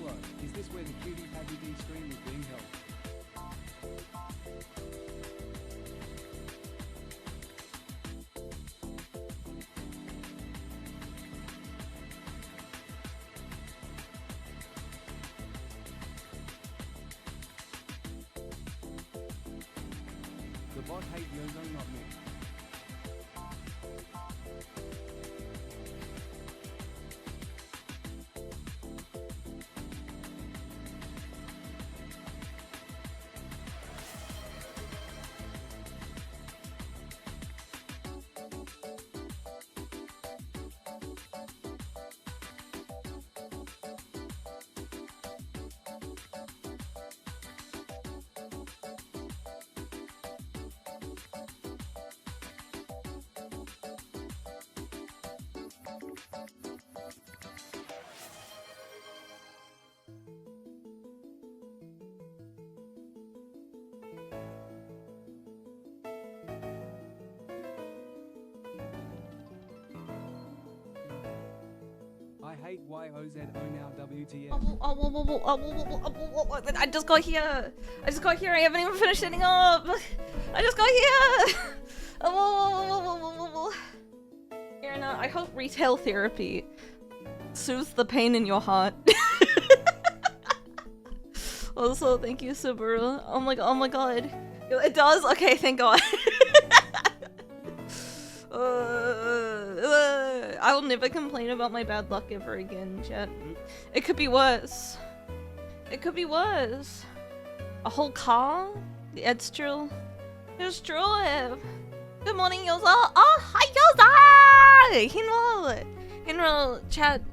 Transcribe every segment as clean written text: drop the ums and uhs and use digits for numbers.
Hello, is this where the cutie patty D stream is being held? The bot hate Yozo, not me. I hate YOZO now WTF. I just got here. I haven't even finished setting up. I just got here. Irina, I hope retail therapy soothes the pain in your heart. Also, thank you, Subaru. Oh my god. It does? Okay, thank god. I will never complain about my bad luck ever again, chat. It could be worse. It could be worse. A whole car? It's true. It's true. Good morning, Yoza. Oh, hi, Yoza! Hinro, chat.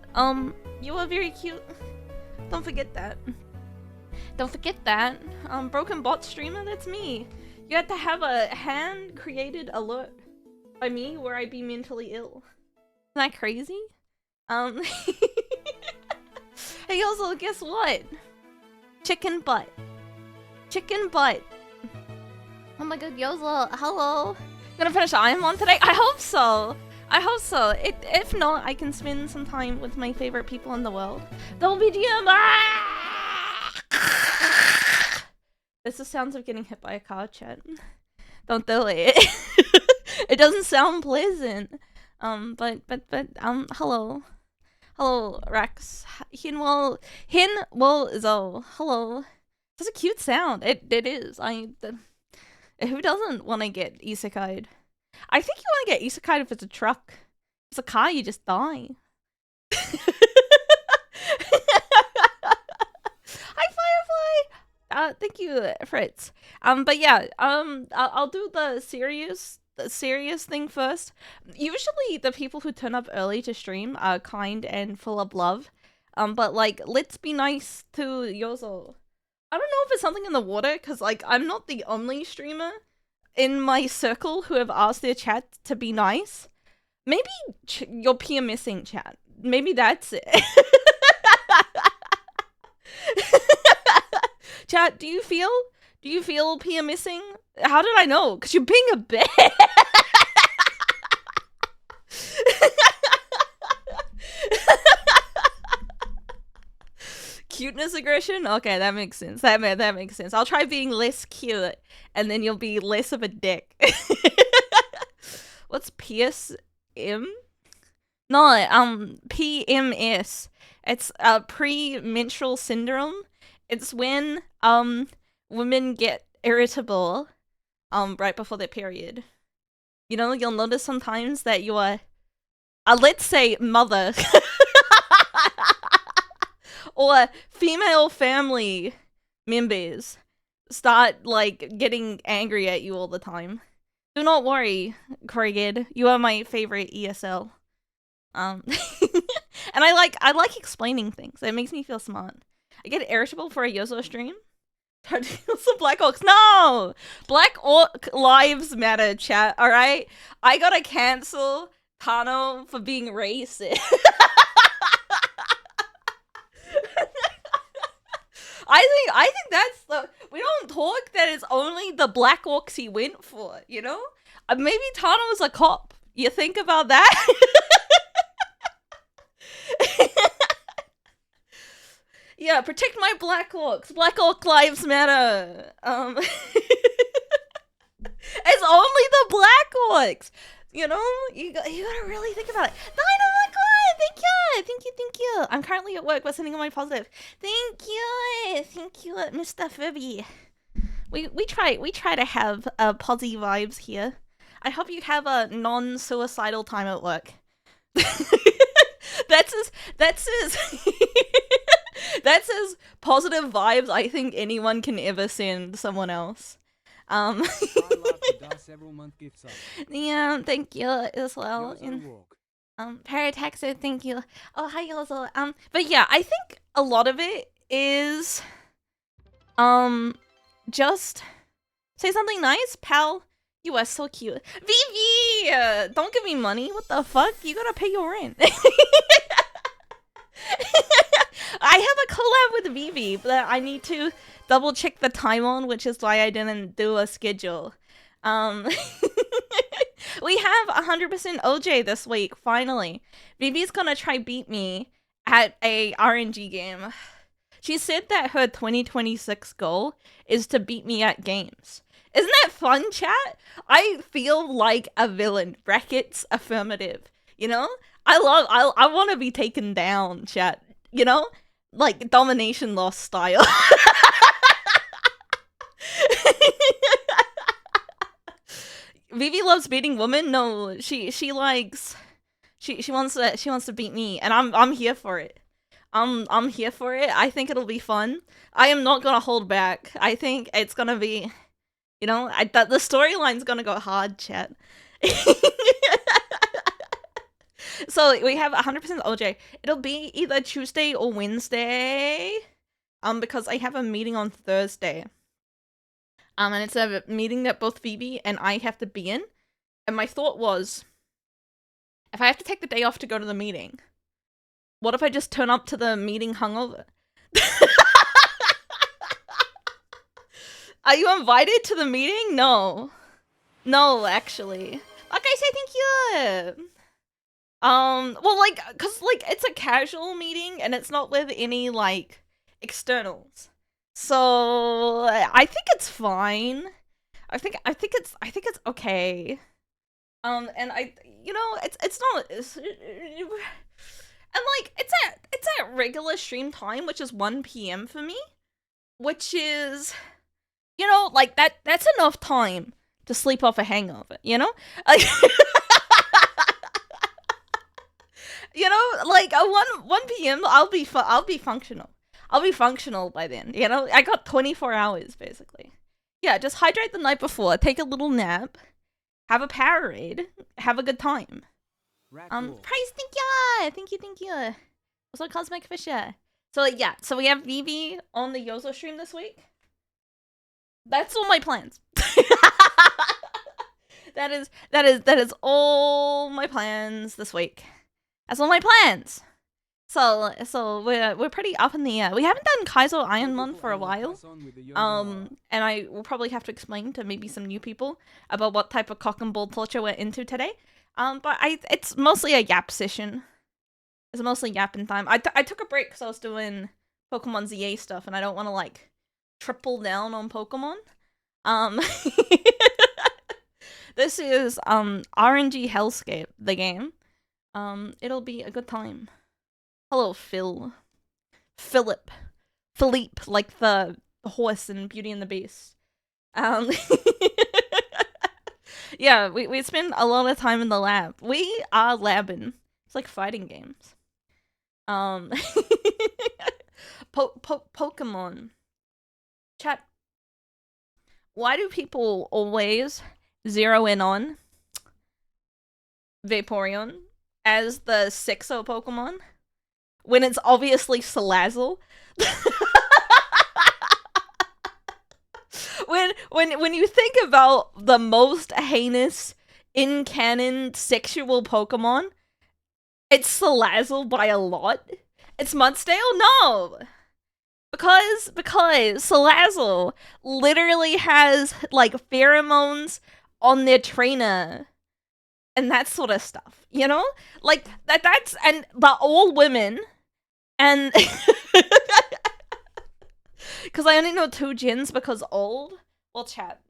You are very cute. Don't forget that. Don't forget that. Broken bot streamer, that's me. You had to have a hand-created alert by me where I'd be mentally ill. Isn't that crazy? Hey, also, guess what? Chicken butt. Chicken butt. Oh my god, Yoza, hello. Gonna finish Ironmon today? I hope so. I hope so. If not, I can spend some time with my favorite people in the world. WBGM! This is the sounds of getting hit by a car, chat. Don't do it. It doesn't sound pleasant. Hello. Hello, Rex. Hinwell Zo. Hello. That's a cute sound. It is. Who doesn't want to get isekai'd? I think you want to get isekai'd if it's a truck. If it's a car, you just die. Hi, Firefly! Thank you, Fritz. But yeah, I'll do the serious thing first. Usually the people who turn up early to stream are kind and full of love. But like, let's be nice to Yozo. I don't know if it's something in the water, because like, I'm not the only streamer in my circle who have asked their chat to be nice. Maybe you're PMSing, chat. Maybe that's it. Chat, do you feel PMSing? How did I know? Because you're being a bitch. Cuteness aggression? Okay, that makes sense. That makes sense. I'll try being less cute, and then you'll be less of a dick. What's PSM? No, PMS. It's premenstrual syndrome. It's when women get irritable right before their period. You know, you'll notice sometimes that your let's say mother or female family members start like getting angry at you all the time. Do not worry, Corriged. You are my favorite ESL. And I like explaining things. It makes me feel smart. I get irritable for a Yozo stream. Some Black Orcs. No! Black Orc lives matter, chat, alright? I gotta cancel Tano for being racist. I think that's the... We don't talk that it's only the Black Orcs he went for, you know? Maybe Tano's a cop. You think about that? Yeah, protect my Black Orcs. Black Orc lives matter. It's only the Black Orcs. You know, you gotta really think about it. Dynamite, thank you. I'm currently at work, but sending on my positive. Thank you, Mr. Fibby. We try to have posy vibes here. I hope you have a non-suicidal time at work. that's as that's as positive vibes I think anyone can ever send someone else. I love to die several month gift sub. Yeah, thank you as well. Yours on a walk. Parataxo, thank you. Oh, hi also. But yeah, I think a lot of it is just say something nice, pal. You are so cute. Vivi! Don't give me money. What the fuck? You gotta pay your rent. I have a collab with Vivi that I need to double check the time on, which is why I didn't do a schedule. We have 100% OJ this week, finally. Vivi's gonna try beat me at a RNG game. She said that her 2026 goal is to beat me at games. Isn't that fun, chat? I feel like a villain. Brackets affirmative. You know? I want to be taken down, chat. You know? Like domination lost style. Vivi loves beating women. No, she likes she wants to beat me, and I'm here for it. I'm here for it. I think it'll be fun. I am not gonna hold back. I think it's gonna be, you know, the storyline's gonna go hard, chat. So we have 100% OJ. It'll be either Tuesday or Wednesday. Because I have a meeting on Thursday. And it's a meeting that both Phoebe and I have to be in. And my thought was, if I have to take the day off to go to the meeting, what if I just turn up to the meeting hungover? Are you invited to the meeting? No. No, actually. Like I say, thank you. Well, like, cause like it's a casual meeting and it's not with any like externals, so I think it's fine. I think it's okay. And you know, it's not, and like it's at regular stream time, which is 1 p.m. for me, which is, you know, like that's enough time to sleep off a hangover, you know, like. You know, like at 1 p.m. I'll be functional. I'll be functional by then. You know, I got 24 hours basically. Yeah, just hydrate the night before, take a little nap, have a Powerade, have a good time. Price, thank you. Also, Cosmic Fisher. So yeah, so we have Vivi on the Yozo stream this week. That's all my plans. That is all my plans this week. That's all my plans. So we're pretty up in the air. We haven't done Kaizo Ironmon for a while. And I will probably have to explain to maybe some new people about what type of cock and ball torture we're into today. But it's mostly a yap session. It's mostly yapping time. I took a break because I was doing Pokemon ZA stuff, and I don't want to like triple down on Pokemon. This is RNG Hellscape, the game. It'll be a good time. Hello, Phil. Philippe, like the horse in Beauty and the Beast. Yeah, we spend a lot of time in the lab. We are labbing. It's like fighting games. Pokemon. Chat. Why do people always zero in on Vaporeon as the 6-0 Pokemon when it's obviously Salazzle? when you think about the most heinous in canon sexual Pokemon, it's Salazzle by a lot. It's Mudsdale? No. Because Salazzle literally has like pheromones on their trainer and that sort of stuff, you know? Like that's, and they're all women, and Because I only know 2 gens because old. Well, chat.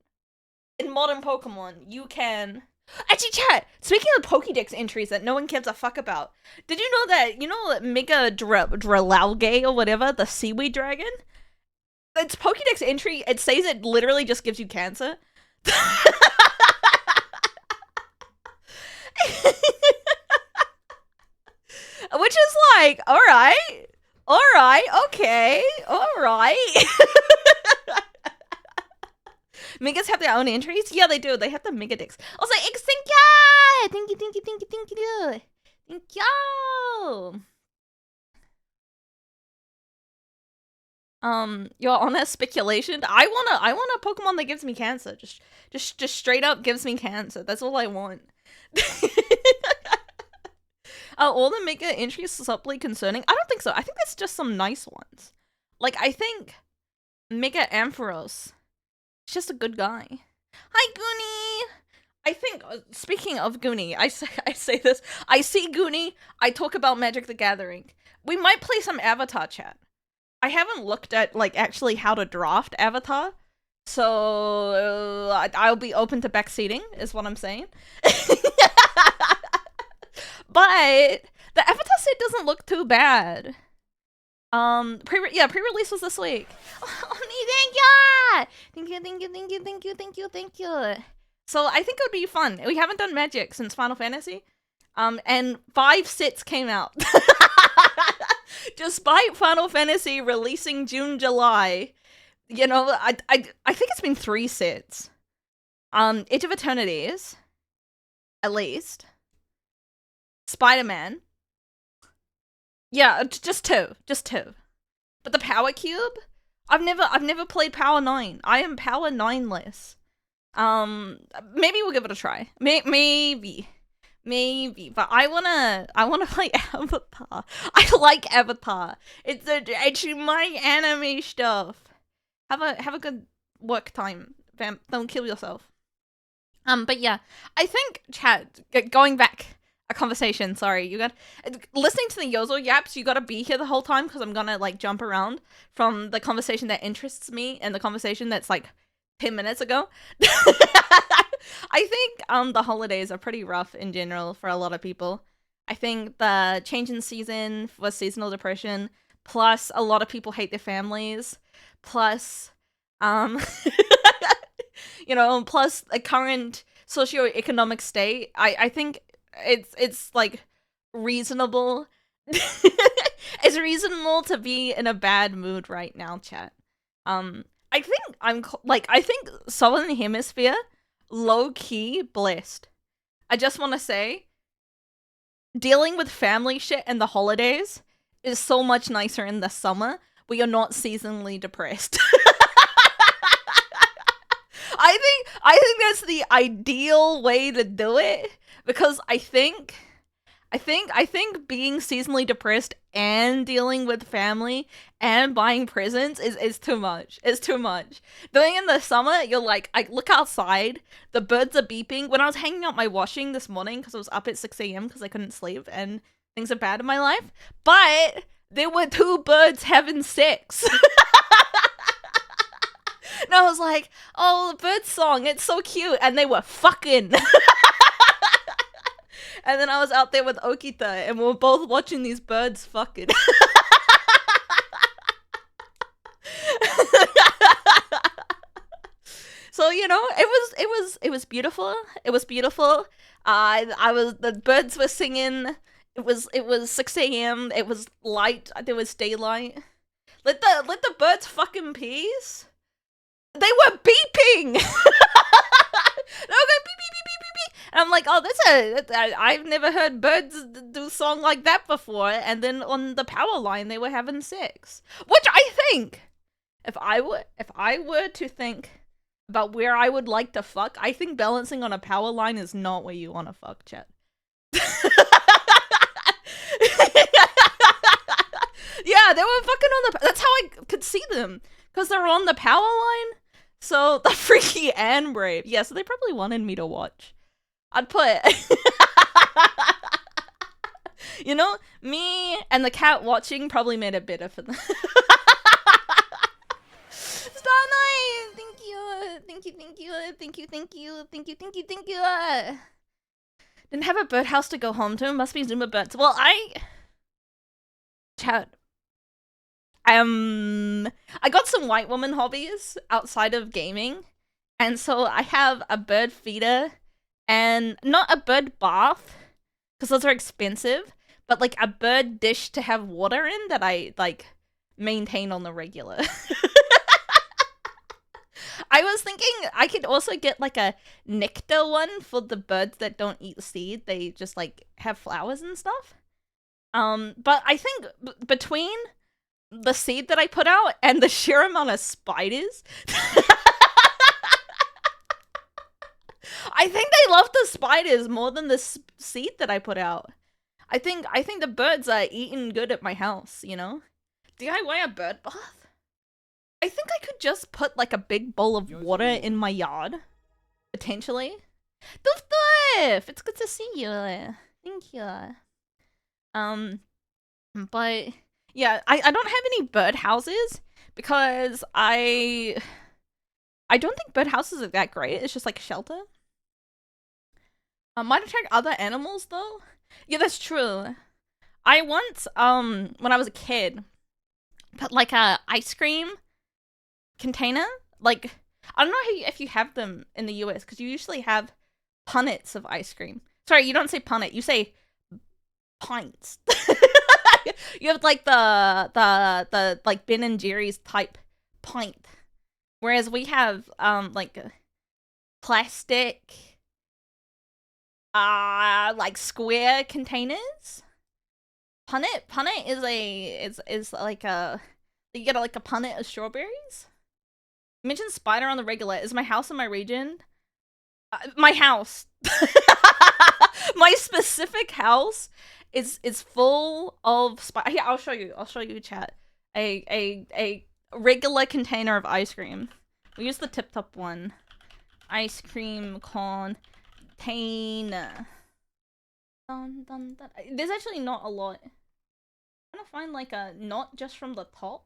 In modern Pokemon, you can... Actually, chat! Speaking of Pokédex entries that no one cares a fuck about, did you know that, Mega Dralauge or whatever, the seaweed dragon? Its Pokédex entry, it says it literally just gives you cancer. Which is like, alright, okay, alright. Megas have their own entries? Yeah, they do. They have the Megadix. I was like, thank you! Thank you, thank you, thank you, thank you. Thank you! Your honest speculation? I want a Pokemon that gives me cancer. Just straight up gives me cancer. That's all I want. Are all the Mega entries subtly concerning? I don't think so. I think that's just some nice ones. Like, I think Mega Ampharos, he's just a good guy. Hi, Goonie! I think, speaking of Goonie, I say this. I see Goonie, I talk about Magic the Gathering. We might play some Avatar chat. I haven't looked at, like, actually how to draft Avatar. So, I'll be open to backseating, is what I'm saying. But the Avatar set doesn't look too bad. Pre-release was this week. Oh, thank you. So I think it would be fun. We haven't done Magic since Final Fantasy. And 5 sets came out. Despite Final Fantasy releasing June, July, I think it's been 3 sets. Edge of Eternities, at least. Spider-Man. Yeah, just two. But the Power Cube? I've never played Power 9. I am Power 9-less. Maybe we'll give it a try. Maybe. But I wanna play Avatar. I like Avatar. It's my anime stuff. Have a good work time, fam. Don't kill yourself. But yeah, I think, chat, going back a conversation, sorry, you got listening to the Yozo yaps, you gotta be here the whole time because I'm gonna like jump around from the conversation that interests me and the conversation that's like 10 minutes ago. I think the holidays are pretty rough in general for a lot of people. I think the change in season was seasonal depression, plus a lot of people hate their families, plus plus the current socioeconomic state. I think it's like reasonable. It's reasonable to be in a bad mood right now, chat. I think Southern Hemisphere low-key blessed. I just want to say, dealing with family shit and the holidays is so much nicer in the summer where you're not seasonally depressed. I think that's the ideal way to do it, because I think being seasonally depressed and dealing with family and buying presents is too much. It's too much. Doing in the summer, you're like, I look outside, the birds are beeping. When I was hanging out my washing this morning, because I was up at 6 a.m. because I couldn't sleep and things are bad in my life, but there were 2 birds having sex. And I was like, oh, the bird song, it's so cute. And they were fucking. And then I was out there with Okita, and we were both watching these birds fucking. So, it was beautiful. It was beautiful. The birds were singing. It was 6 a.m. It was light. There was daylight. Let the birds fucking peace. They were beeping. They were going beep beep beep beep beep beep. And I'm like, oh, I've never heard birds do a song like that before. And then on the power line, they were having sex, which I think, if I were to think about where I would like to fuck, I think balancing on a power line is not where you want to fuck, chat. Yeah, they were fucking on the. That's how I could see them, because they're on the power line. So the freaky and brave. Yeah, so they probably wanted me to watch. I'd put me and the cat watching probably made it better for them. Thank you, thank you, thank you, thank you, thank you. Didn't have a birdhouse to go home to. Must be Zuma birds. Well, chat. I got some white woman hobbies outside of gaming, and so I have a bird feeder and not a bird bath because those are expensive, but like a bird dish to have water in that I like maintain on the regular. I was thinking I could also get like a nectar one for the birds that don't eat seed. They just like have flowers and stuff. But I think between the seed that I put out and the sheer amount of spiders, I think they love the spiders more than the seed that I put out. I think the birds are eating good at my house, you know? DIY a bird bath? I think I could just put like a big bowl of water in my yard. Potentially. Doof! It's good to see you. Thank you. But yeah, I don't have any bird houses because I don't think bird houses are that great. It's just like a shelter. Might attract other animals though. Yeah, that's true. I once when I was a kid put like a ice cream container, like I don't know if you have them in the US because you usually have punnets of ice cream. Sorry, you don't say punnet, you say pints. You have like the like Ben and Jerry's type pint, whereas we have like plastic like square containers. Punnet is like a, you get like a punnet of strawberries. You mentioned spider on the regular. Is my house in my region? My house. My specific house is full of spider. Yeah, I'll show you, chat. A regular container of ice cream. We use the tip top one. Ice cream container. There's actually not a lot. I'm trying to find like a not just from the top.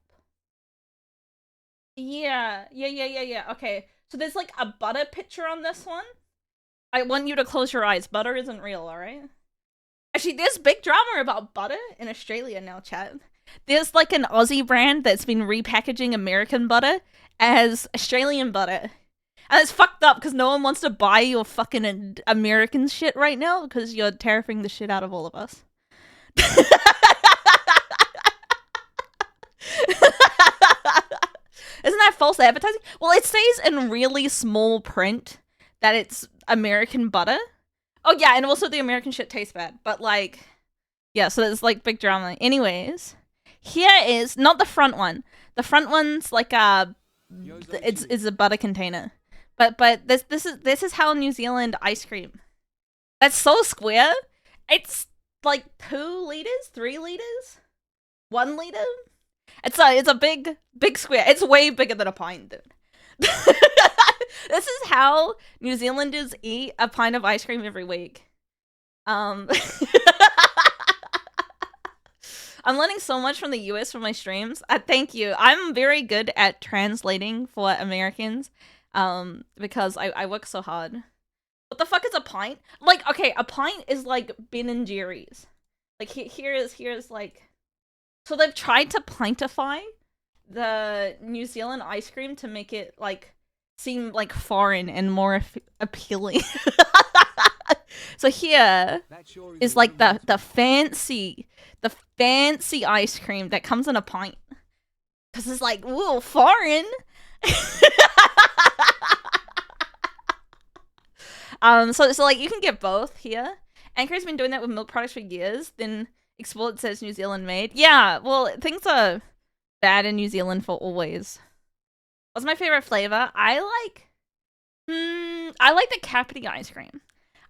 Yeah. Okay, so there's like a butter picture on this one. I want you to close your eyes. Butter isn't real, alright? Actually, there's big drama about butter in Australia now, chat. There's like an Aussie brand that's been repackaging American butter as Australian butter. And it's fucked up because no one wants to buy your fucking American shit right now because you're tariffing the shit out of all of us. Isn't that false advertising? Well, it says in really small print that it's American butter. Oh yeah, and also the American shit tastes bad. But like, yeah, so there's like big drama. Anyways, here is not the front one. The front one's like it's a butter container. But this is how New Zealand ice cream. That's so square. It's like 2 liters, 3 liters, 1 liter. It's a big square. It's way bigger than a pint, dude. This is how New Zealanders eat a pint of ice cream every week. I'm learning so much from the US from my streams. Thank you. I'm very good at translating for Americans. Because I work so hard. What the fuck is a pint? Like, okay, a pint is like Ben and Jerry's. Like here's like, so they've tried to pintify the New Zealand ice cream to make it like seem like foreign and more appealing. So here is like the fancy ice cream that comes in a pint. Cause it's like, ooh, foreign. So like you can get both here. Anchor's been doing that with milk products for years. Then Export says New Zealand made. Yeah, well, things are bad in New Zealand for always. What's my favorite flavor? I like the Capity ice cream.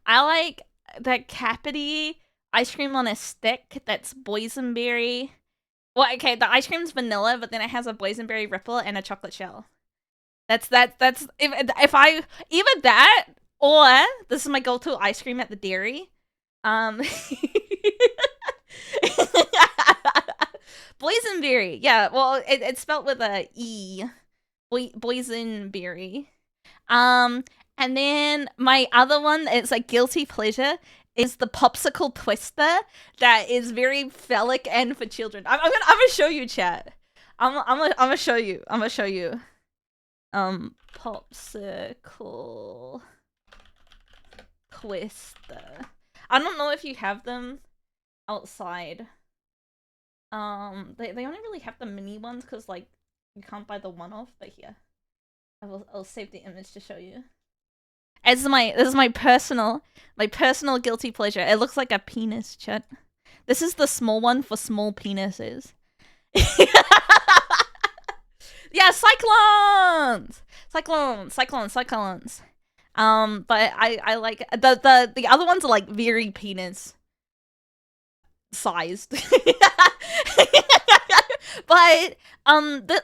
I like the Capity ice cream on a stick that's boysenberry. Well, okay, the ice cream's vanilla, but then it has a boysenberry ripple and a chocolate shell. That's if I either that or this is my go-to ice cream at the dairy. Boysenberry. Yeah, well, it's spelled with a E. Boysenberry. And And then my other one, it's like guilty pleasure, is the popsicle twister that is very phallic and for children. I'm gonna show you, chat. I'm gonna show you. I'm gonna show you. Popsicle twister. I don't know if you have them outside. They only really have the mini ones because like you can't buy the one-off. But here, I'll save the image to show you. This is my personal guilty pleasure. It looks like a penis, chat. This is the small one for small penises. Yeah, cyclones. But I like the other ones are like very penis sized. But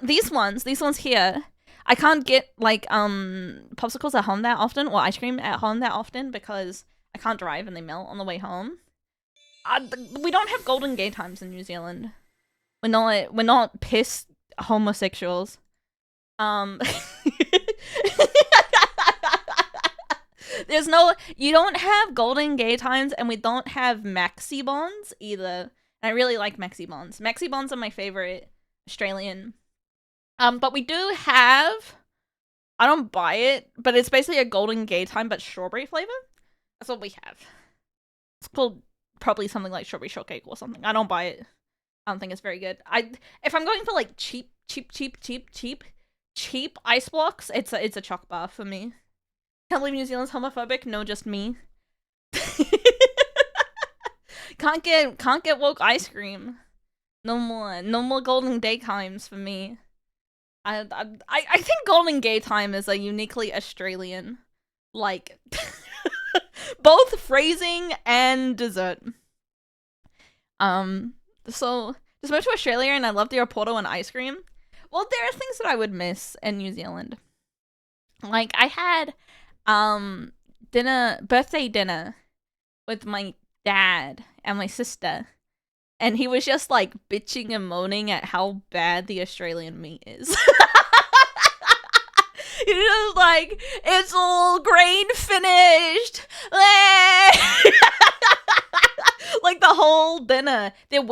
these ones here, I can't get like popsicles at home that often or ice cream at home that often because I can't drive and they melt on the way home. We don't have golden gay times in New Zealand. We're not pissed homosexuals. There's no, you don't have golden gay times, and we don't have maxi bonds either. And I really like maxi bonds. Maxi bonds are my favorite Australian. But we do have, I don't buy it, but it's basically a golden gay time but strawberry flavor. That's what we have. It's called probably something like strawberry shortcake or something. I don't buy it. I don't think it's very good. If I'm going for like cheap ice blocks, it's a choc bar for me. Can't believe New Zealand's homophobic. No, just me. Can't get woke ice cream. No more golden gay times for me. I think golden gay time is a uniquely Australian, like, both phrasing and dessert. So just moved to Australia and I love the Oporto and ice cream. Well, there are things that I would miss in New Zealand. Like I had birthday dinner with my dad and my sister, and he was just like bitching and moaning at how bad the Australian meat is. He was like, it's all grain finished. Like the whole dinner. Their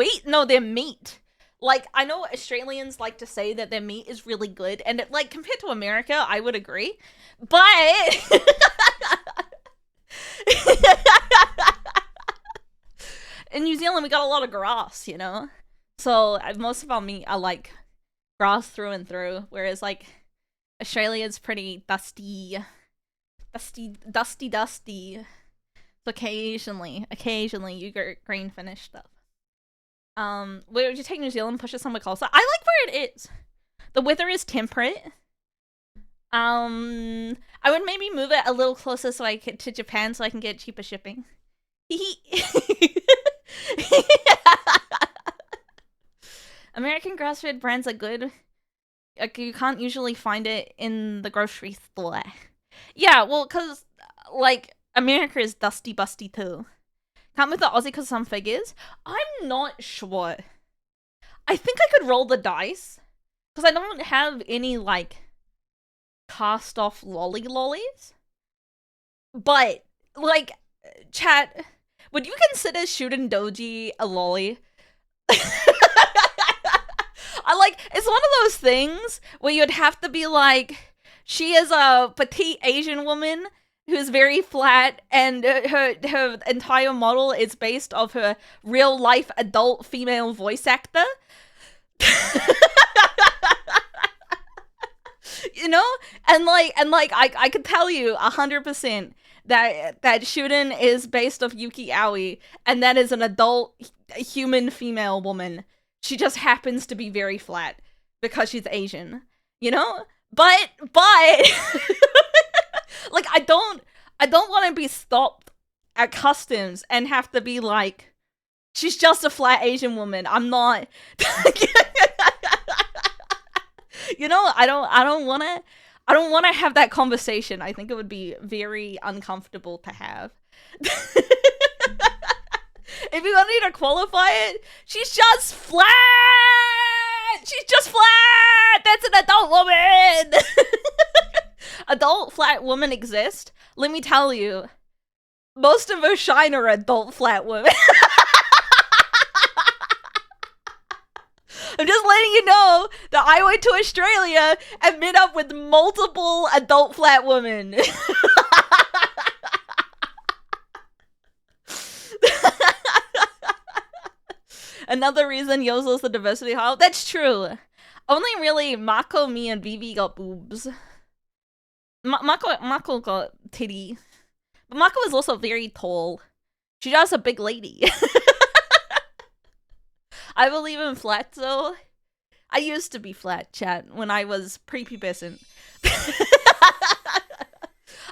meat. Like, I know Australians like to say that their meat is really good, and it, like, compared to America, I would agree. But in New Zealand, we got a lot of grass, you know? So most of our meat are like grass through and through, whereas like Australia's pretty dusty. So occasionally you get green finished stuff. Where would you take New Zealand? Push it somewhere closer. I like where it is. The weather is temperate. I would maybe move it a little closer to Japan so I can get cheaper shipping. American grass-fed brands are good. Like, you can't usually find it in the grocery store. Yeah, well, because, like, America is dusty busty too. Can't move the Aussie because some figures. I'm not sure. I think I could roll the dice. Because I don't have any, like, cast-off lollies. But, like, chat, would you consider Shuden Doji a lolly? It's one of those things where you'd have to be like, she is a petite Asian woman who's very flat, and her entire model is based off her real life adult female voice actor. You know? And I could tell you 100% that Shuden is based off Yuki Aoi, and that is an adult human female woman. She just happens to be very flat because she's Asian, you know? But like, I don't want to be stopped at customs and have to be like, she's just a flat Asian woman. I'm not. You know, I don't want to have that conversation. I think it would be very uncomfortable to have. If you want me to qualify it, she's just flat. She's just flat. That's an adult woman. adult flat women exist, let me tell you, most of us shine are adult flat women. I'm just letting you know that I went to Australia and met up with multiple adult flat women. Another reason Yozo's the diversity hall. That's true. Only really Mako, me, and Vivi got boobs. Mako got titty. But Mako is also very tall. She's just a big lady. I believe in flat though. I used to be flat, chat, when I was prepubescent.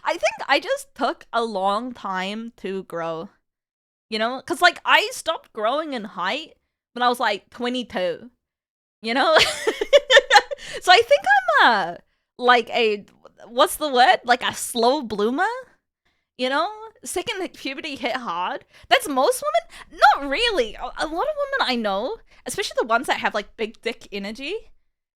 I think I just took a long time to grow. You know? Because, like, I stopped growing in height when I was, like, 22. You know? So I think I'm like a, what's the word? Like a slow bloomer? You know? Second puberty hit hard. That's most women? Not really. A lot of women I know, especially the ones that have like big dick energy,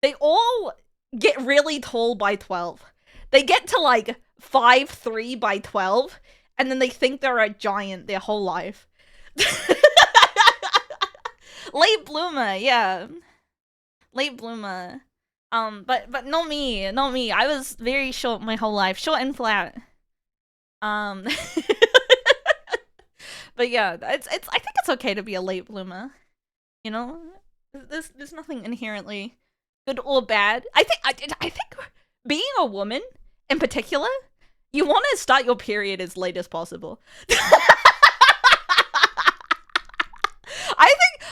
they all get really tall by 12. They get to like 5'3" by 12, and then they think they're a giant their whole life. Late bloomer, yeah. Late bloomer. But not me. I was very short my whole life. Short and flat. But yeah, I think it's okay to be a late bloomer. You know? There's nothing inherently good or bad. I think being a woman in particular, you want to start your period as late as possible.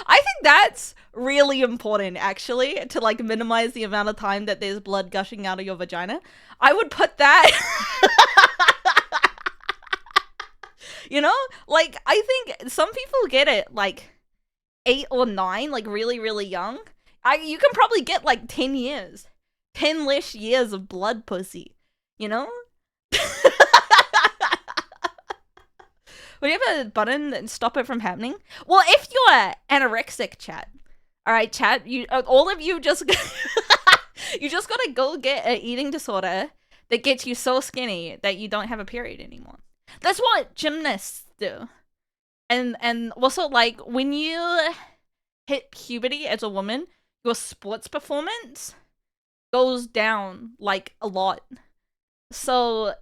I think that's really important, actually, to like minimize the amount of time that there's blood gushing out of your vagina. I would put that. You know, like I think some people get it like 8 or 9, like really, really young. You can probably get like 10 years, 10-ish years of blood pussy. You know. Would you have a button that stop it from happening? Well, if you're anorexic, chat. All right, chat. All of you just you just gotta go get an eating disorder that gets you so skinny that you don't have a period anymore. That's what gymnasts do. And also, like, when you hit puberty as a woman, your sports performance goes down like a lot. So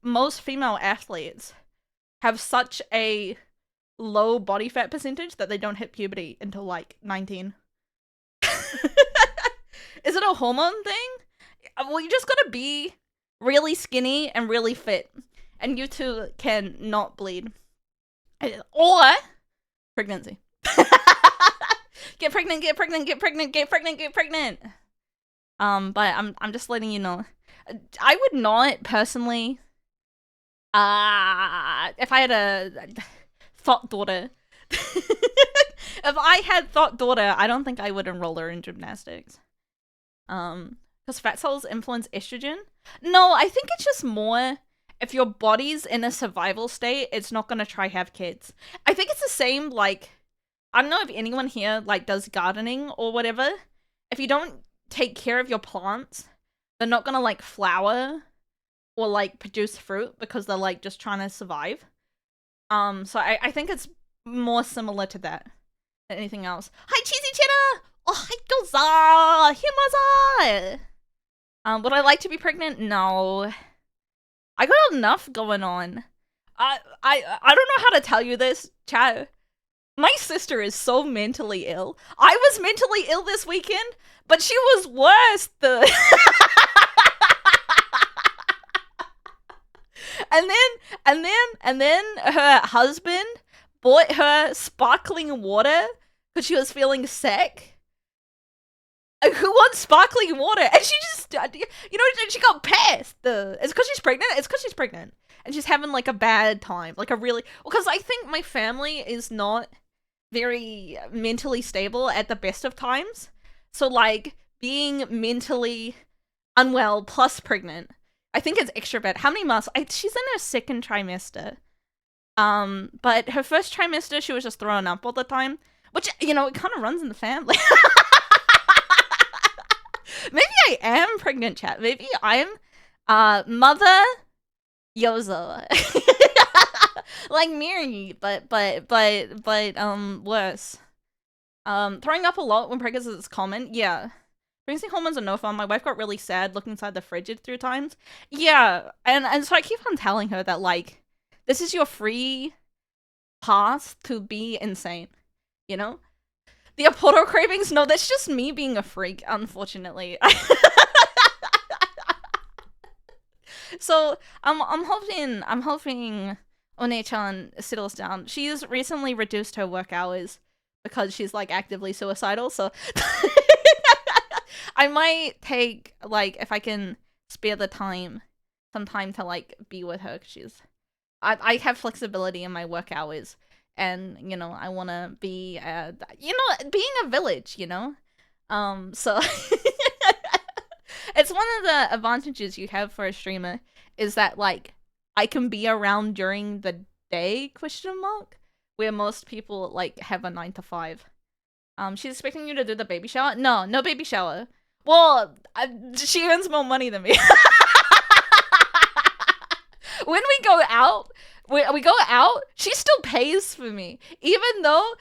most female athletes have such a low body fat percentage that they don't hit puberty until like 19. Is it a hormone thing? Well, you just gotta be really skinny and really fit, and you two can not bleed. Or pregnancy. Get pregnant. But I'm just letting you know. I would not personally. If I had a thought daughter, if I had thought daughter, I don't think I would enroll her in gymnastics. Because fat cells influence estrogen. No, I think it's just more if your body's in a survival state, it's not gonna try have kids. I think it's the same, like, I don't know if anyone here like does gardening or whatever. If you don't take care of your plants, they're not gonna like flower or like produce fruit because they're like just trying to survive. So I think it's more similar to that than anything else. Hi, Cheesy Cheddar! Oh, hi, Goza! Himaza! Would I like to be pregnant? No. I got enough going on. I don't know how to tell you this, chat. My sister is so mentally ill. I was mentally ill this weekend, but she was worse. And then her husband bought her sparkling water because she was feeling sick. Who wants sparkling water? And she just, she got pissed. It's because she's pregnant. It's because she's pregnant. And she's having, like, a bad time. Like, a really... Because I think my family is not very mentally stable at the best of times. So, like, being mentally unwell plus pregnant, I think it's extra bad. How many months? She's in her second trimester. But her first trimester, she was just throwing up all the time. Which, it kind of runs in the family. Maybe I am pregnant, chat. Maybe I'm Mother Yozo. Like Miri, but worse. Throwing up a lot when pregnant is common. Yeah. Pregnancy hormones are no fun. My wife got really sad looking inside the fridge through times. Yeah, and so I keep on telling her that, like, this is your free path to be insane, you know? The Apollo cravings? No, that's just me being a freak, unfortunately. So, I'm hoping One-chan settles down. She's recently reduced her work hours because she's, like, actively suicidal, so... I might take, like, if I can spare the time, some time to, like, be with her, because I have flexibility in my work hours, and, you know, I want to be, you know, being a village, you know? So, it's one of the advantages you have for a streamer, is that, like, I can be around during the day, where most people, like, have a 9 to 5. She's expecting you to do the baby shower? No, no baby shower. Well, she earns more money than me. When we go out, she still pays for me. Even though,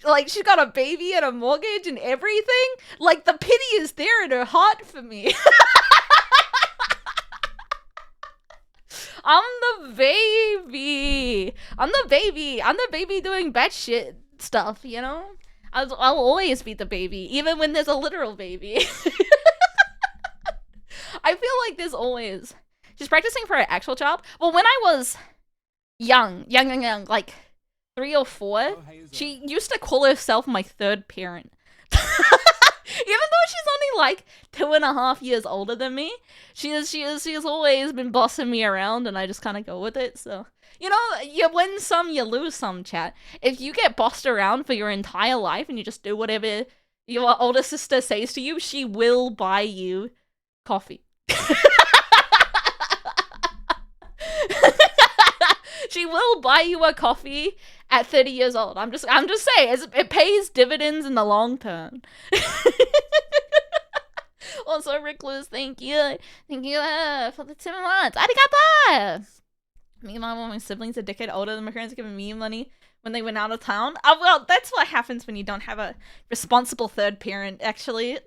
like, she's got a baby and a mortgage and everything, like, the pity is there in her heart for me. I'm the baby. I'm the baby doing bad shit stuff, you know? I'll always be the baby, even when there's a literal baby. I feel like there's always... She's practicing for her actual job. Well, when I was young, like 3 or 4, she used to call herself my third parent. Even though she's only like 2.5 years older than me, she has always been bossing me around, and I just kind of go with it, so... You know, you win some, you lose some, chat. If you get bossed around for your entire life and you just do whatever your older sister says to you, she will buy you coffee. She will buy you a coffee at 30 years old. I'm just saying, it pays dividends in the long term. Also, Recluse, thank you for the 10 months. Arigato! Meanwhile, when my siblings a decade older than my parents giving me money when they went out of town. Oh, well, that's what happens when you don't have a responsible third parent, actually.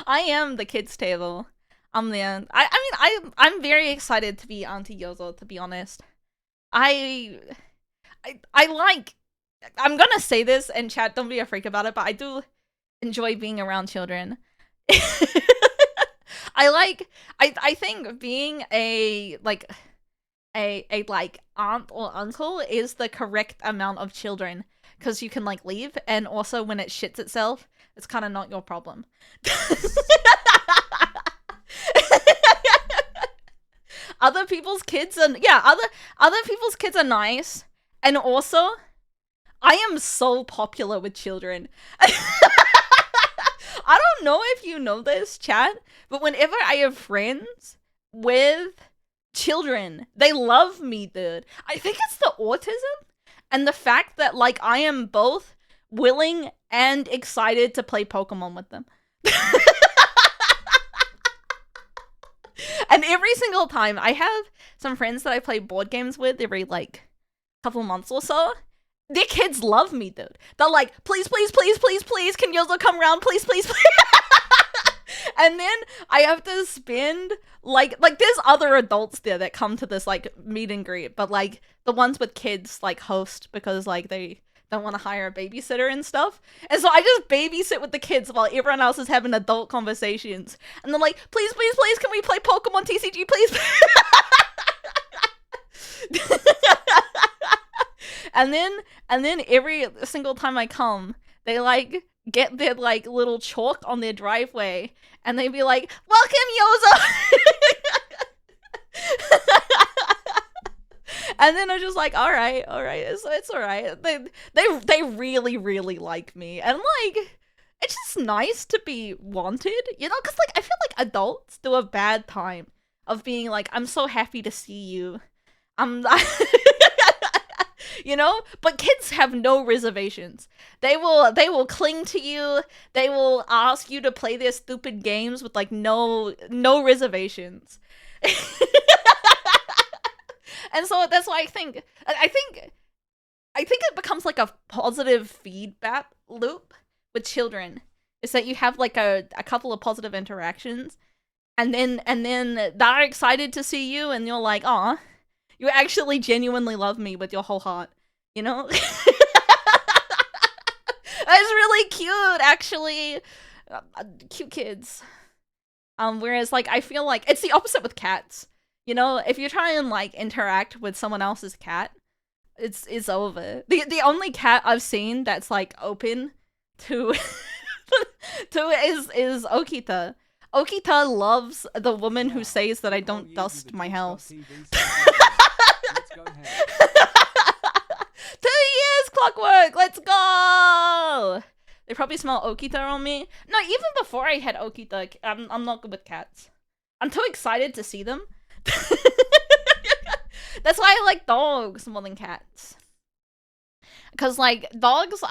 I am the kids' table. I'm there. I'm very excited to be Auntie Yozo, to be honest. I like... I'm gonna say this, and chat, don't be a freak about it, but I do enjoy being around children. I think being a aunt or uncle is the correct amount of children, because you can like leave, and also when it shits itself, it's kind of not your problem. Other people's kids are other people's kids are nice, and also I am so popular with children. I don't know if you know this, chat, but whenever I have friends with children, they love me, dude. I think it's the autism and the fact that, like, I am both willing and excited to play Pokemon with them. And every single time, I have some friends that I play board games with every, like, couple months or so. Their kids love me, dude. They're like, please, please, please, please, please, can Yozo come around? Please, please, please. And then I have to spend, like, there's other adults there that come to this, like, meet and greet, but, like, the ones with kids, like, host because, like, they don't want to hire a babysitter and stuff. And so I just babysit with the kids while everyone else is having adult conversations. And they're like, please, please, please, can we play Pokemon TCG, please? And then every single time I come, they like get their like little chalk on their driveway, and they be like, "Welcome, Yozo." And then I'm just like, all right, it's all right. They really, really like me, and like, it's just nice to be wanted, you know? Because like I feel like adults do a bad time of being like, I'm so happy to see you. I'm you know? But kids have no reservations. They will cling to you. They will ask you to play their stupid games with like no reservations. And so that's why I think it becomes like a positive feedback loop with children. Is that you have like a couple of positive interactions, and then they're excited to see you, and you're like, "Aw, you actually genuinely love me with your whole heart," you know? That's really cute, actually. Cute kids. Whereas like I feel like it's the opposite with cats. You know, if you try and like interact with someone else's cat, it's over. The only cat I've seen that's like open to to is Okita. Okita loves the woman who says that I don't dust my house. 2 years, Clockwork! Let's go! They probably smell Okita on me. No, even before I had Okita, I'm not good with cats. I'm too excited to see them. That's why I like dogs more than cats. Because, like, dogs,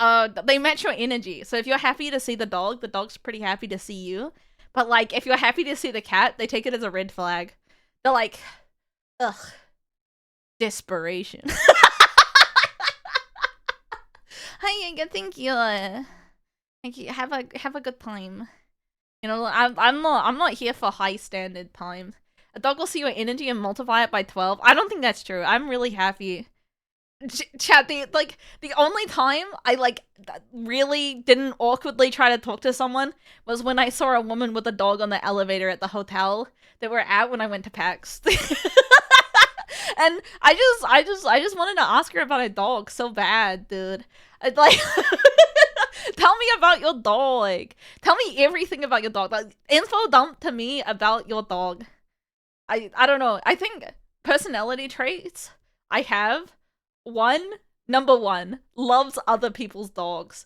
they match your energy. So if you're happy to see the dog's pretty happy to see you. But, like, if you're happy to see the cat, they take it as a red flag. They're like, ugh, desperation. Hi, thank you. Thank you. Have a good time. You know, I'm not here for high standard time. A dog will see your energy and multiply it by 12. I don't think that's true. I'm really happy. Chat, the only time I like really didn't awkwardly try to talk to someone was when I saw a woman with a dog on the elevator at the hotel that we're at when I went to PAX. And I just wanted to ask her about a dog so bad, dude. I'd like tell me about your dog. Tell me everything about your dog. Like, info dump to me about your dog. I don't know. I think personality traits I have. Number one, loves other people's dogs.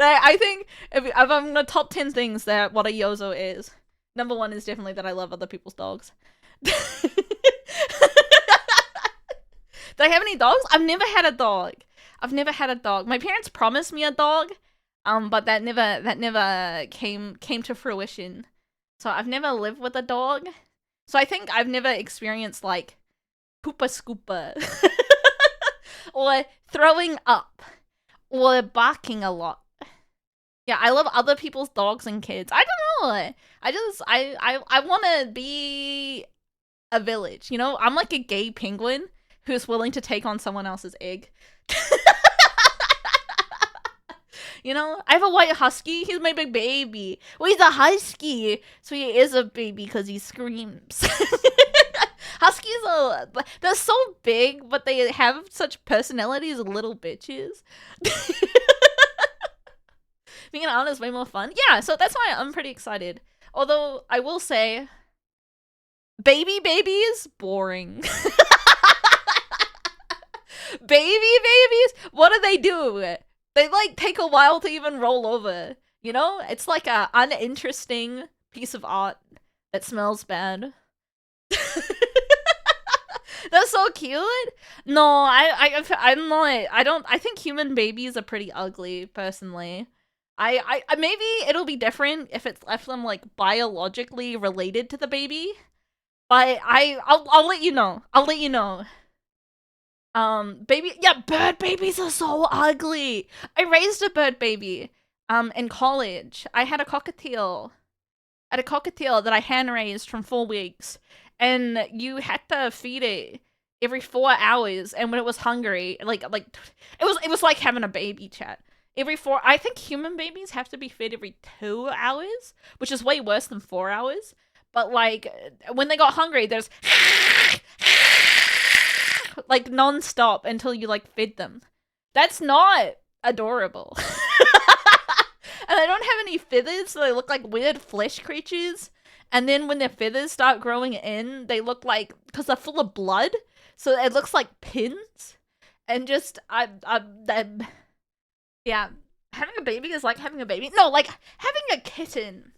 I think if I'm gonna top 10 things that what a Yozo is, number one is definitely that I love other people's dogs. Do I have any dogs? I've never had a dog. My parents promised me a dog, but that never came to fruition. So I've never lived with a dog. So I think I've never experienced like poopa scoopa or throwing up or barking a lot. Yeah, I love other people's dogs and kids. I don't know. I want to be a village, you know? I'm like a gay penguin who's willing to take on someone else's egg. You know, I have a white husky. He's my big baby. Well, he's a husky, so he is a baby because he screams. Huskies they're so big, but they have such personalities as little bitches. Being an aunt is way more fun. Yeah, so that's why I'm pretty excited. Although, I will say, baby is boring. Babies? What do? They, like, take a while to even roll over. You know? It's like a uninteresting piece of art that smells bad. That's so cute. No, I'm not. I think human babies are pretty ugly, personally. I maybe it'll be different if I'm like biologically related to the baby. But I'll let you know. Bird babies are so ugly. I raised a bird baby in college. I had a cockatiel. That I hand raised from 4 weeks, and you had to feed it every 4 hours. And when it was hungry, like it was like having a baby, chat. I think human babies have to be fed every 2 hours, which is way worse than 4 hours. But like when they got hungry, there's like non-stop until you like fed them. That's not adorable. And they don't have any feathers, so they look like weird flesh creatures. And then when their feathers start growing in, they look like, because they're full of blood, so it looks like pins. And just, yeah, having a baby is like having a baby. No, like having a kitten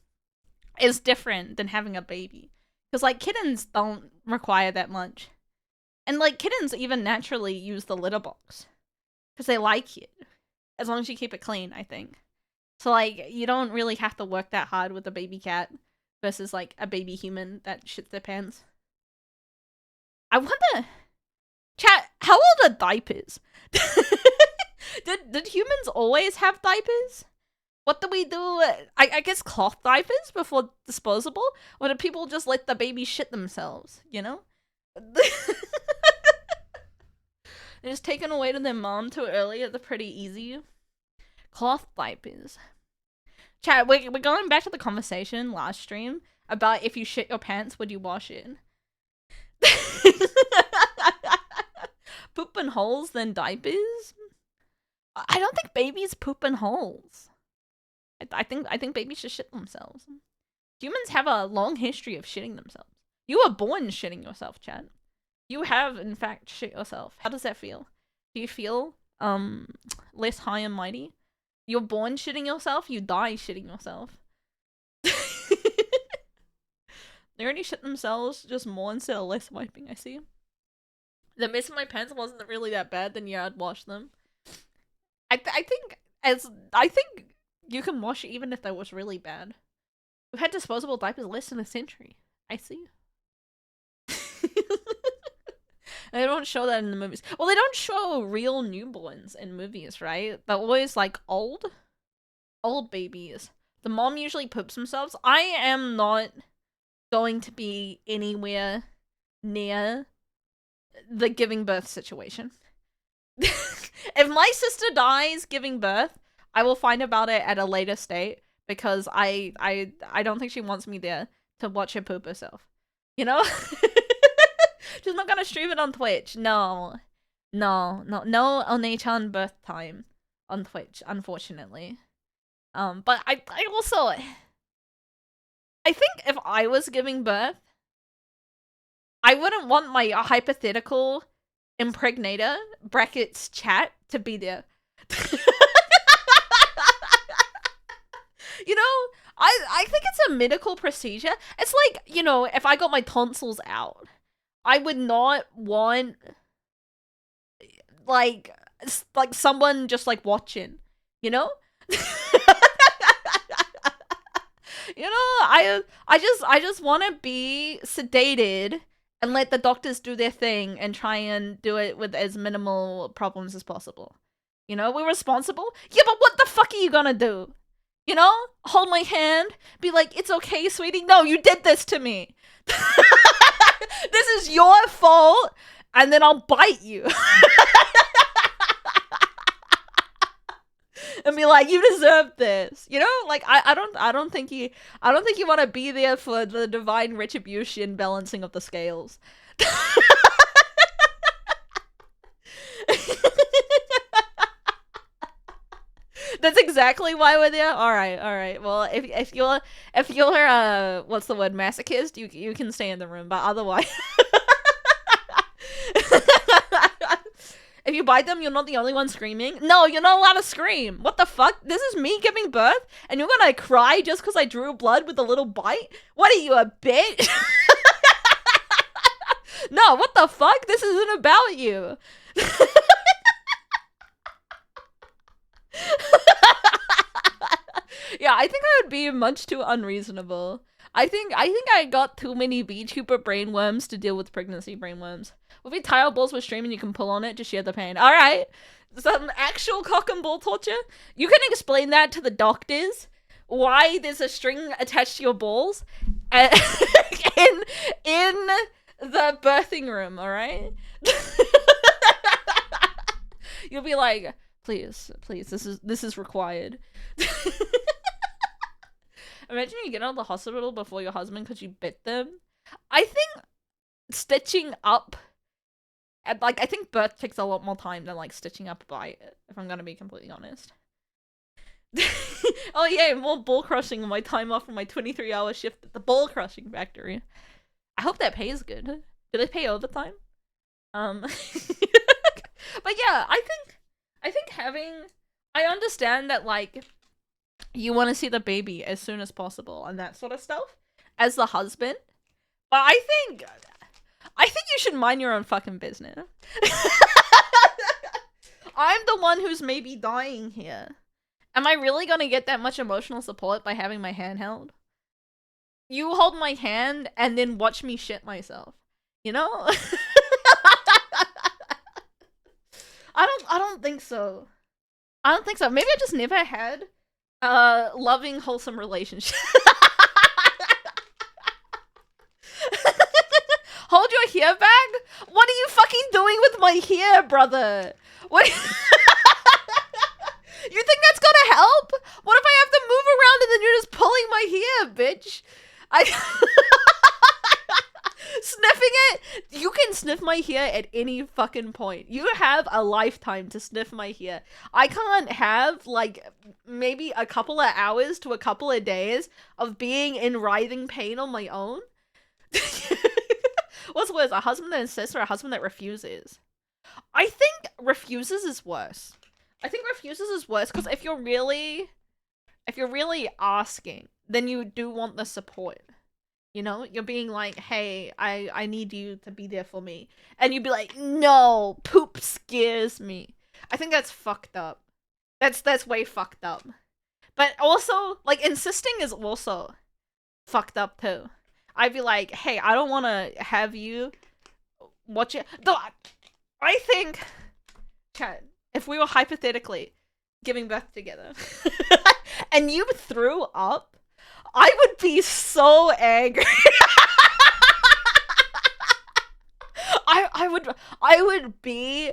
is different than having a baby. Because like kittens don't require that much. And like kittens even naturally use the litter box because they like it, as long as you keep it clean, I think. So like you don't really have to work that hard with a baby cat versus like a baby human that shits their pants. I wonder, chat, how old are diapers? Did humans always have diapers? What do we do? I guess cloth diapers before disposable? Or do people just let the baby shit themselves, you know? They're just taken away to their mom too early. They're pretty easy. Cloth diapers. Chat, we're going back to the conversation last stream about if you shit your pants, would you wash it? Poop in holes, then diapers? I don't think babies poop in holes. I think babies should shit themselves. Humans have a long history of shitting themselves. You were born shitting yourself, Chad. You have, in fact, shit yourself. How does that feel? Do you feel, less high and mighty? You're born shitting yourself, you die shitting yourself. They already shit themselves, just more instead of less wiping, I see. The mess in my pants wasn't really that bad, then yeah, I'd wash them. I think you can wash it even if that was really bad. We've had disposable diapers less than a century. I see. They don't show that in the movies. Well, they don't show real newborns in movies, right? They're always like old babies. The mom usually poops themselves. I am not going to be anywhere near the giving birth situation. If my sister dies giving birth, I will find about it at a later state because I don't think she wants me there to watch her poop herself. You know? She's not gonna stream it on Twitch. No Onechan birth time on Twitch, unfortunately. But I also, I think if I was giving birth, I wouldn't want my hypothetical impregnator brackets chat to be there. You know, I think it's a medical procedure. It's like, you know, if I got my tonsils out, I would not want like someone just like watching, you know? You know, I just want to be sedated and let the doctors do their thing and try and do it with as minimal problems as possible. You know, we're responsible. Yeah, but what the fuck are you gonna do? You know? Hold my hand, be like, it's okay, sweetie. No, you did this to me. This is your fault, and then I'll bite you. And be like, you deserve this. You know? Like I don't think you want to be there for the divine retribution balancing of the scales. That's exactly why we're there. All right. Well, if you're what's the word, masochist, you can stay in the room, but otherwise, if you bite them, you're not the only one screaming. No, you're not allowed to scream. What the fuck? This is me giving birth, and you're gonna cry just because I drew blood with a little bite? What are you, a bitch? No, what the fuck? This isn't about you. Yeah, I think I would be much too unreasonable. I think I got too many VTuber brainworms to deal with pregnancy brainworms. With your tile balls with streaming, you can pull on it to share the pain. All right, some actual cock and ball torture. You can explain that to the doctors. Why there's a string attached to your balls, in the birthing room. All right. You'll be like, please, this is required. Imagine you get out of the hospital before your husband because you bit them. I think stitching up, I think birth takes a lot more time than like stitching up a bite, if I'm gonna be completely honest. Oh yeah, more ball crushing on my time off from my 23-hour shift at the ball crushing factory. I hope that pays good. Do they pay overtime? But yeah, I think I understand that like you want to see the baby as soon as possible and that sort of stuff as the husband. But I think you should mind your own fucking business. I'm the one who's maybe dying here. Am I really gonna get that much emotional support by having my hand held? You hold my hand and then watch me shit myself. You know? I don't think so. I don't think so. Maybe I just never had a loving, wholesome relationship. Hold your hair back? What are you fucking doing with my hair, brother? What? You think that's gonna help? What if I have to move around and then you're just pulling my hair, bitch? Sniffing it? You can sniff my hair at any fucking point. You have a lifetime to sniff my hair. I can't have, like, maybe a couple of hours to a couple of days of being in writhing pain on my own. What's worse, a husband that insists or a husband that refuses? I think refuses is worse. I think refuses is worse because if you're really asking, then you do want the support. You know, you're being like, hey, I need you to be there for me. And you'd be like, no, poop scares me. I think that's fucked up. That's way fucked up. But also, like, insisting is also fucked up too. I'd be like, hey, I don't want to have you watch it. Though, I think, chat, if we were hypothetically giving birth together and you threw up, I would be so angry. I would be,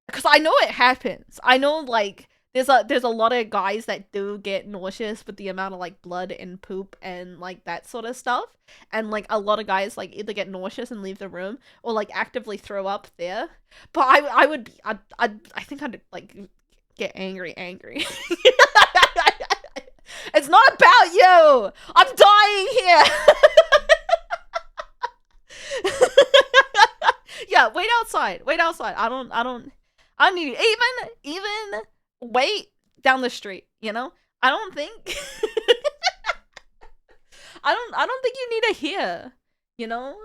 because I know it happens. I know, like, there's a lot of guys that do get nauseous with the amount of, like, blood and poop and, like, that sort of stuff. And, like, a lot of guys, like, either get nauseous and leave the room or, like, actively throw up there. But I would be, I think I'd, like, get angry. It's not about you! I'm dying here! Yeah, wait outside. I don't need you. Even wait down the street, you know? I don't think I don't think you need a here, you know?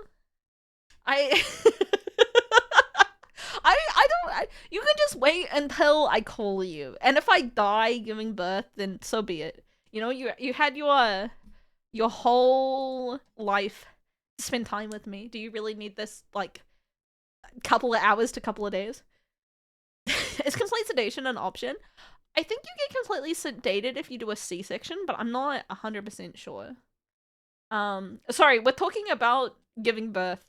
You can just wait until I call you. And if I die giving birth, then so be it. You know, you had your whole life to spend time with me. Do you really need this, like, couple of hours to couple of days? Is complete sedation an option? I think you get completely sedated if you do a C-section, but I'm not 100% sure. Sorry, we're talking about giving birth.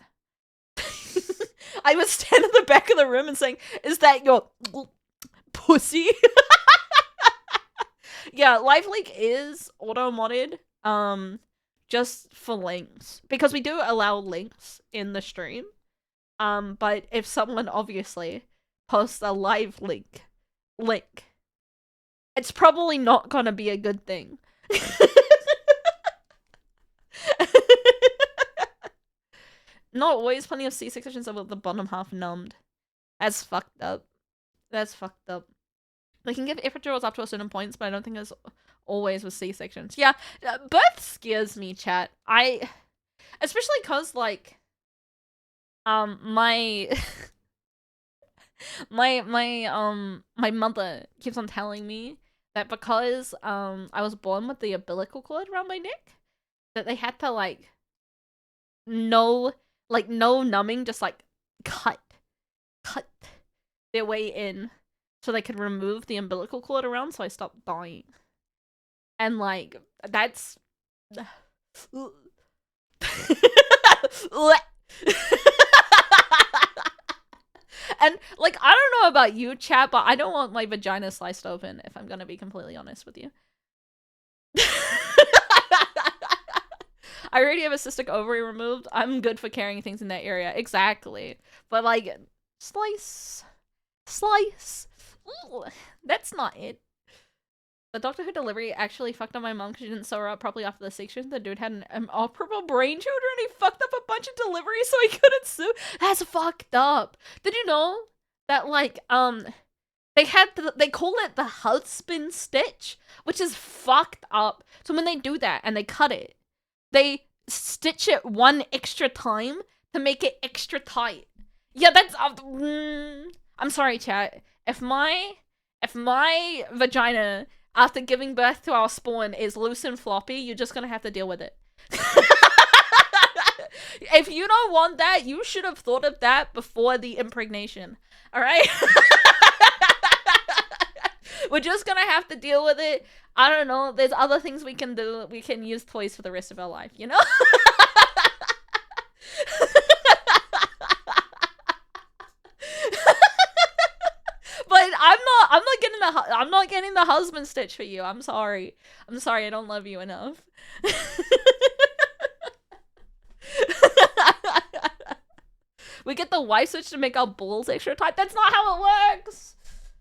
I would stand in the back of the room and saying, is that your pussy? Yeah, Live Leak is auto-modded, just for links. Because we do allow links in the stream. But if someone obviously posts a live link, it's probably not gonna be a good thing. Not always, plenty of C-sections with the bottom half numbed. That's fucked up. They can give epidurals up to a certain points, but I don't think it's always with C-sections. Yeah, birth scares me, chat. Especially cause, like, my mother keeps on telling me that because, I was born with the umbilical cord around my neck, that they had to, like, no numbing, just, like, cut their way in so they could remove the umbilical cord around so I stopped dying. And, like, that's... And, like, I don't know about you, chat, but I don't want my vagina sliced open, if I'm gonna be completely honest with you. I already have a cystic ovary removed. I'm good for carrying things in that area. Exactly. But, like, slice. Ooh, that's not it. The Doctor Who delivery actually fucked up my mom because she didn't sew her up properly after the section. The dude had an inoperable brain tumor and he fucked up a bunch of deliveries so he couldn't sew. That's fucked up. Did you know that, like, they call it the husband stitch, which is fucked up. So when they do that and they cut it, they stitch it one extra time to make it extra tight. Yeah, that's I'm sorry, chat. If my vagina after giving birth to our spawn is loose and floppy, you're just gonna have to deal with it. If you don't want that, you should have thought of that before the impregnation. All right? We're just gonna have to deal with it. I don't know. There's other things we can do. We can use toys for the rest of our life, you know? But I'm not getting the husband stitch for you. I'm sorry. I don't love you enough. We get the wife switch to make our balls extra tight. That's not how it works.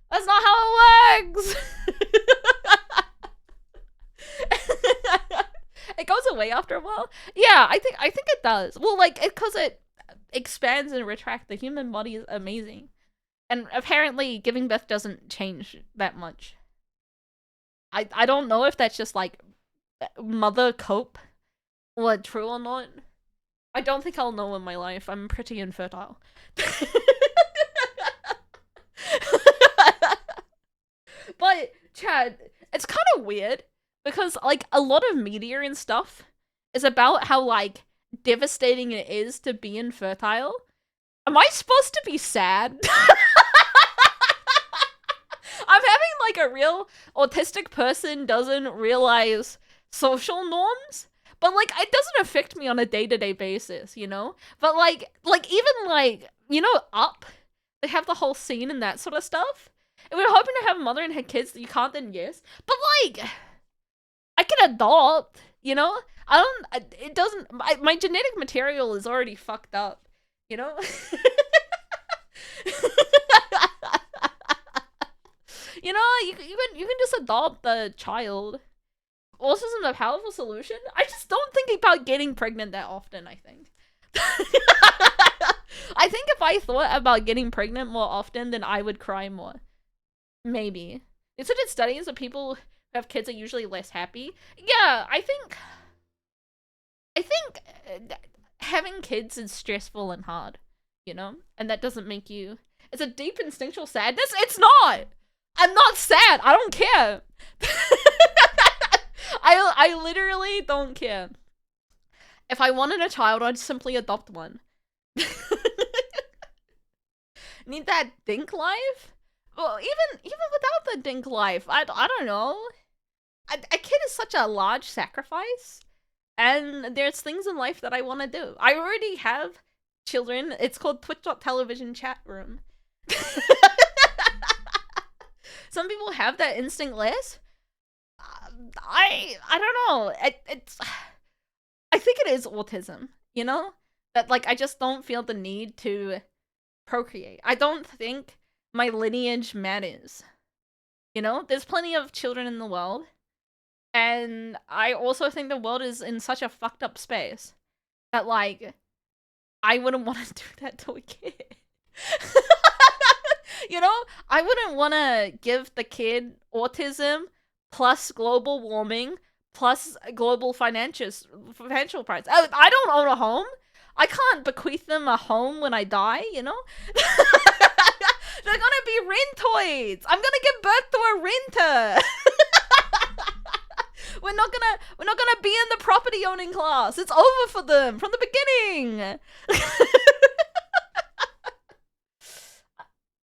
That's not how it works. It goes away after a while. Yeah, I think it does. Well, like, because it expands and retracts. The human body is amazing. And apparently giving birth doesn't change that much. I don't know if that's just like mother cope or true or not. I don't think I'll know in my life. I'm pretty infertile. But Chad, it's kind of weird because like a lot of media and stuff is about how like devastating it is to be infertile. Am I supposed to be sad? I'm having like a real autistic person doesn't realize social norms, but like it doesn't affect me on a day-to-day basis, you know? But like even like, you know, Up, they have the whole scene and that sort of stuff. If we're hoping to have a mother and her kids, you can't, then yes. But like, I can adopt, you know? It doesn't, my genetic material is already fucked up, you know? You know, you can just adopt the child. Autism's a powerful solution. I just don't think about getting pregnant that often, I think. I think if I thought about getting pregnant more often, then I would cry more. Maybe. It's such studies that people who have kids are usually less happy. Yeah, I think having kids is stressful and hard, you know? And that doesn't make you... It's a deep instinctual sadness. It's not! I'm not sad. I don't care. I literally don't care. If I wanted a child, I'd simply adopt one. Need that dink life? Well, even without the dink life, I don't know. A kid is such a large sacrifice, and there's things in life that I want to do. I already have children. It's called Twitch.television chat room. Some people have that instinct less. I don't know. I think it is autism, you know? That like I just don't feel the need to procreate. I don't think my lineage matters. You know? There's plenty of children in the world. And I also think the world is in such a fucked up space that like I wouldn't want to do that to a kid. You know, I wouldn't want to give the kid autism plus global warming plus global financial price. I don't own a home. I can't bequeath them a home when I die, you know? They're gonna be rentoids. I'm gonna give birth to a renter. We're not gonna be in the property owning class. It's over for them from the beginning.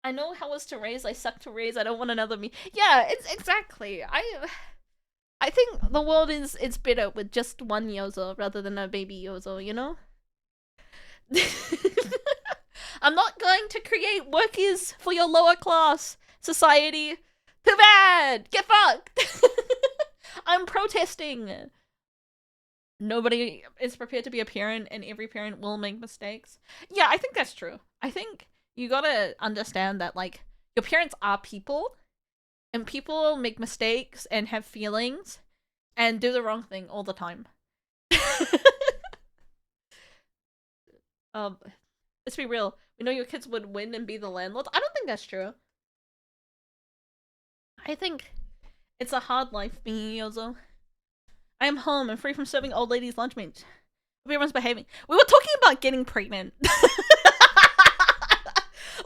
I know how it's to raise. I suck to raise. I don't want another me. Yeah, it's exactly. I think the world is better with just one Yozo rather than a baby Yozo, you know? I'm not going to create workers for your lower class society. Too bad! Get fucked! I'm protesting! Nobody is prepared to be a parent, and every parent will make mistakes. Yeah, I think that's true. I think you gotta understand that, like, your parents are people, and people make mistakes and have feelings and do the wrong thing all the time. Let's be real. We know your kids would win and be the landlords. I don't think that's true. I think it's a hard life being Yozo. I am home and free from serving old ladies' lunch meat. Everyone's behaving. We were talking about getting pregnant.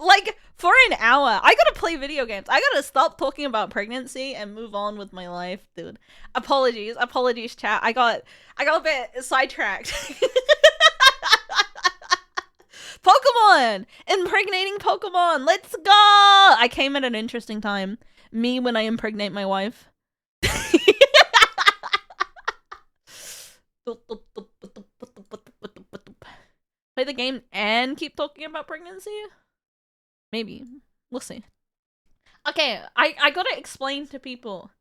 Like, for an hour. I gotta play video games. I gotta stop talking about pregnancy and move on with my life, dude. Apologies, chat. I got a bit sidetracked. Pokemon! Impregnating Pokemon! Let's go! I came at an interesting time. Me when I impregnate my wife. Play the game and keep talking about pregnancy? Maybe. We'll see. Okay, I gotta explain to people.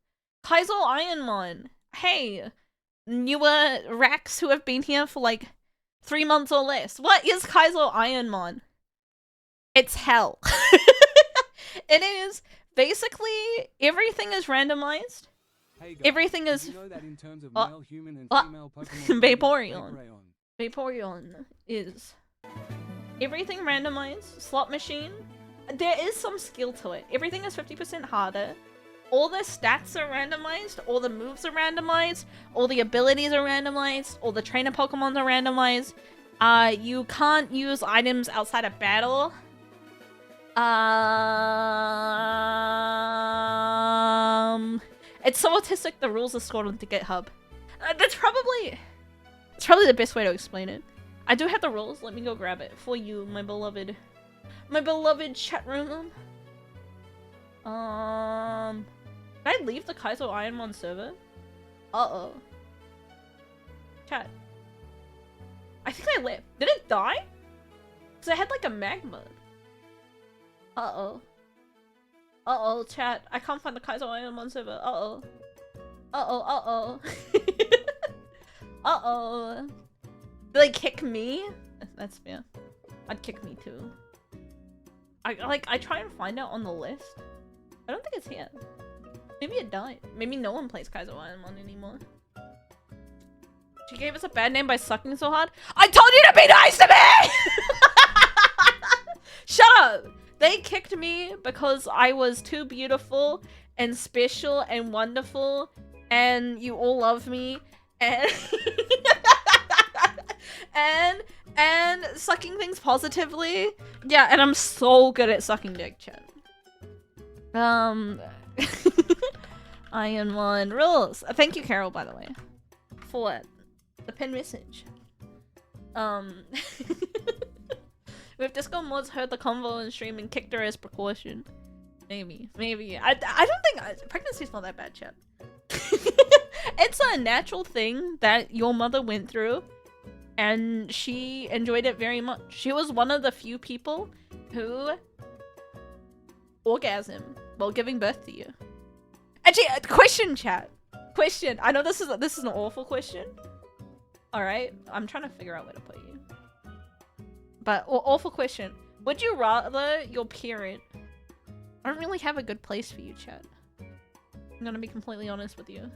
Kaizo Ironmon. Hey, newer racks who have been here for like 3 months or less. What is Kaizo Ironmon? It's hell. It is basically everything is randomized. Hey guys, Everything is did you know that in terms of male human and female Pokemon Vaporeon. Vaporeon is everything randomized. Slot machine. There is some skill to it. Everything is 50% harder. All the stats are randomized, all the moves are randomized, all the abilities are randomized, all the trainer Pokemons are randomized. You can't use items outside of battle. It's so autistic the rules are stored onto GitHub. It's probably the best way to explain it. I do have the rules, let me go grab it for you, my beloved chat room. Did I leave the Kaizo Ironmon server? Uh-oh. Chat. I think I left. Did it die? Because I had like a magma. Uh-oh. Uh-oh, chat. I can't find the Kaizo Ironmon server. Uh-oh. Uh-oh, uh-oh. Uh-oh. Did they kick me? That's fair. I'd kick me too. I try and find out on the list. I don't think it's here. Maybe it died. Maybe no one plays Kaizo Ironmon anymore. She gave us a bad name by sucking so hard. I told you to be nice to me! Shut up! They kicked me because I was too beautiful and special and wonderful and you all love me and and sucking things positively. Yeah, and I'm so good at sucking dick, chat. Ironmon rules. Thank you, Carol, by the way, for what? The pin message. If Disco mods heard the convo in stream and kicked her as precaution. Maybe. I don't think pregnancy's not that bad, chat. It's a natural thing that your mother went through, and she enjoyed it very much. She was one of the few people who orgasm while giving birth to you. Actually, question, chat. Question. I know this is an awful question. All right, I'm trying to figure out where to put you. But awful question. Would you rather your parent? I don't really have a good place for you, chat. I'm gonna be completely honest with you.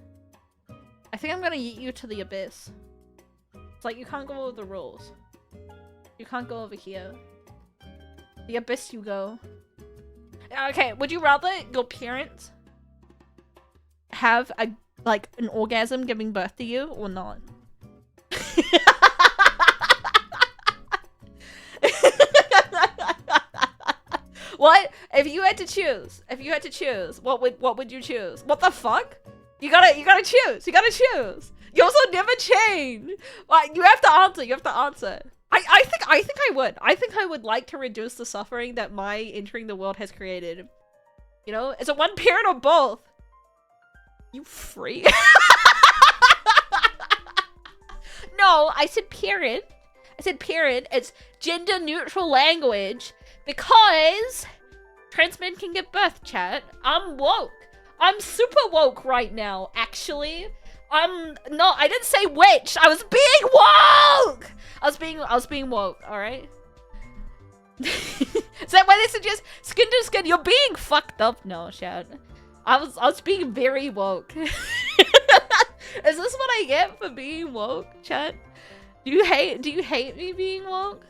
I think I'm gonna yeet you to the abyss. It's like you can't go over the rules. You can't go over here. The abyss you go. Okay, would you rather your parents have an orgasm giving birth to you or not? What? If you had to choose, what would you choose? What the fuck? You gotta choose. You also never change. Like, you have to answer. I think I would. I think I would like to reduce the suffering that my entering the world has created. You know? Is it one parent or both? You freak. No, I said parent. It's gender neutral language because trans men can give birth, chat. I'm woke. I'm super woke right now, actually. I didn't say witch. I was being woke. I was being woke, alright? Is that why they suggest skin to skin? You're being fucked up. No, chat. I was being very woke. Is this what I get for being woke, chat? Do you hate me being woke?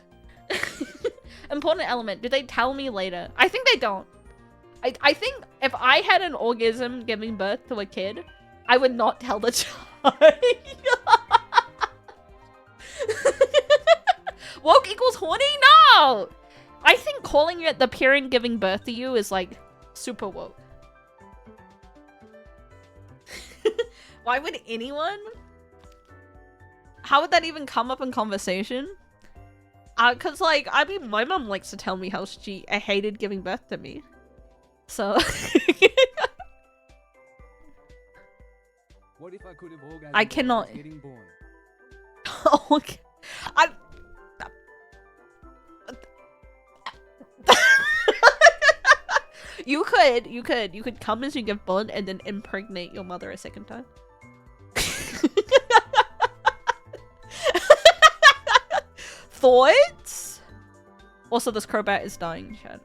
Important element. Do they tell me later? I think they don't. I think if I had an orgasm giving birth to a kid, I would not tell the child. Woke equals horny? No! I think calling it the parent giving birth to you is like super woke. Why would anyone? How would that even come up in conversation? Cause like, I mean, my mom likes to tell me how she hated giving birth to me. So. What if I could have orgasmed I cannot. getting born? Okay. You could come as you give birth and then impregnate your mother a second time. Thoughts? Also, this Crobat is dying, chat.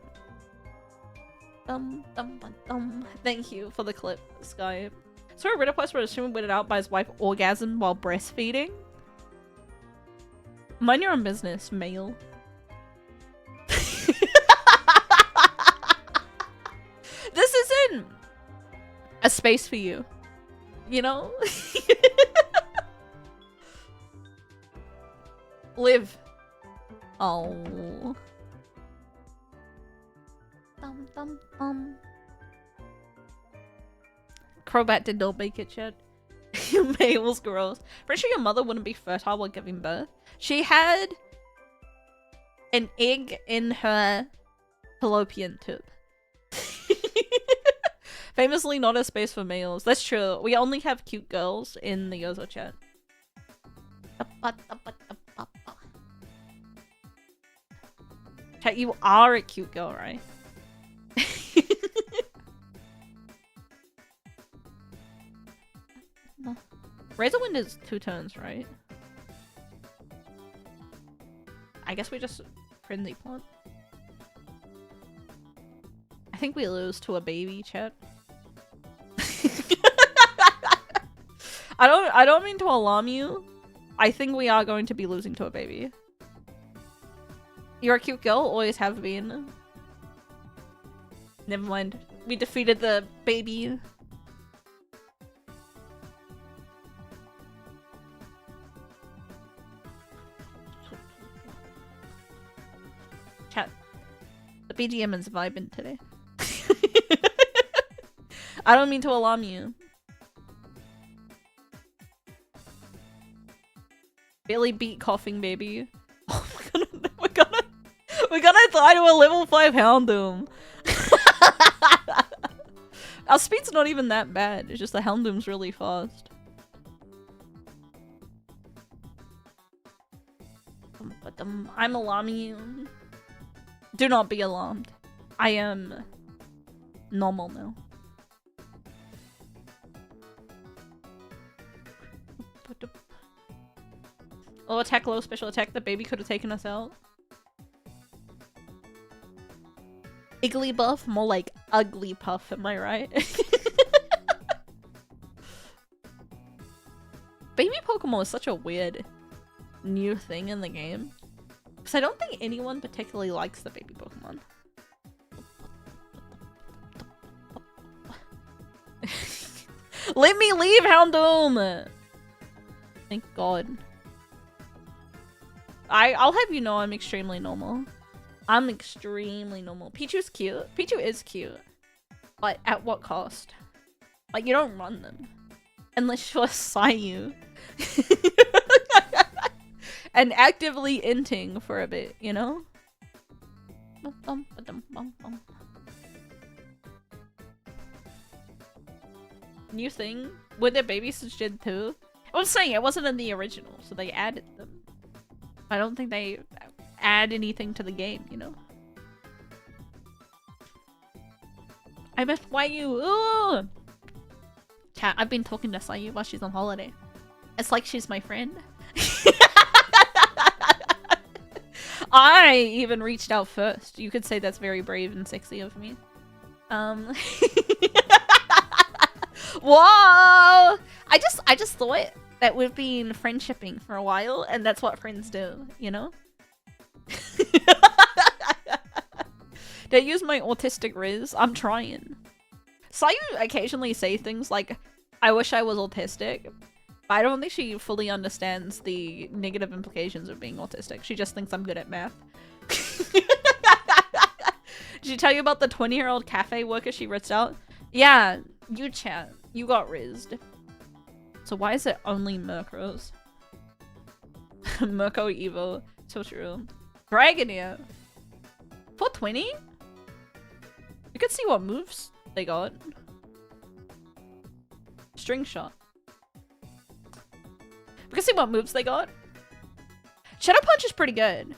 Thank you for the clip, Sky. So a Reddit post was assumed weirded out by his wife orgasm while breastfeeding. Mind your own business, male. This isn't a space for you, you know? Live. Oh. Crobat did not make it yet. Males, gross. Pretty sure your mother wouldn't be fertile while giving birth. She had an egg in her fallopian tube. Famously not a space for males. That's true. We only have cute girls in the Yozo chat. Chat, you are a cute girl, right? Razorwind is 2 turns, right? I guess we just frenzy plant. I think we lose to a baby, chat. I don't mean to alarm you. I think we are going to be losing to a baby. You're a cute girl, always have been. Never mind. We defeated the baby. Chat. The BGM is vibing today. I don't mean to alarm you. Barely beat coughing baby. Oh my god, we're gonna die to a level 5 Houndoom. Our speed's not even that bad. It's just the Houndoom's really fast. I'm alarming you. Do not be alarmed. I am normal now. Low attack, low special attack. The baby could have taken us out. Iggly buff? More like ugly puff, am I right? Baby Pokemon is such a weird new thing in the game. Because I don't think anyone particularly likes the baby Pokemon. Let me leave, Houndoom! Thank God. I'll have you know I'm extremely normal. I'm extremely normal. Pichu's cute. Pichu is cute. But at what cost? Like, you don't run them. Unless you're Sayu. And actively inting for a bit, you know? New thing? Were there babies since Gen 2? I was saying it wasn't in the original, so they added them. I don't think they add anything to the game, you know? I miss Sayu. Ooh! Chat, I've been talking to Sayu while she's on holiday. It's like she's my friend. I even reached out first. You could say that's very brave and sexy of me. Whoa! I just thought that we've been friendshipping for a while, and that's what friends do, you know? Don't use my autistic riz. I'm trying. Sayu occasionally say things like, I wish I was autistic. But I don't think she fully understands the negative implications of being autistic. She just thinks I'm good at math. Did she tell you about the 20-year-old cafe worker she rizzed out? Yeah, you chat. You got rizzed. So why is it only Murkros? Murko Evo. So true. Dragonair. 420? You can see what moves they got. String shot. We can see what moves they got. Shadow Punch is pretty good.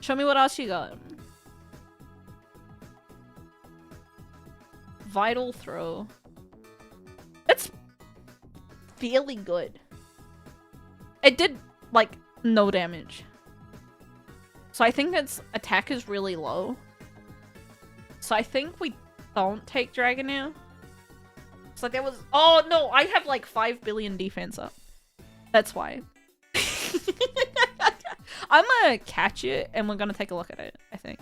Show me what else you got. Vital Throw. It's fairly good. It did, like, no damage. So I think its attack is really low. So I think we don't take Dragonair. It's like there was— oh no, I have like 5 billion defense up. That's why. I'm gonna catch it and we're gonna take a look at it, I think.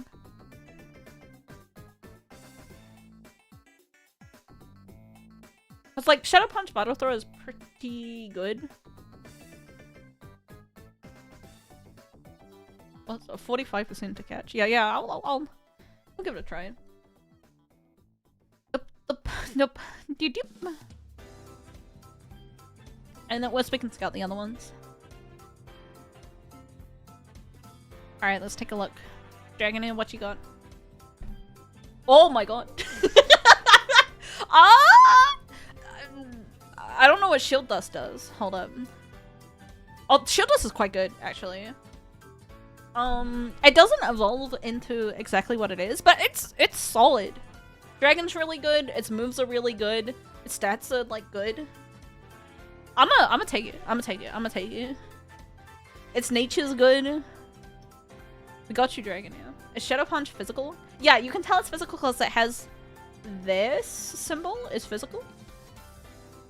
It's like Shadow Punch Vital Throw is pretty good. Well, 45% to catch. Yeah, I'll give it a try. Nope. And then we can scout the other ones. Alright, let's take a look. Dragonair, what you got? Oh my god. I don't know what Shield Dust does. Hold up. Oh, Shield Dust is quite good, actually. It doesn't evolve into exactly what it is, but it's solid. Dragon's really good, its moves are really good, its stats are like good. I'ma take it. Its nature's good. We got you, Dragonair. Is Shadow Punch physical? Yeah, you can tell it's physical because it has this symbol is physical.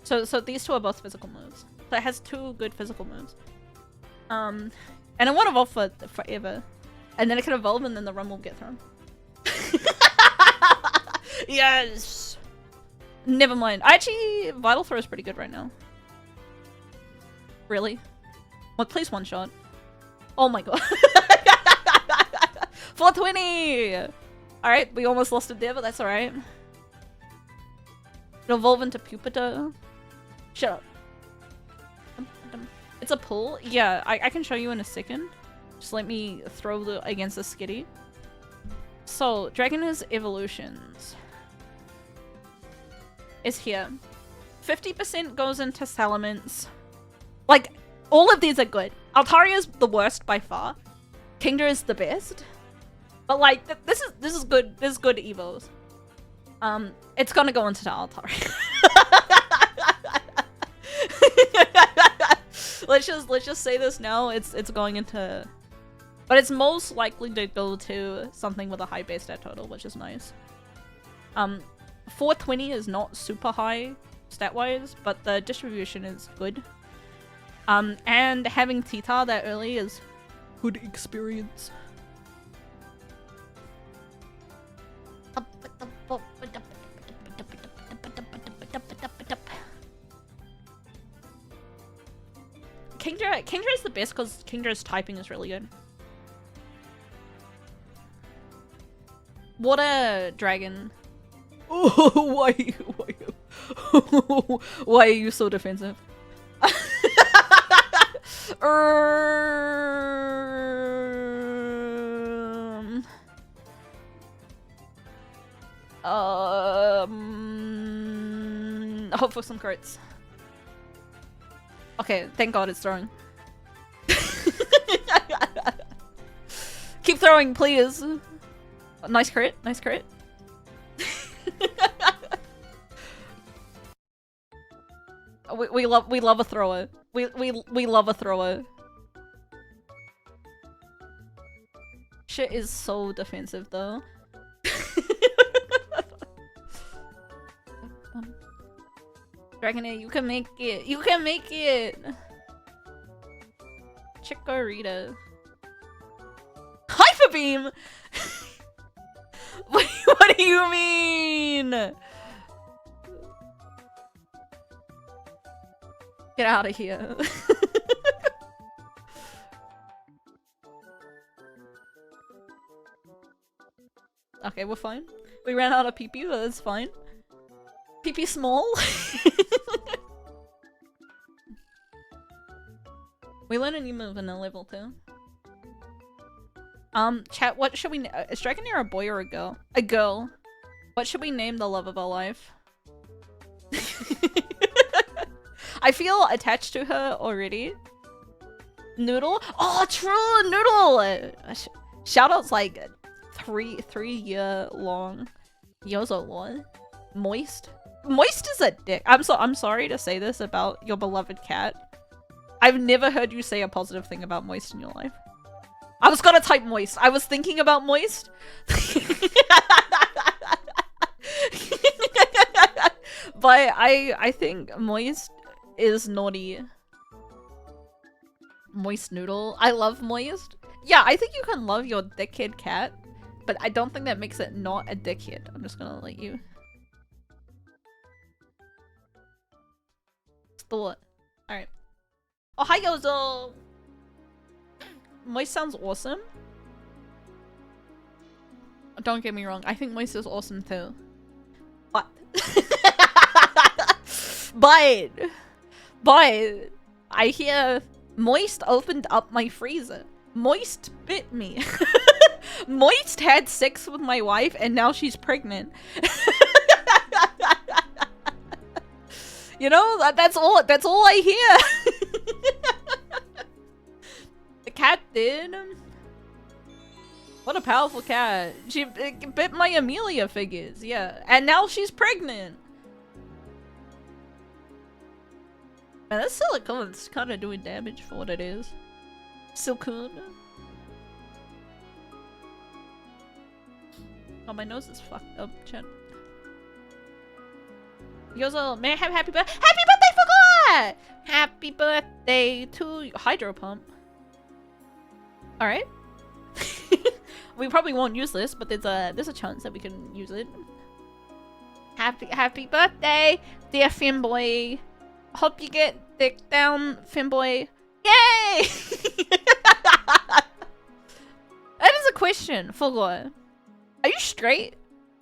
So these two are both physical moves. So it has 2 good physical moves. And it won't evolve for forever. And then it can evolve and then the run will get thrown. Yes! Never mind. Actually, Vital Throw is pretty good right now. Really? Well, please one shot. Oh my god. 420! Alright, we almost lost it there, but that's alright. It'll evolve into Pupitar. Shut up. It's a pull? Yeah, I can show you in a second. Just let me throw the against the skitty. So, Dragonair's evolutions is here. 50% goes into Salamence. Like, all of these are good. Altaria's the worst by far. Kingdra is the best. But like, this is good. This is good evos. It's gonna go into the Altaria. let's just say this now. It's going into, but it's most likely to go to something with a high base stat total, which is nice. 420 is not super high stat wise, but the distribution is good. And having T-Tar that early is good experience. Kingdra is the best because Kingdra's typing is really good. Water Dragon. Oh, why are you so defensive? Hope for some crits. Okay, thank god it's throwing. Keep throwing, please. Nice crit, nice crit. we love a thrower. We love a thrower. Shit is so defensive though. Dragonair, you can make it. You can make it. Chikorita. Hyper Beam. What do you mean? Get out of here. Okay, we're fine. We ran out of PP, but that's fine. PP small? We learned a new move in a level 2. Chat, what should we is Dragonair a boy or a girl? A girl. What should we name the love of our life? I feel attached to her already. Noodle? Oh, true! Noodle! Shoutouts like 3 year long. Yozo one. Moist? Moist is a dick. I'm sorry to say this about your beloved cat. I've never heard you say a positive thing about Moist in your life. I was gonna type Moist. I was thinking about Moist. But I think Moist is naughty. Moist Noodle. I love Moist. Yeah, I think you can love your dickhead cat, but I don't think that makes it not a dickhead. I'm just gonna let you. Still. Alright. Oh, hi, Yozo! Moist sounds awesome. Don't get me wrong, I think Moist is awesome too. But... but... I hear Moist opened up my freezer. Moist bit me. Moist had sex with my wife and now she's pregnant. You know, that's all I hear. The cat did. What a powerful cat. She bit my Amelia figures, yeah. And now she's pregnant. Man, that silicone's kind of doing damage for what it is. Silicone. Oh, my nose is fucked up, chat. Yozo, may I have happy birthday? Happy birthday, Fuga! Happy birthday to you. Hydro pump. Alright. We probably won't use this, but there's a chance that we can use it. Happy birthday, dear Finboy. Hope you get dick down, Finboy. Yay! That is a question, Fuga. Are you straight?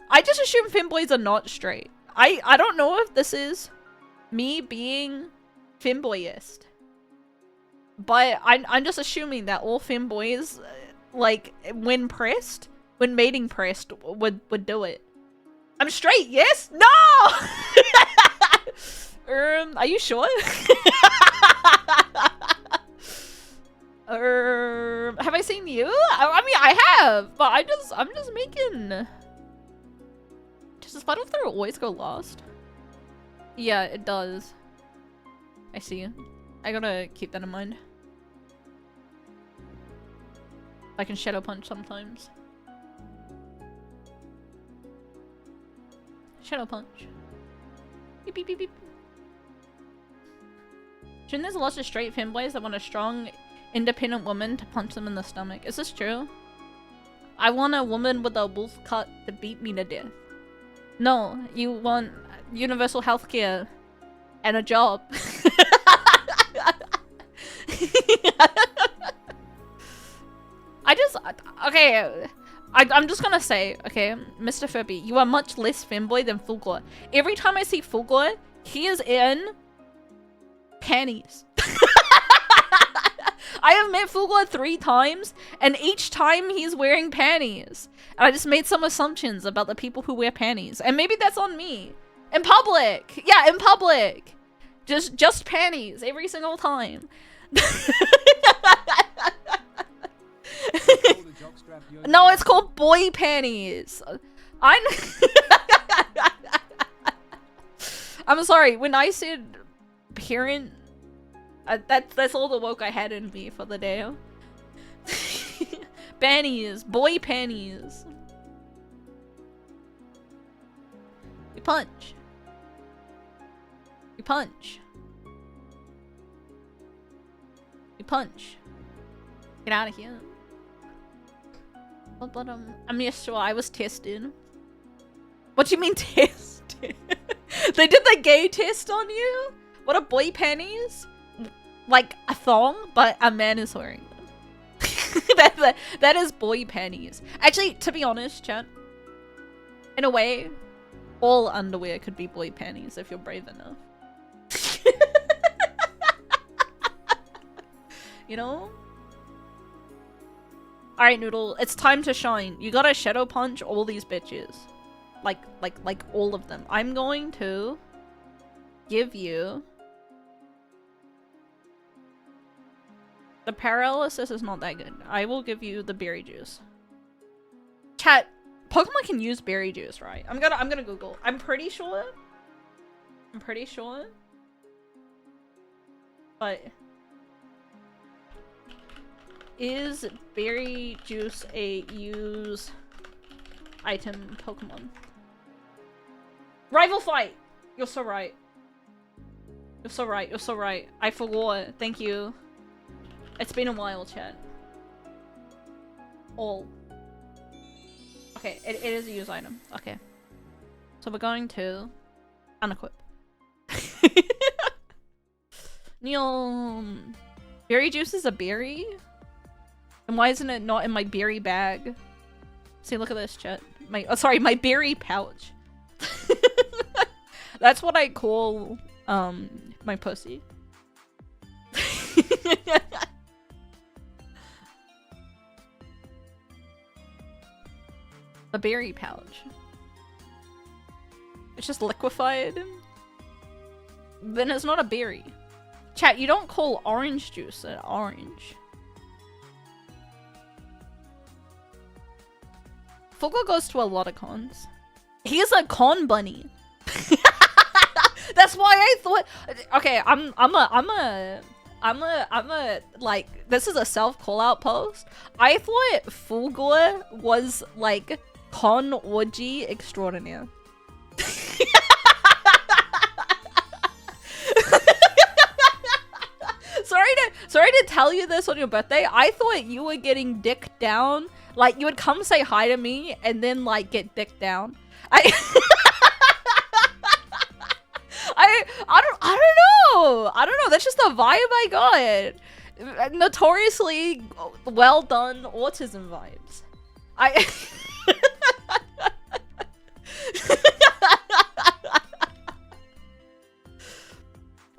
I just assume Finboys are not straight. I don't know if this is me being Finboyist. But I'm just assuming that all femboys, like, when mating pressed, would do it. I'm straight, yes? No! Are you sure? Have I seen you? I mean, I have, but I'm just making... Does Final Throw always go last? Yeah, it does. I see. I gotta keep that in mind. I can Shadow Punch sometimes. Shadow Punch. Beep beep beep beep. Shouldn't there's lots of straight femboys that want a strong, independent woman to punch them in the stomach? Is this true? I want a woman with a wolf cut to beat me to death. No, you want universal healthcare and a job. Okay, I'm just gonna say, okay, Mr. Furby, you are much less femboy than Fulgor. Every time I see Fulgor, he is in panties. I have met Fulgor 3 times, and each time he's wearing panties. And I just made some assumptions about the people who wear panties. And maybe that's on me. In public! Yeah, in public! Just panties, every single time. No, it's called boy panties. I'm sorry, when I said parent, that's all the woke I had in me for the day. Panties, boy panties. You punch. You punch. You punch. Get out of here. But I'm just sure I was tested. What do you mean tested? They did the gay test on you? What are boy panties? Like a thong, but a man is wearing them. that is boy panties. Actually, to be honest, chat, In a way, all underwear could be boy panties if you're brave enough. You know? Alright, Noodle, it's time to shine. You gotta shadow punch all these bitches. Like all of them. I'm going to give you... The paralysis is not that good. I will give you the berry juice. Chat, Pokemon can use berry juice, right? I'm gonna Google. I'm pretty sure. But is berry juice a use item Pokemon? Rival fight! You're so right. You're so right. You're so right. I forgot. Thank you. It's been a while, chat. All. Okay, it is a use item. Okay. So we're going to unequip. Neil, berry juice is a berry? And why isn't it not in my berry bag? See, look at this, chat. My berry pouch. That's what I call, my pussy. The berry pouch. It's just liquefied. Then it's not a berry. Chat, you don't call orange juice an orange. Fugo goes to a lot of cons. He is a con bunny. That's why I thought. Okay, I'm a like, this is a self call out post. I thought Fulgor was like con orgy extraordinaire. Sorry to tell you this on your birthday. I thought you were getting dick down. Like, you would come say hi to me and then like get dick down. I don't know. That's just the vibe I got. Notoriously well done autism vibes.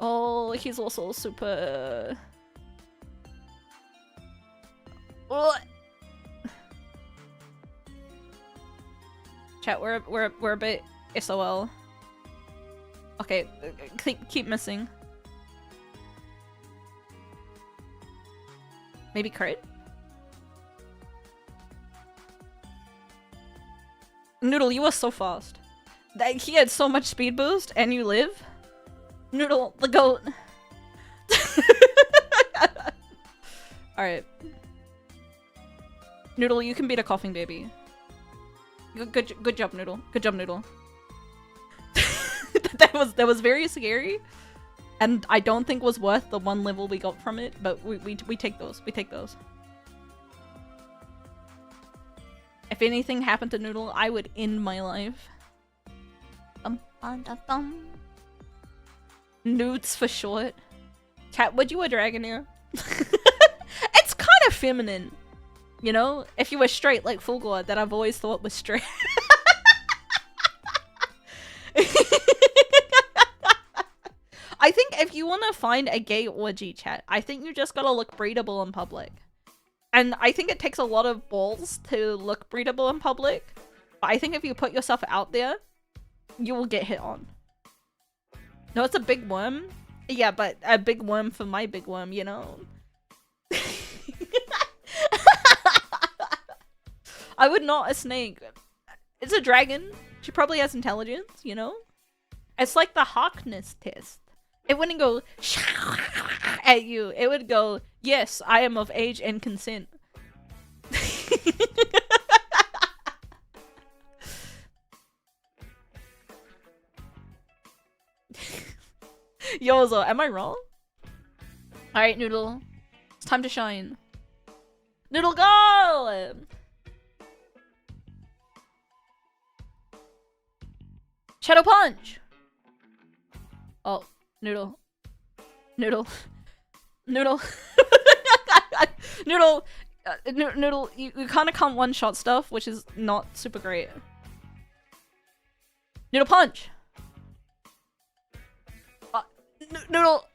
Oh, he's also super. Chat, we're a bit SOL. Okay, keep missing. Maybe crit? Noodle, you are so fast. He had so much speed boost and you live? Noodle, the goat. Alright. Noodle, you can beat a coughing baby. Good job, Noodle. Good job, Noodle. that was very scary, and I don't think was worth the one level we got from it. But we take those. We take those. If anything happened to Noodle, I would end my life. Nudes for short. Cat, would you a Dragonair? It's kind of feminine. You know, if you were straight like Fulgor, that I've always thought was straight. I think if you want to find a gay orgy, chat, I think you just gotta look breedable in public. And I think it takes a lot of balls to look breedable in public. But I think if you put yourself out there, you will get hit on. No, it's a big worm. Yeah, but a big worm for my big worm, you know? I would not a snake. It's a dragon. She probably has intelligence, you know? It's like the Hawkness test. It wouldn't go at you. It would go, yes, I am of age and consent. Yozo, am I wrong? Alright, Noodle. It's time to shine. Noodle, go! Shadow Punch! Oh, Noodle. Noodle. Noodle. Noodle. Noodle, you kind of can't one-shot stuff, which is not super great. Noodle punch! Noodle!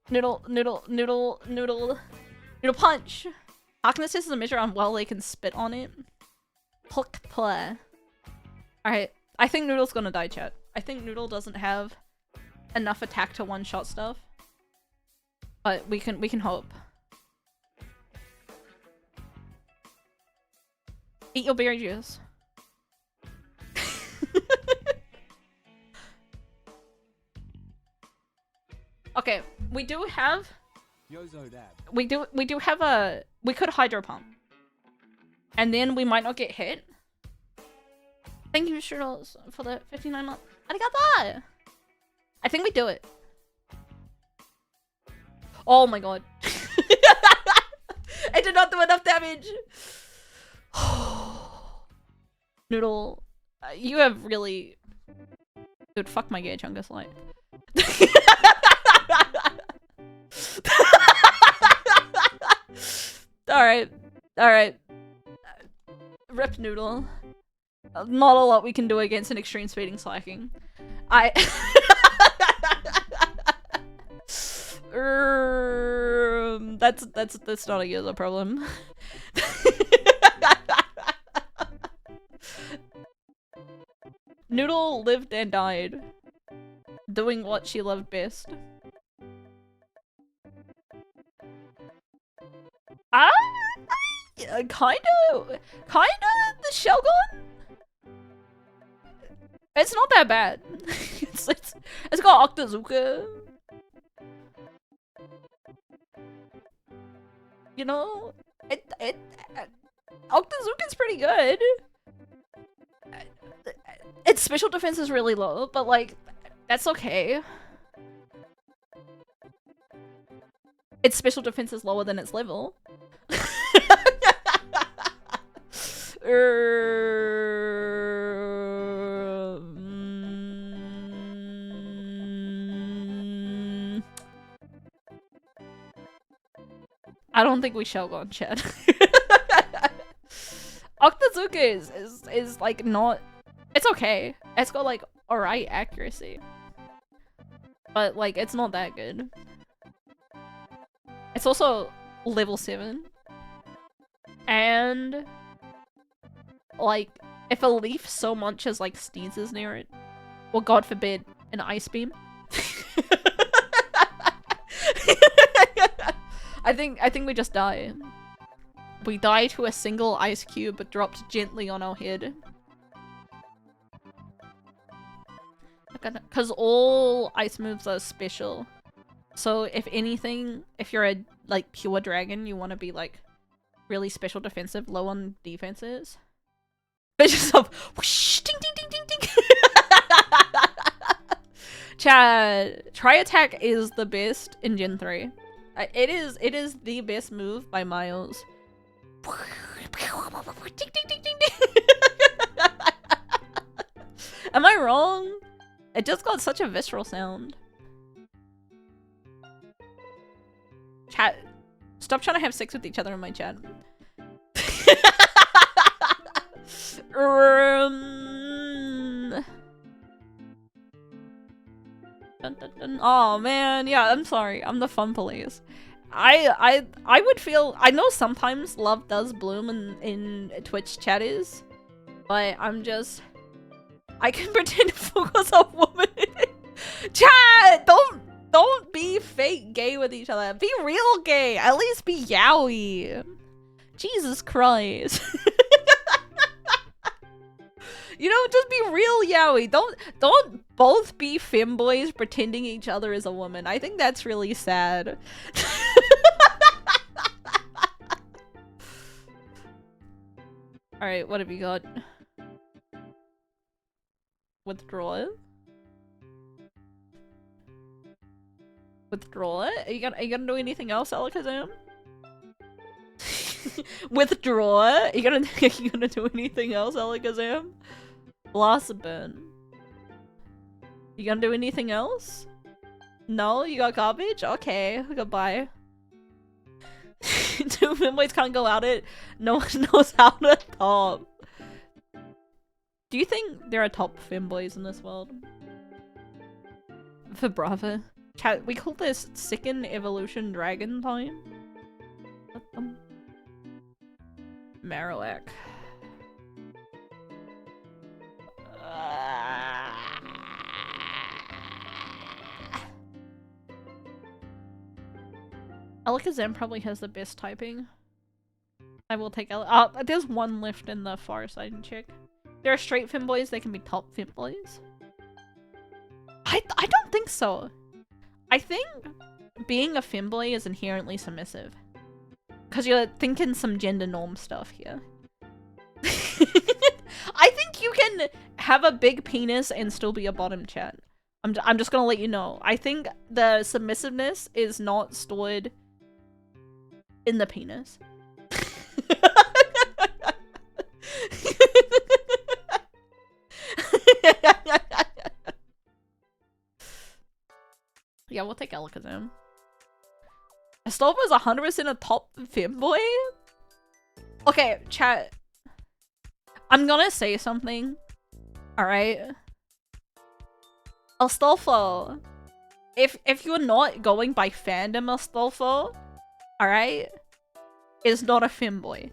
Noodle. Noodle punch! Hawkness is a measure on well they can spit on it. Hook play. Alright, I think Noodle's gonna die, chat. I think Noodle doesn't have enough attack to one-shot stuff. But we can hope. Eat your berry juice. Okay, we do have we do have a we could hydro pump. And then we might not get hit. Thank you, Shirtles, for the 59 months. Arigato! I think we do it. Oh my god. I did not do enough damage! Noodle, you have really... Dude, fuck my gay chungus light. Alright. Alright. Rip Noodle. Not a lot we can do against an extreme speeding slacking. That's not a user problem. Noodle lived and died, doing what she loved best. Kinda the Shelgon? It's not that bad. it's got Octozuka. You know, Octozuka's pretty good. Its special defense is really low, but like, that's okay. Its special defense is lower than its level. I don't think we shall go on chat. Octozuka is like not... It's okay. It's got like alright accuracy. But like it's not that good. It's also level 7. And like if a leaf so much as like sneezes near it, or god forbid, an ice beam. I think we just die. We die to a single ice cube dropped gently on our head. Because all ice moves are special. So if anything, if you're a like pure dragon, you want to be like really special defensive, low on defenses. But just up, whoosh, ding ding ding ding ding. Chad, Tri-Attack is the best in Gen 3. It is the best move by miles. Ding, ding, ding, ding, ding. Am I wrong? It just got such a visceral sound. Chat, stop trying to have sex with each other in my chat. Dun, dun, dun. Oh man, yeah, I'm sorry. I'm the fun police. I would feel... I know sometimes love does bloom in Twitch chatters, but I'm just... I can pretend to focus on a woman. Chat! Don't be fake gay with each other. Be real gay. At least be yaoi. Jesus Christ. You know, just be real yaoi. Don't both be femboys pretending each other is a woman. I think that's really sad. Alright, what have you got? Withdraw? Withdraw? Are you gonna do anything else, Alakazam? Withdraw? Are you gonna do anything else, Alakazam? Blossom. You gonna do anything else? No? You got garbage? Okay, goodbye. Two femboys can't go out it. No one knows how to top. do you think there are top femboys in this world? For Brava? Chat, we call this second evolution dragon time. Marowak. Alakazam probably has the best typing. I will take there's one left in the forest I can check. There are straight femboys, they can be top femboys. I don't think so. I think being a femboy is inherently submissive. Because you're thinking some gender norm stuff here. I think you can have a big penis and still be a bottom, chat. I'm just gonna let you know. I think the submissiveness is not stored in the penis. Yeah, we'll take Alakazam. Astolfo is 100% a top femboy? Okay, chat. I'm gonna say something. Alright? Astolfo. If you're not going by fandom Astolfo, alright? Is not a femboy.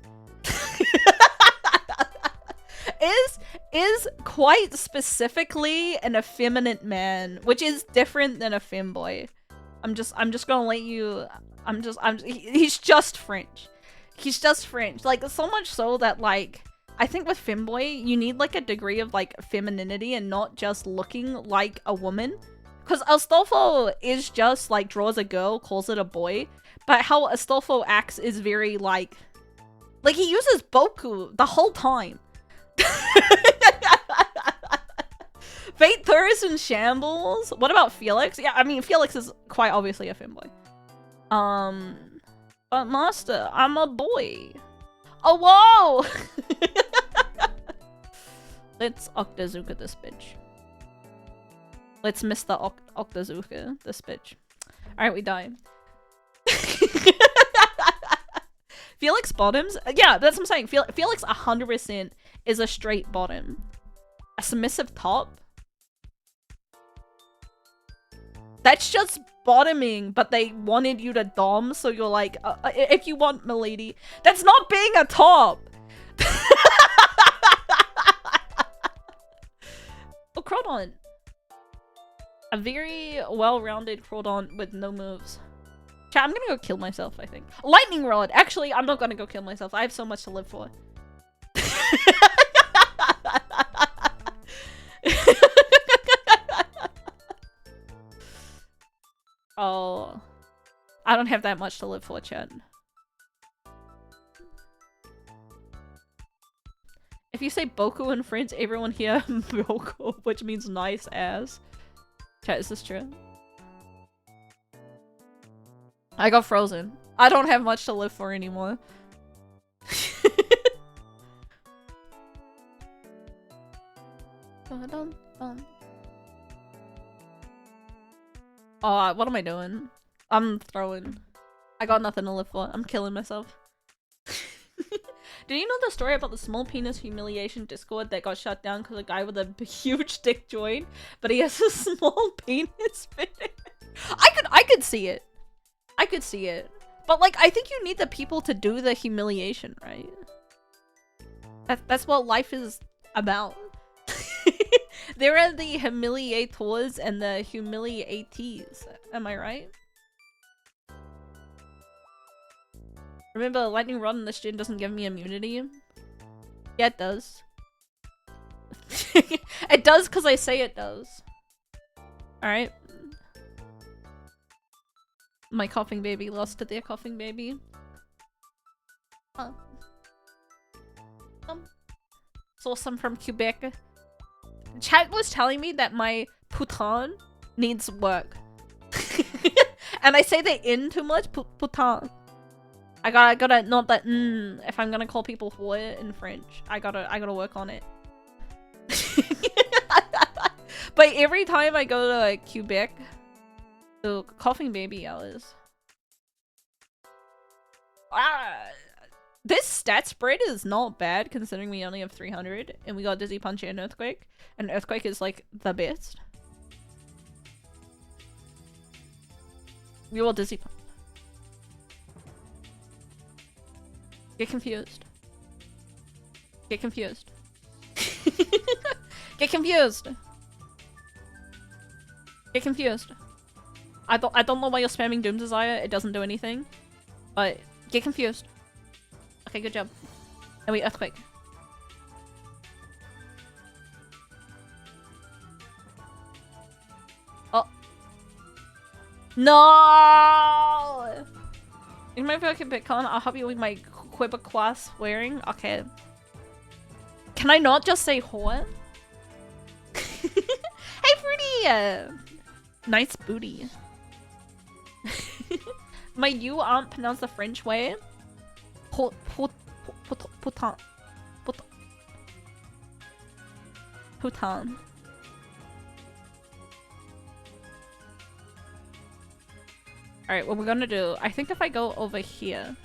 is quite specifically an effeminate man, which is different than a femboy. I'm just gonna let you. He's just French. He's just French. Like, so much so that, like, I think with femboy, you need, like, a degree of, like, femininity and not just looking like a woman. Because Astolfo is just, like, draws a girl, calls it a boy. But how Astolfo acts is very, like, he uses Boku the whole time. Fate Thurs in shambles? What about Felix? Yeah, I mean, Felix is quite obviously a femboy. But Master, I'm a boy. Oh, whoa! Let's Octazooka this bitch. Let's miss the Octazooka this bitch. Alright, we die. Felix bottoms? Yeah, that's what I'm saying. Felix 100% is a straight bottom. A submissive top? That's just bottoming, but they wanted you to dom, so you're like, if you want milady. That's not being a top! Oh, Crawdon. A very well-rounded Crawdon with no moves. Chat, I'm gonna go kill myself, I think. Lightning Rod! Actually, I'm not gonna go kill myself. I have so much to live for. Oh. I don't have that much to live for, chat. If you say Boku in French, everyone here Boku, which means nice ass. Chat, is this true? I got frozen. I don't have much to live for anymore. Oh, what am I doing? I'm throwing. I got nothing to live for. I'm killing myself. Did you know the story about the small penis humiliation Discord that got shut down because a guy with a huge dick joined, but he has a small penis? I could see it. I could see it. But, like, I think you need the people to do the humiliation, right? That's what life is about. There are the humiliators and the humiliatees. Am I right? Remember, lightning rod in this gen doesn't give me immunity? Yeah, it does. It does because I say it does. Alright. My coughing baby lost to their coughing baby. Saw some from Quebec. Chat was telling me that my putain needs work. And I say the N too much. Putain. I gotta not that if I'm gonna call people whore in French. I gotta work on it. But every time I go to Quebec, the coughing baby yell is This stat spread is not bad considering we only have 300 and we got Dizzy Punch and Earthquake. And Earthquake is like the best. We will Dizzy Punch. Get confused. Get confused. Get confused. Get confused. I don't know why you're spamming Doom Desire. It doesn't do anything. But get confused. Okay, good job. And we Earthquake. Oh. No! You might be like a Bitcoin. I'll help you with my Quiver class wearing. Okay. Can I not just say whore? Hey, Fruity! Nice booty. My you aren't pronounced the French way. Putain. Putain. Alright, what we're gonna do, I think if I go over here.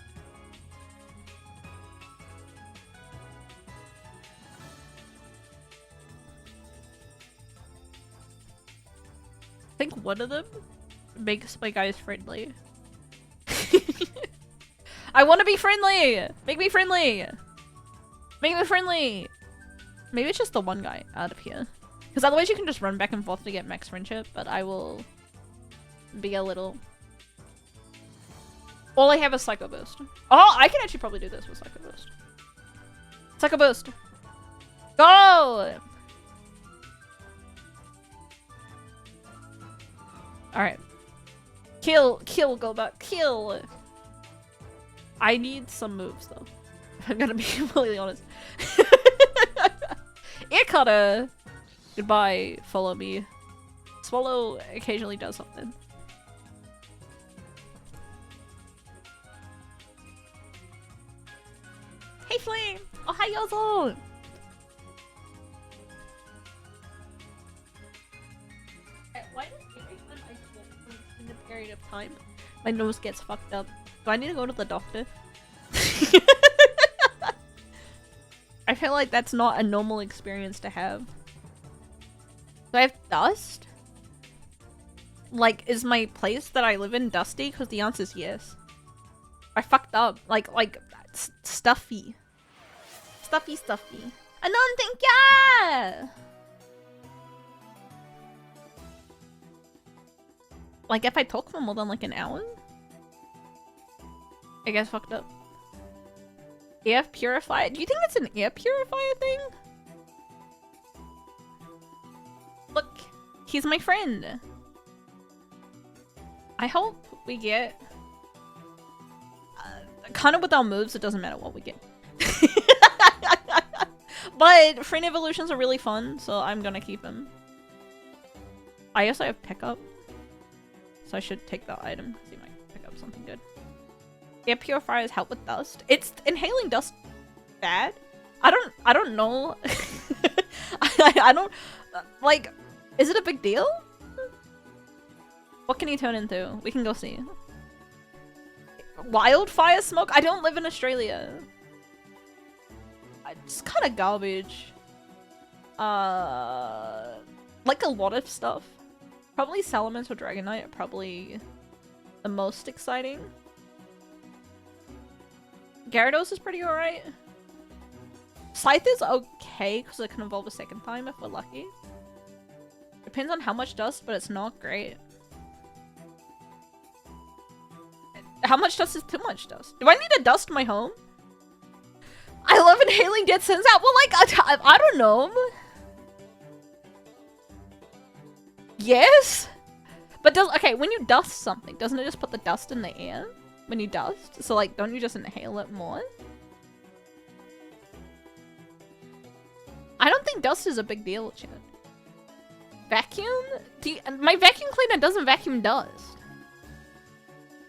I think one of them makes my guys friendly. I want to be friendly! Make me friendly! Make me friendly! Maybe it's just the one guy out of here. Because otherwise you can just run back and forth to get max friendship, but I will be a little... All I have is Psycho Boost. Oh, I can actually probably do this with Psycho Boost. Psycho Boost! Go! Alright. Kill, go back, kill! I need some moves though. I'm gonna be completely honest. Ear cutter! Goodbye, follow me. Swallow occasionally does something. Hey Flame! Oh hi Yozo! Why does every time I talk in a period of time, my nose gets fucked up? Do I need to go to the doctor? I feel like that's not a normal experience to have. Do I have dust? Like, is my place that I live in dusty? Because the answer is yes. I fucked up. Like, stuffy. Stuffy. I don't think, yeah! Like, if I talk for more than like an hour? I guess fucked up. Air purifier? Do you think it's an air purifier thing? Look, he's my friend. I hope we get... kind of with our moves, it doesn't matter what we get. But friend evolutions are really fun, so I'm gonna keep him. I guess I have pickup. So I should take that item, because he might pick up something good. Air purifiers help with dust. It's inhaling dust bad? I don't know. I don't like, is it a big deal? What can he turn into? We can go see. Wildfire smoke? I don't live in Australia. It's kind of garbage. Like a lot of stuff. Probably Salamence or Dragonite are probably the most exciting. Gyarados is pretty alright. Scythe is okay because it can evolve a second time if we're lucky. Depends on how much dust, but it's not great. How much dust is too much dust? Do I need to dust my home? I love inhaling dead scents out. Well, like, I don't know. Yes? But okay, when you dust something, doesn't it just put the dust in the air? When you dust? So, like, don't you just inhale it more? I don't think dust is a big deal, chat. Vacuum? My vacuum cleaner doesn't vacuum dust.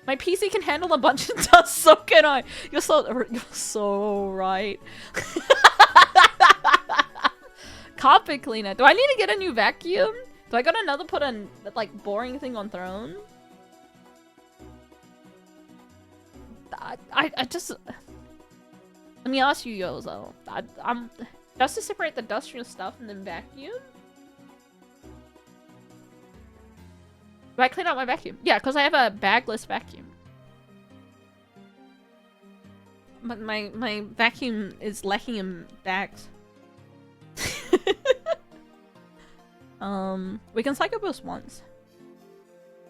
My PC can handle a bunch of dust, so can I. You're so right. Carpet cleaner. Do I need to get a new vacuum? Do I gotta put a, like, boring thing on throne? I just... Let me ask you, Yozo. I'm just to separate the industrial stuff and then vacuum. Do I clean out my vacuum? Yeah, because I have a bagless vacuum. But my vacuum is lacking in bags. We can psycho boost once.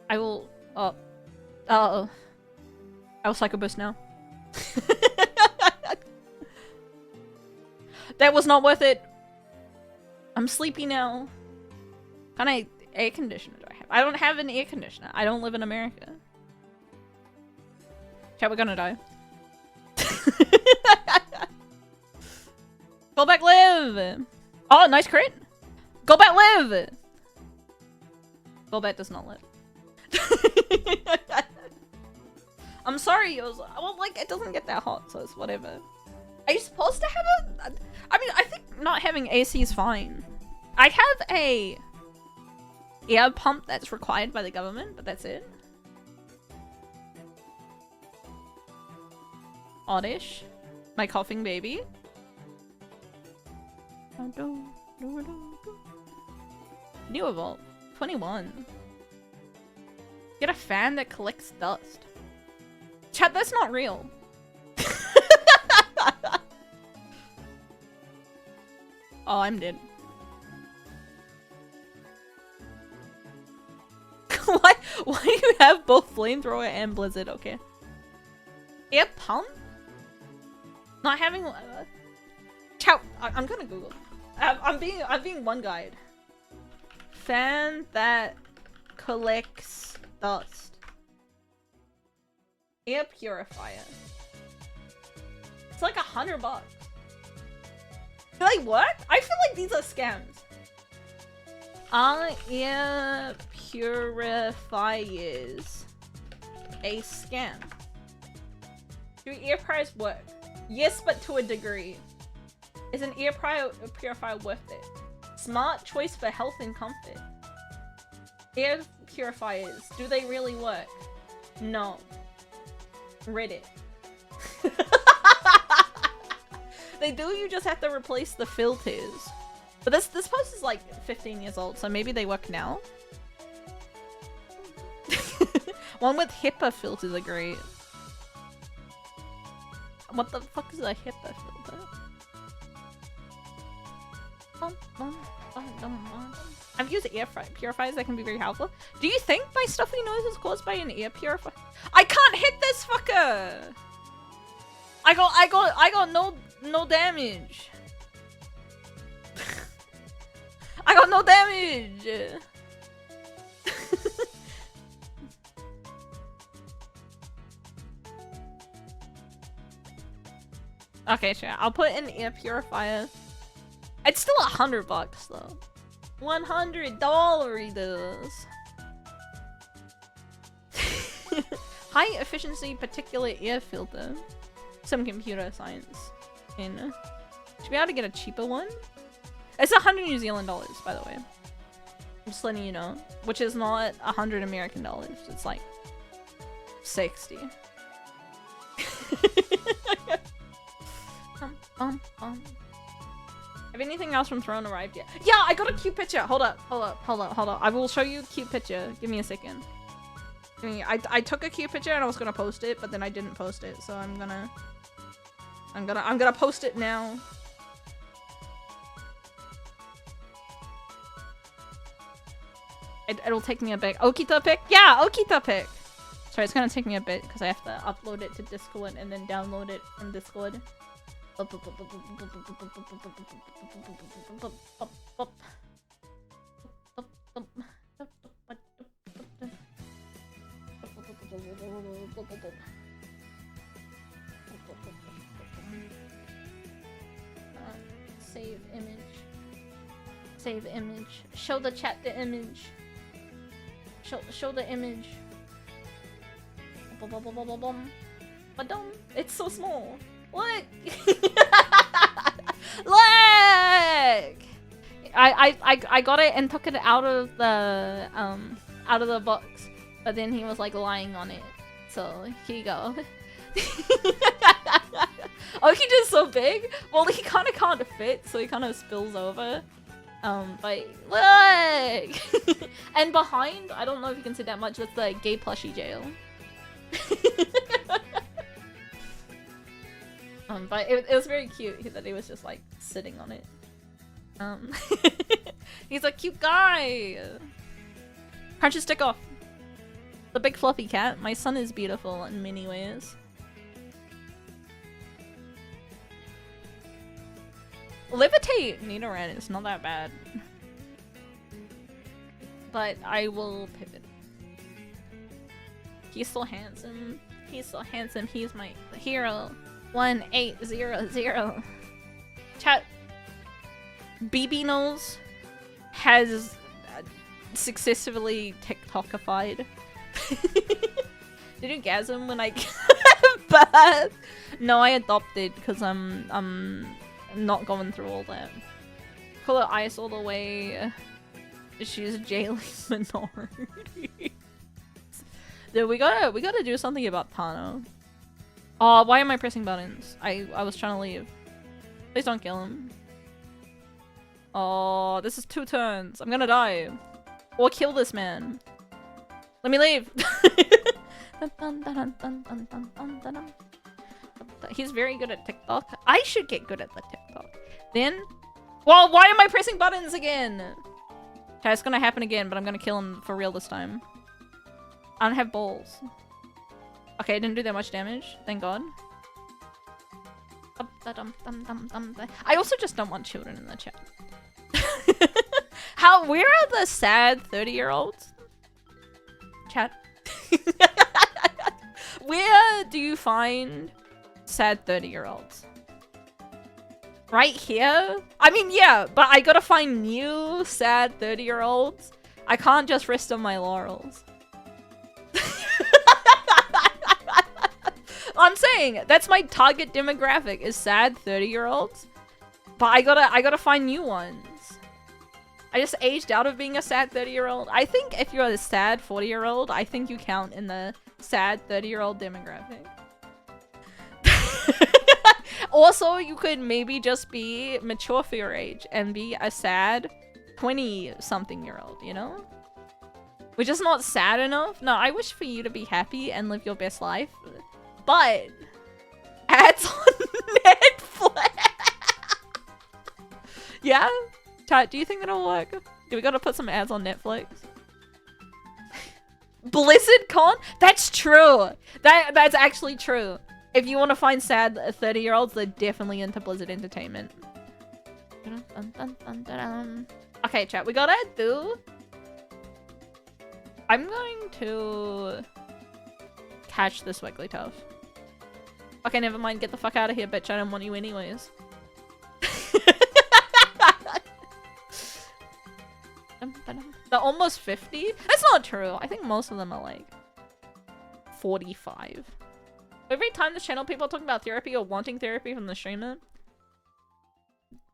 I will. I will psycho boost now. That was not worth it. I'm sleepy now. What kind of air conditioner do I have? I don't have an air conditioner. I don't live in America. Chat, we're gonna die. Go back, live. Oh, nice crit. Go back, live. Go back does not live. I'm sorry, Yozo. Well, like, it doesn't get that hot, so it's whatever. Are you supposed to have a... I mean, I think not having AC is fine. I have a air pump that's required by the government, but that's it. Oddish. My coughing baby. New evolve. 21. Get a fan that collects dust. Chat, that's not real. Oh, I'm dead. Why do you have both flamethrower and blizzard? Okay. Air pump? Not having chat, I'm gonna Google. I'm being one guide. Fan that collects dust. Air purifier. It's like $100. Do they work? I feel like these are scams. Are air purifiers a scam? Do air purifiers work? Yes, but to a degree. Is an air purifier worth it? Smart choice for health and comfort. Air purifiers, do they really work? No. Reddit. They do, you just have to replace the filters. But this post is like 15 years old, so maybe they work now. One with HIPAA filters are great. What the fuck is a HIPAA filter? I've used air purifiers that can be very helpful. Do you think my stuffy noise is caused by an air purifier? I can't hit this fucker! I got no damage. I got no damage. Okay, sure. I'll put an air purifier. It's still $100 though. $100 it is. High efficiency particulate air filter. Some computer science. In. Should be able to get a cheaper one. It's 100 New Zealand dollars, by the way. I'm just letting you know. Which is not 100 American dollars. It's like 60. Have anything else from Throne arrived yet? Yeah, I got a cute picture. Hold up. I will show you a cute picture. Give me a second. I took a cute picture and I was gonna post it, but then I didn't post it, so I'm gonna post it now. It'll take me a bit. Okita pic? Yeah, Okita pic. Sorry, it's gonna take me a bit because I have to upload it to Discord and then download it from Discord. Save image. Save image. Show the chat the image. Show the image. It's so small. Look! Look! I got it and took it out of the box, but then he was like lying on it. So here you go. Oh, he just so big? Well, he kind of can't fit, so he kind of spills over. But look! And behind, I don't know if you can see that much, that's the gay plushie jail. But it was very cute that he was just like sitting on it. He's a cute guy! Crunch his stick off! The big fluffy cat. My son is beautiful in many ways. Levitate Nidoran is not that bad. But I will pivot. He's so handsome. He's so handsome. He's my hero. 1800. Chat. BB Nose has successfully TikTokified. Did you gasm when I birth? No, I adopted because I'm not going through all that. Call it ice all the way. She's jailing minority. Dude, we gotta do something about Tano. Oh, why am I pressing buttons? I was trying to leave. Please don't kill him. Oh, this is 2 turns. I'm gonna die. Or kill this man. Let me leave. He's very good at TikTok. I should get good at the TikTok. Then, well, why am I pressing buttons again? Okay, it's gonna happen again, but I'm gonna kill him for real this time. I don't have balls. Okay, I didn't do that much damage. Thank God. I also just don't want children in the chat. Where are the sad 30-year-olds? Chat. Where do you find sad 30-year-olds? Right here? I mean, yeah, but I gotta find new sad 30-year-olds. I can't just rest on my laurels. I'm saying that's my target demographic is sad 30-year-olds. But I gotta find new ones. I just aged out of being a sad 30-year-old. I think if you're a sad 40-year-old, I think you count in the sad 30-year-old demographic. Also, you could maybe just be mature for your age and be a sad 20-something-year-old, you know? Which is not sad enough. No, I wish for you to be happy and live your best life. But ads on Netflix. Yeah? Chat, do you think that'll work? Do we gotta put some ads on Netflix? Blizzard Con? That's true. That's actually true. If you want to find sad 30-year-olds, they're definitely into Blizzard Entertainment. Okay, chat, we gotta do... I'm going to catch this Wigglytuff. Okay, never mind. Get the fuck out of here, bitch. I don't want you anyways. They're almost 50? That's not true. I think most of them are like 45. Every time this channel people talk about therapy or wanting therapy from the streamer,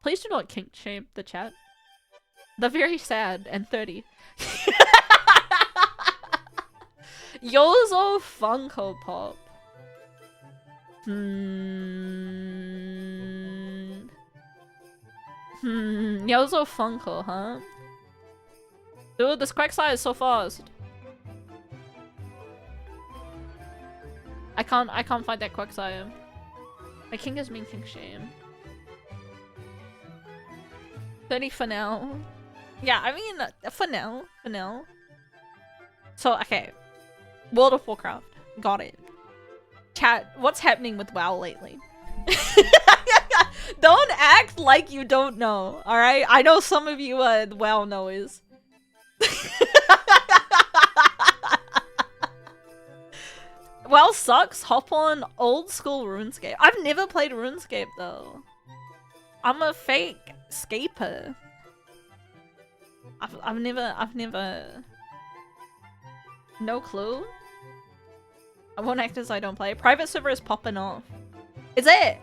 please do not kink shame the chat. They're very sad and 30. Yozo Funko Pop. Yozo Funko, huh? Dude, this Quagsire is so fast. I can't fight that Quagsire. My king is mean king shame. 30 for now. Yeah, I mean, for now. So, okay. World of Warcraft. Got it. Chat, what's happening with WoW lately? Don't act like you don't know, alright? I know some of you WoW knowers. WoW sucks. Hop on old school RuneScape. I've never played RuneScape though. I'm a fake scaper. I've never. No clue. I won't act as I don't play. Private server is popping off. Is it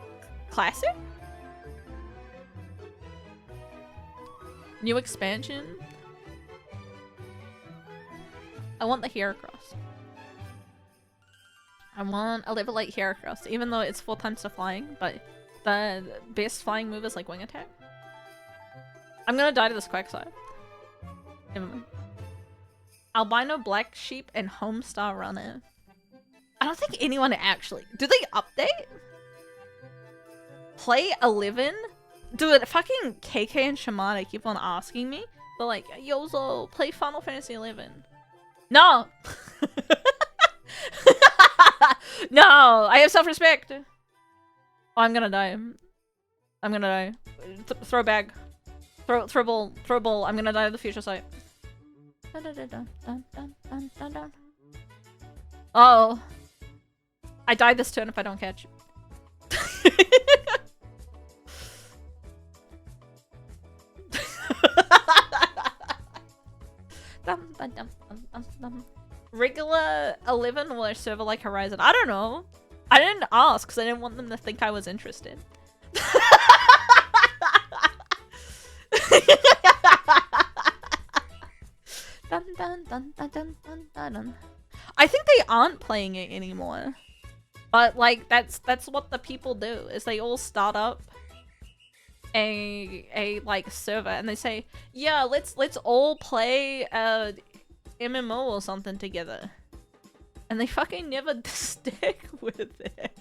classic? New expansion? I want the Heracross. I want a level 8 Heracross, even though it's 4 times the flying, but the best flying move is like wing attack. I'm gonna die to this Quagsire. Never mind. Albino Black Sheep and Homestar Runner. I don't think anyone actually... Do they update? Play 11? Dude, fucking KK and Shamada keep on asking me. They're like, Yozo, play Final Fantasy 11. No! No! I have self-respect! Oh, I'm gonna die. I'm gonna die. Throw bag. Throw ball. Throw ball. I'm gonna die to the future sight. Oh. I die this turn if I don't catch. Regular 11 or a server like Horizon? I don't know. I didn't ask because I didn't want them to think I was interested. I think they aren't playing it anymore. But like that's what the people do, is they all start up a like server and they say, yeah, let's all play a MMO or something together. And they fucking never stick with it.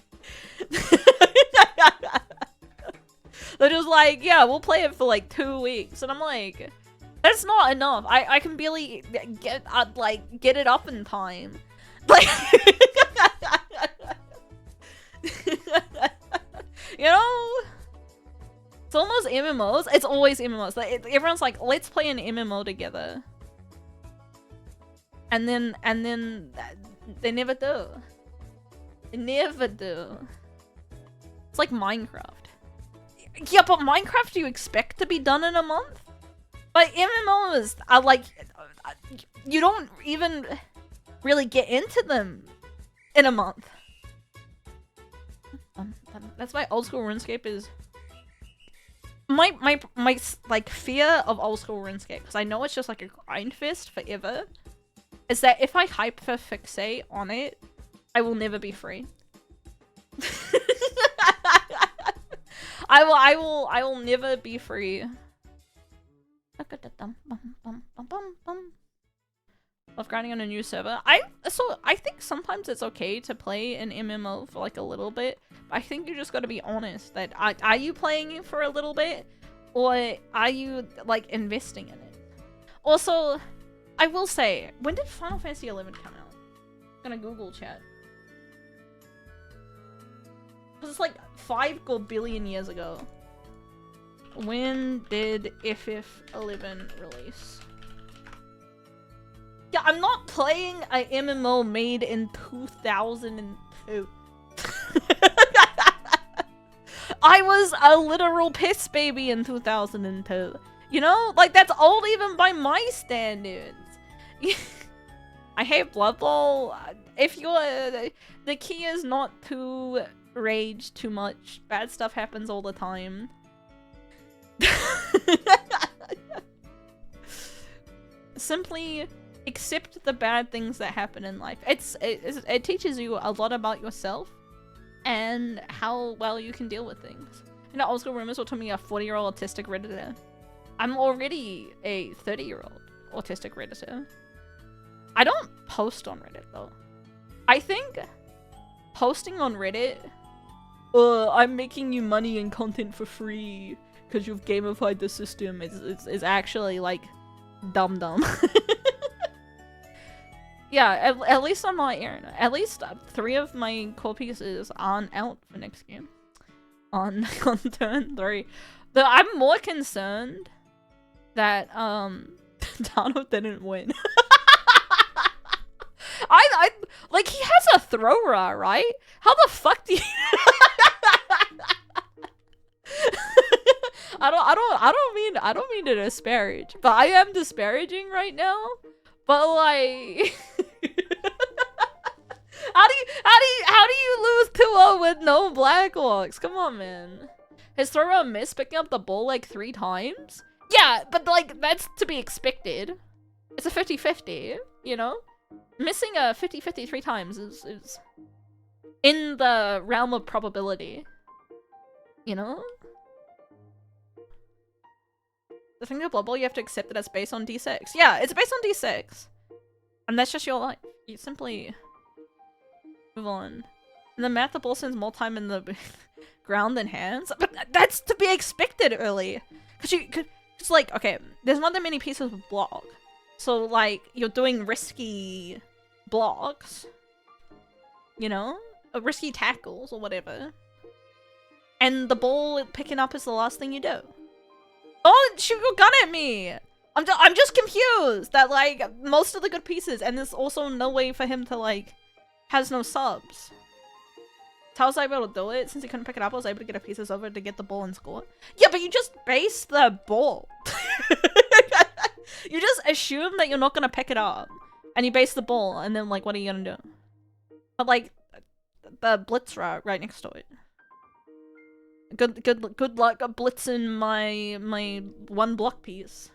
They're just like, yeah, we'll play it for like 2 weeks. And I'm like, that's not enough. I can barely get it up in time. Like you know? It's almost MMOs. It's always MMOs. Like, everyone's like, let's play an MMO together. And then they never do. They never do. It's like Minecraft. Yeah, but Minecraft you expect to be done in a month? But MMOs are like, you don't even really get into them in a month. That's why old school RuneScape is my like fear of old school RuneScape, because I know it's just like a grind fest forever, is that if I hyperfixate on it, I will never be free. I will never be free. Of grinding on a new server. I think sometimes it's okay to play an MMO for like a little bit. But I think you just gotta be honest that are you playing it for a little bit, or are you like investing in it? Also, I will say, when did Final Fantasy 11 come out? I'm gonna Google chat. Because it's like 5 billion years ago. When did FF11 release? Yeah, I'm not playing a MMO made in 2002. I was a literal piss baby in 2002. You know? Like, that's old even by my standards. I hate Blood Bowl. If you're... the key is not to rage too much. Bad stuff happens all the time. Simply accept the bad things that happen in life. It teaches you a lot about yourself and how well you can deal with things. You know, old school rumors will tell me a 40-year-old autistic redditor. I'm already a 30-year-old autistic redditor. I don't post on Reddit though. I think posting on Reddit, I'm making you money and content for free because you've gamified the system, is actually like dumb. Yeah, at least I'm not Aaron. At least 3 of my core pieces aren't out for next game. On turn 3. Though I'm more concerned that Tano didn't win. I like, he has a thrower, right? How the fuck do you I don't mean to disparage, but I am disparaging right now. But like how do you lose 2-0 with no Blackhawks? Come on, man. His thrower missed picking up the ball like 3 times? Yeah, but like, that's to be expected. It's a 50-50, you know? Missing a 50-50 3 times is in the realm of probability. You know? The thing with Blood Bowl, you have to accept that it's based on D6. Yeah, it's based on D6. And that's just your life. You simply move on. And the math of ball spends more time in the ground than hands. But that's to be expected early. Cause like, okay, there's not that many pieces of block. So like, you're doing risky blocks. You know? Or risky tackles or whatever. And the ball picking up is the last thing you do. Oh, shoot your gun at me! I'm just confused that like most of the good pieces, and there's also no way for him to like has no subs. So I was able to do it since he couldn't pick it up. I was able to get a pieces over to get the ball and score. Yeah, but you just base the ball. You just assume that you're not gonna pick it up, and you base the ball, and then like what are you gonna do? But like the blitz route right next to it. Good luck blitzing my one block piece.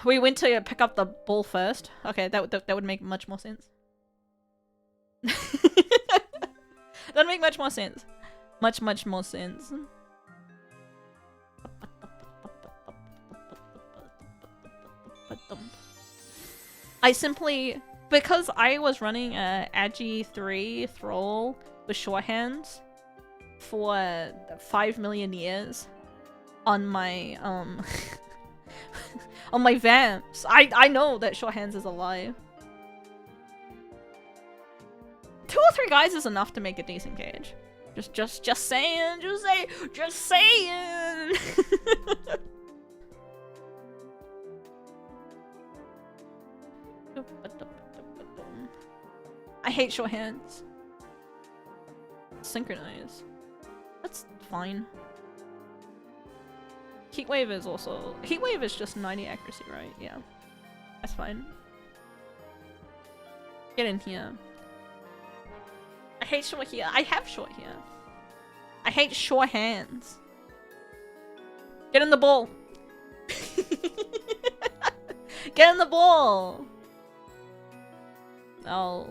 We went to pick up the ball first. Okay, that would make much more sense. That'd make much more sense. Much more sense. I simply, because I was running a Agi 3 Thrall with short hands for 5 million years on my on my vamps. I know that short hands is a lie. 2 or 3 guys is enough to make a decent cage. Just saying, just saying. I hate short hands. Synchronize. That's fine. Heatwave is also... Heatwave is just 90 accuracy, right? Yeah. That's fine. Get in here. I hate short here. I have short here. I hate short hands. Get in the ball. Get in the ball. Oh.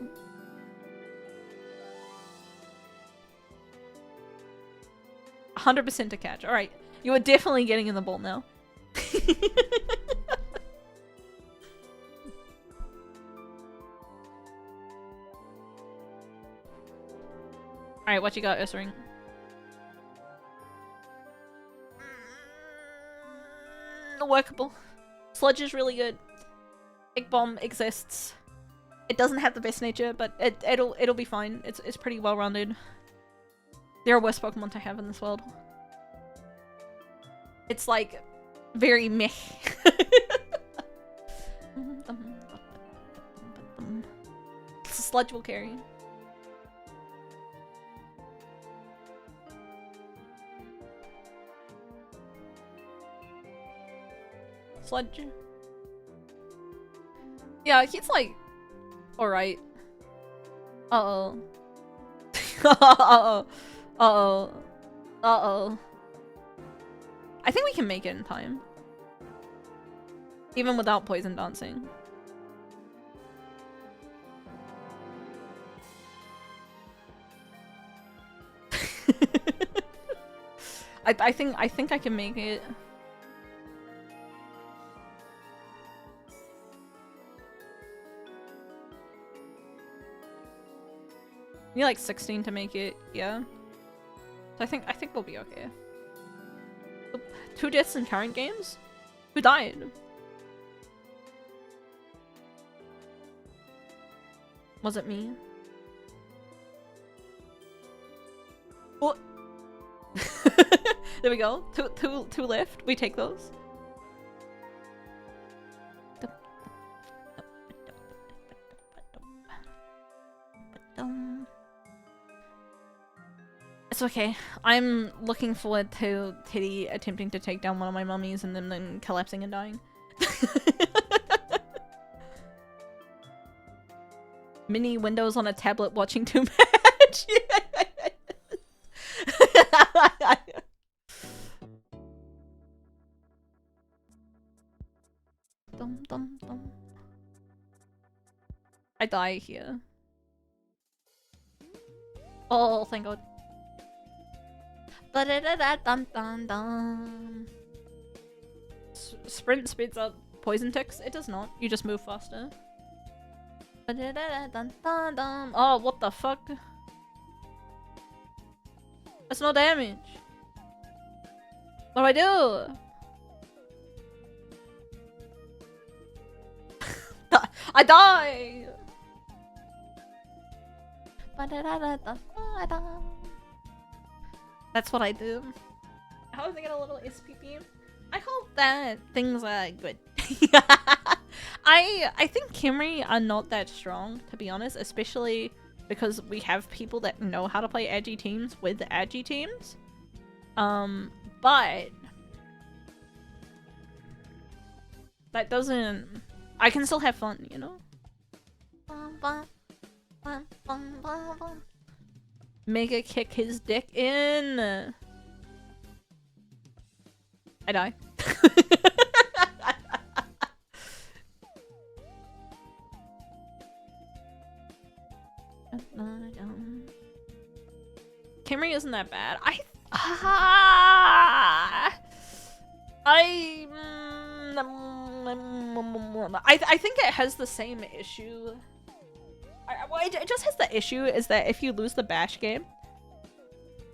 %100% to catch. Alright. You are definitely getting in the ball now. Alright, what you got, Ursaring? Workable. Sludge is really good. Egg Bomb exists. It doesn't have the best nature, but it'll be fine. It's pretty well rounded. There are worse Pokemon to have in this world. It's like very meh. Sludge will carry. Sludge. Yeah, he's like alright. Uh-oh. Uh-oh. Uh-oh. Uh-oh. I think we can make it in time. Even without poison dancing. I think I can make it. You need like 16 to make it, yeah. So I think we'll be okay. 2 deaths in current games? Who died? Was it me? What? There we go. Two left. We take those. It's okay. I'm looking forward to Teddy attempting to take down one of my mummies and then collapsing and dying. Mini Windows on a tablet watching too much. Dum, dum, dum. I die here. Oh, thank God. Ba-da-da-da-dum-dum-dum. Sprint speeds up poison ticks? It does not. You just move faster. Ba-da-da-da-dum-dum-dum. Oh, what the fuck? That's no damage. What do I do? I die! That's what I do. How did I get a little SPP? I hope that things are good. I think Kimry are not that strong, to be honest, especially because we have people that know how to play agi teams with agi teams. But that doesn't... I can still have fun, you know? Mega kick his dick in. I die. Kimry isn't that bad. I think it has the same issue. Well, it just has the issue is that if you lose the bash game,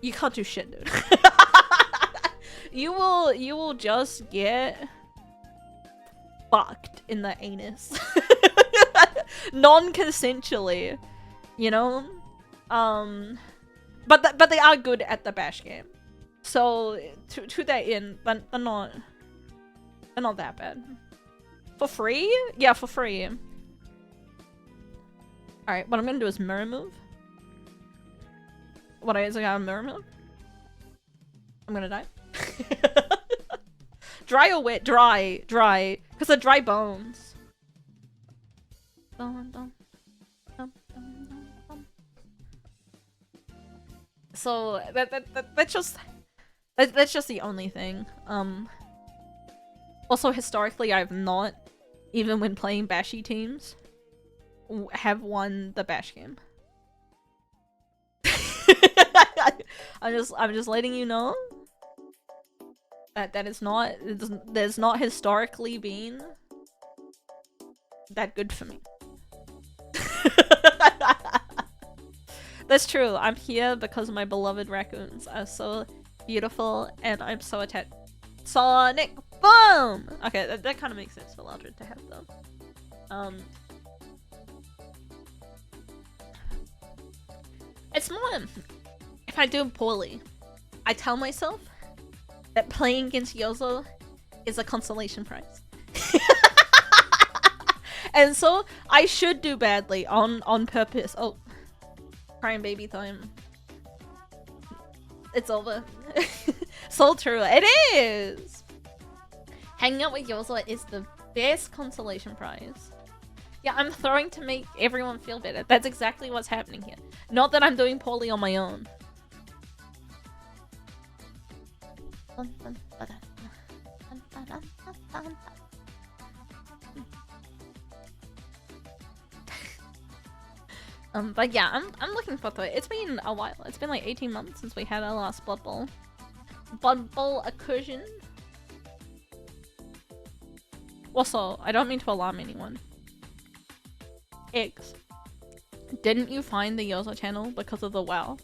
you can't do shit, dude. You will just get fucked in the anus. Non-consensually, you know? But they are good at the bash game. So to that end, they're not that bad. For free? Yeah, for free. Alright, what I'm gonna do is mirror move. What is I got a mirror move? I'm gonna die. Dry or wet? Dry. Dry. Because they're dry bones. So that's just the only thing. Also historically I've not, even when playing bashy teams, have won the bash game. I'm just letting you know that there's not historically been that good for me. That's true. I'm here because my beloved raccoons are so beautiful and I'm so attached. Sonic boom. Okay, that kind of makes sense for Ladrid to have though. It's more if I do poorly, I tell myself that playing against Yozo is a consolation prize. And so I should do badly on purpose. Oh, crying baby time. It's over. So true. It is! Hanging out with Yozo is the best consolation prize. Yeah, I'm throwing to make everyone feel better. That's exactly what's happening here. Not that I'm doing poorly on my own. But yeah, I'm looking forward to it. It's been a while. It's been like 18 months since we had our last Blood Bowl. Blood Bowl incursion. Also, I don't mean to alarm anyone. Eggs. Didn't you find the Yozo channel because of the WoW?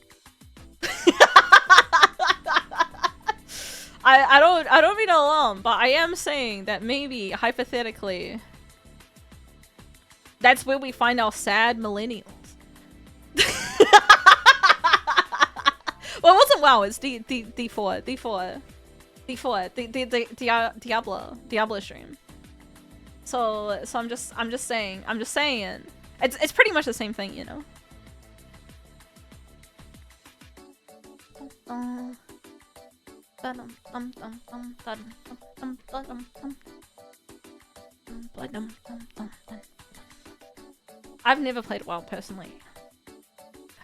I don't mean to alarm, but I am saying that maybe, hypothetically, that's where we find our sad millennials. Well, it wasn't WoW, it's D4, Diablo stream. So I'm just saying, it's pretty much the same thing, you know. I've never played WoW personally.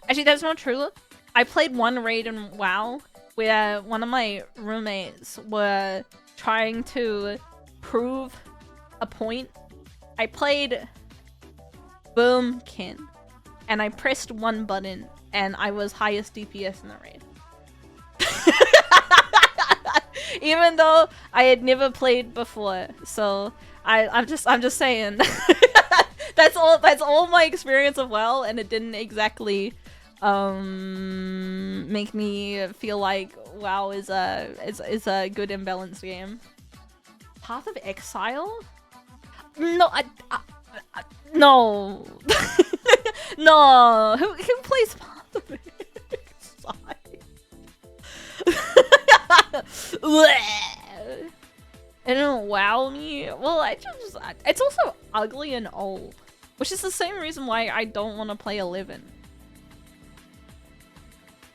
Actually, that's not true. I played one raid in WoW where one of my roommates were trying to prove a point. I played Boomkin and I pressed one button and I was highest DPS in the raid. Even though I had never played before, so I'm just saying. That's all my experience of WoW, and it didn't exactly make me feel like WoW is a good and balanced game. Path of Exile? No, no. No. Who plays Path of Exile? It didn't wow me. Well, it's also ugly and old, which is the same reason why I don't want to play 11.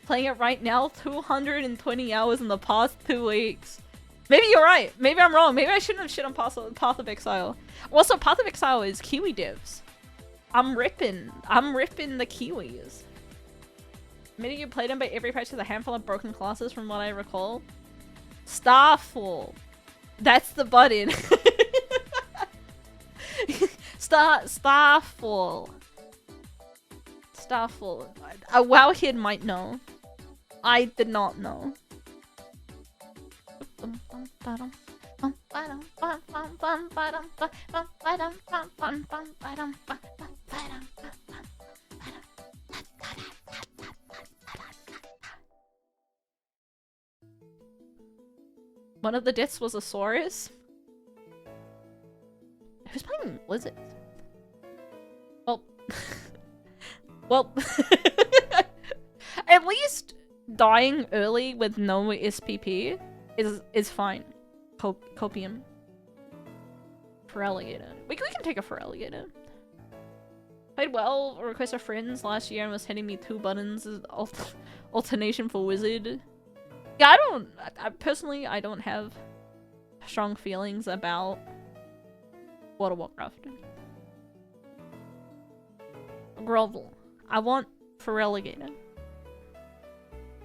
Playing it right now, 220 hours in the past 2 weeks. Maybe you're right. Maybe I'm wrong. Maybe I shouldn't have shit on Path of Exile. Also, Path of Exile is Kiwi devs. I'm ripping the Kiwis. Maybe you played them, but every patch has a handful of broken classes from what I recall. Starfall. That's the button. Starfall. Starfall. A WoW kid might know. I did not know. One of the deaths was a Saurus. Who's playing Blizzard? Well, well, at least dying early with no SPP is fine. Copium. Feraligator. We can take a Feraligator. Played well, Request of Friends last year and was hitting me 2 buttons as alternation for Wizard. Yeah, personally, I don't have strong feelings about World of Warcraft. Grovel. I want Feraligator.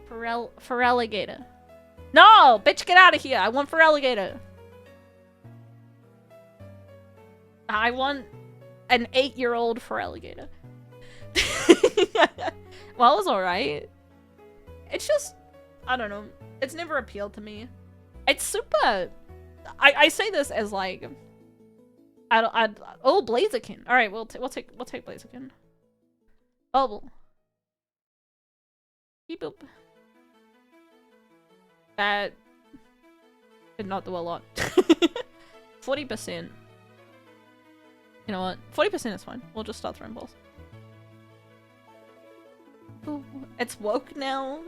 Feraligator. No! Bitch, get out of here! I want Feraligator. I want an 8-year-old Feraligator. Well, it was alright. It's just, I don't know. It's never appealed to me. It's super... I say this as like... oh, Blaziken. Alright, we'll take Blaziken. Bubble. Beep boop. That did not do a lot. 40%. You know what? 40% is fine. We'll just start throwing balls. Ooh, it's woke now.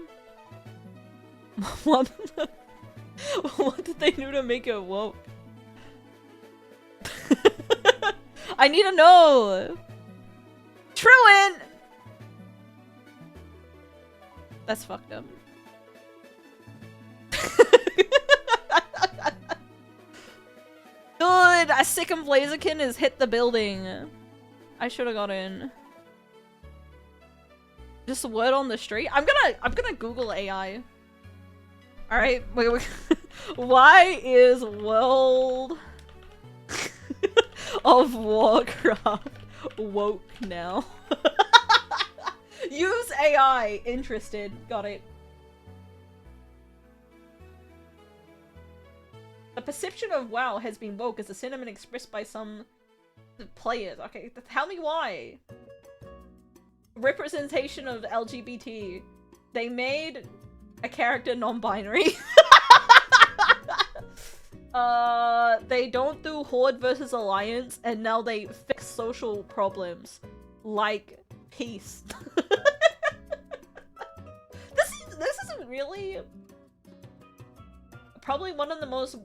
What? What did they do to make it woke? I need to know. Truant. That's fucked up. Dude, a second Blaziken has hit the building. I should have got in. Just a word on the street. I'm gonna Google AI. All right, wait. Why is World of Warcraft woke now? Use AI. Interested. Got it. The perception of WoW has been woke as a sentiment expressed by some players. Okay, tell me why. Representation of LGBT. They made a character non-binary. They don't do Horde versus Alliance, and now they fix social problems. Like peace. This isn't really... Probably one of the most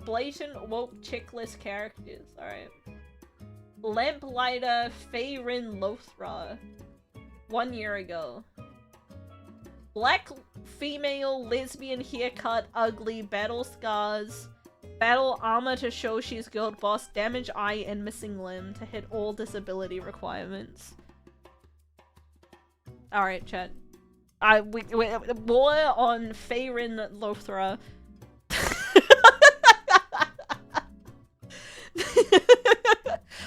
blatant woke chickless characters. Alright. Lamplighter Feyrin Lothra. 1 year ago. Black female lesbian haircut, ugly, battle scars. Battle armor to show she's guild boss. Damage eye and missing limb to hit all disability requirements. Alright, chat. More on Feyrin Lothra.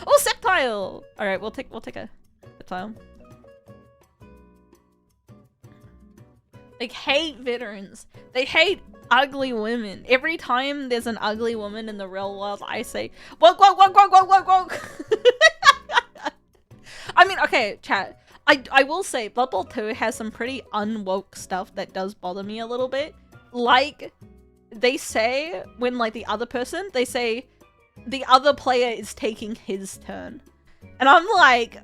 Oh, Septile! Alright, we'll take a Septile. Like, hate veterans. They hate ugly women. Every time there's an ugly woman in the real world, I say, woke, woke, woke, woke, woke, woke, woke. I mean, okay, chat. I will say, Blood Bowl 2 has some pretty unwoke stuff that does bother me a little bit. Like, they say, when, like, the other person, they say, the other player is taking his turn. And I'm like...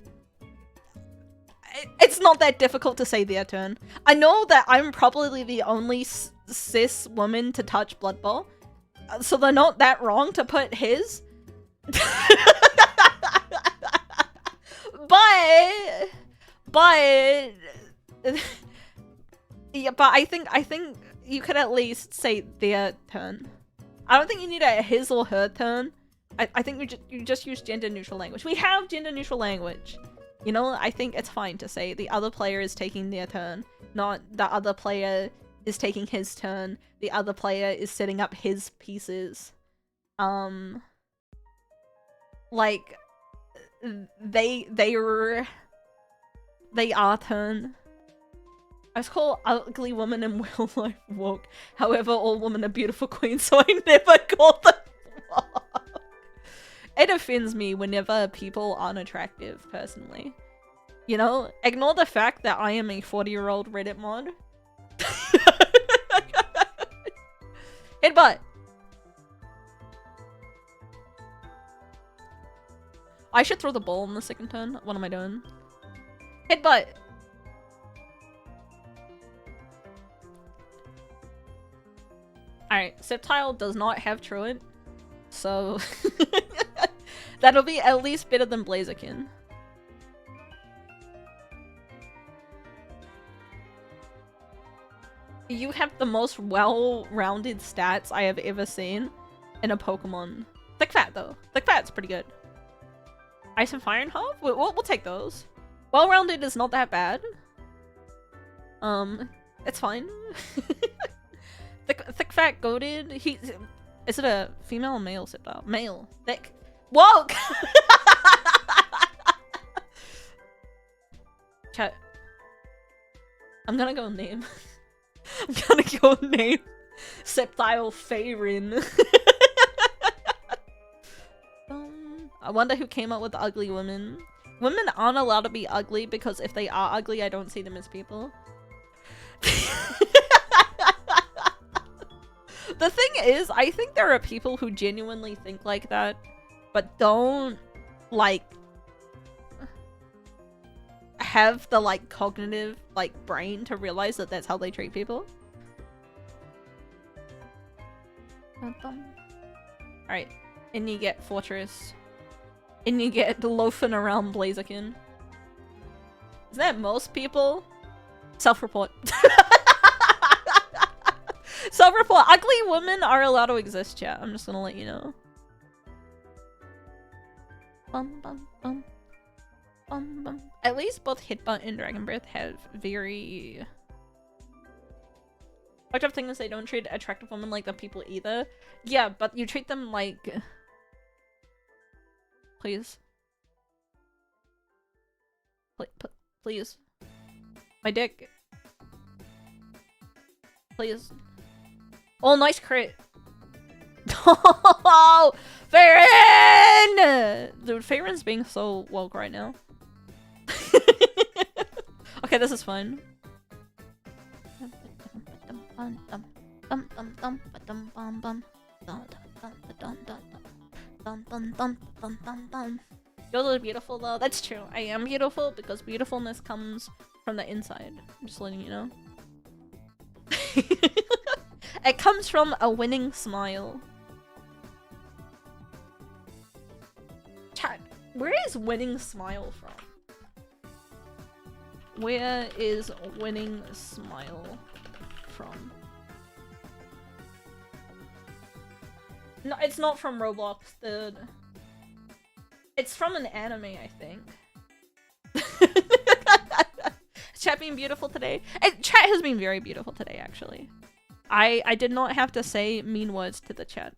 It's not that difficult to say their turn. I know that I'm probably the only cis woman to touch Blood Bowl, so they're not that wrong to put his. But yeah, but I think you could at least say their turn. I don't think you need a his or her turn. I think you just use gender neutral language. We have gender neutral language. You know, I think it's fine to say the other player is taking their turn, not the other player is taking his turn, the other player is setting up his pieces. Like, they are turn. I was called ugly woman in real life woke. However, all women are beautiful queens, so I never called them woke. It offends me whenever people aren't attractive, personally. You know, ignore the fact that I am a 40-year-old Reddit mod. Headbutt! I should throw the ball in the second turn. What am I doing? Headbutt! Alright, Sceptile does not have Truant, so that'll be at least better than Blaziken. You have the most well-rounded stats I have ever seen in a Pokemon. Thick Fat, though. Thick Fat's pretty good. Ice and Fire and Hub? We'll take those. Well-rounded is not that bad. It's fine. Thick Fat Goated. Is it a female or male Sceptile? Male. Thick. Woke! Chat. I'm gonna go name. I'm gonna go name Sceptile Farin. I wonder who came up with ugly women. Women aren't allowed to be ugly because if they are ugly, I don't see them as people. The thing is, I think there are people who genuinely think like that, but don't, like, have the, like, cognitive, like, brain to realize that that's how they treat people. Alright, and you get Fortress. And you get loafing around Blaziken. Is that most people? Self-report. Self-report. Ugly women are allowed to exist, chat. I'm just gonna let you know. Bum, bum, bum. Bum, bum. At least both Headbutt and Dragon Breath have very... fucked up thing is they don't treat attractive women like the people either. Yeah, but you treat them like... Please. Please. My dick. Please. Oh, nice crit. Oh, Farron! Dude, Farron's being so woke right now. Okay, this is fun. You're really beautiful though. That's true. I am beautiful because beautifulness comes from the inside. I'm just letting you know. It comes from a winning smile. Chat, where is winning smile from? Where is winning smile from? No, it's not from Roblox, dude. It's from an anime, I think. Chat being beautiful today. Chat has been very beautiful today, actually. I did not have to say mean words to the chat.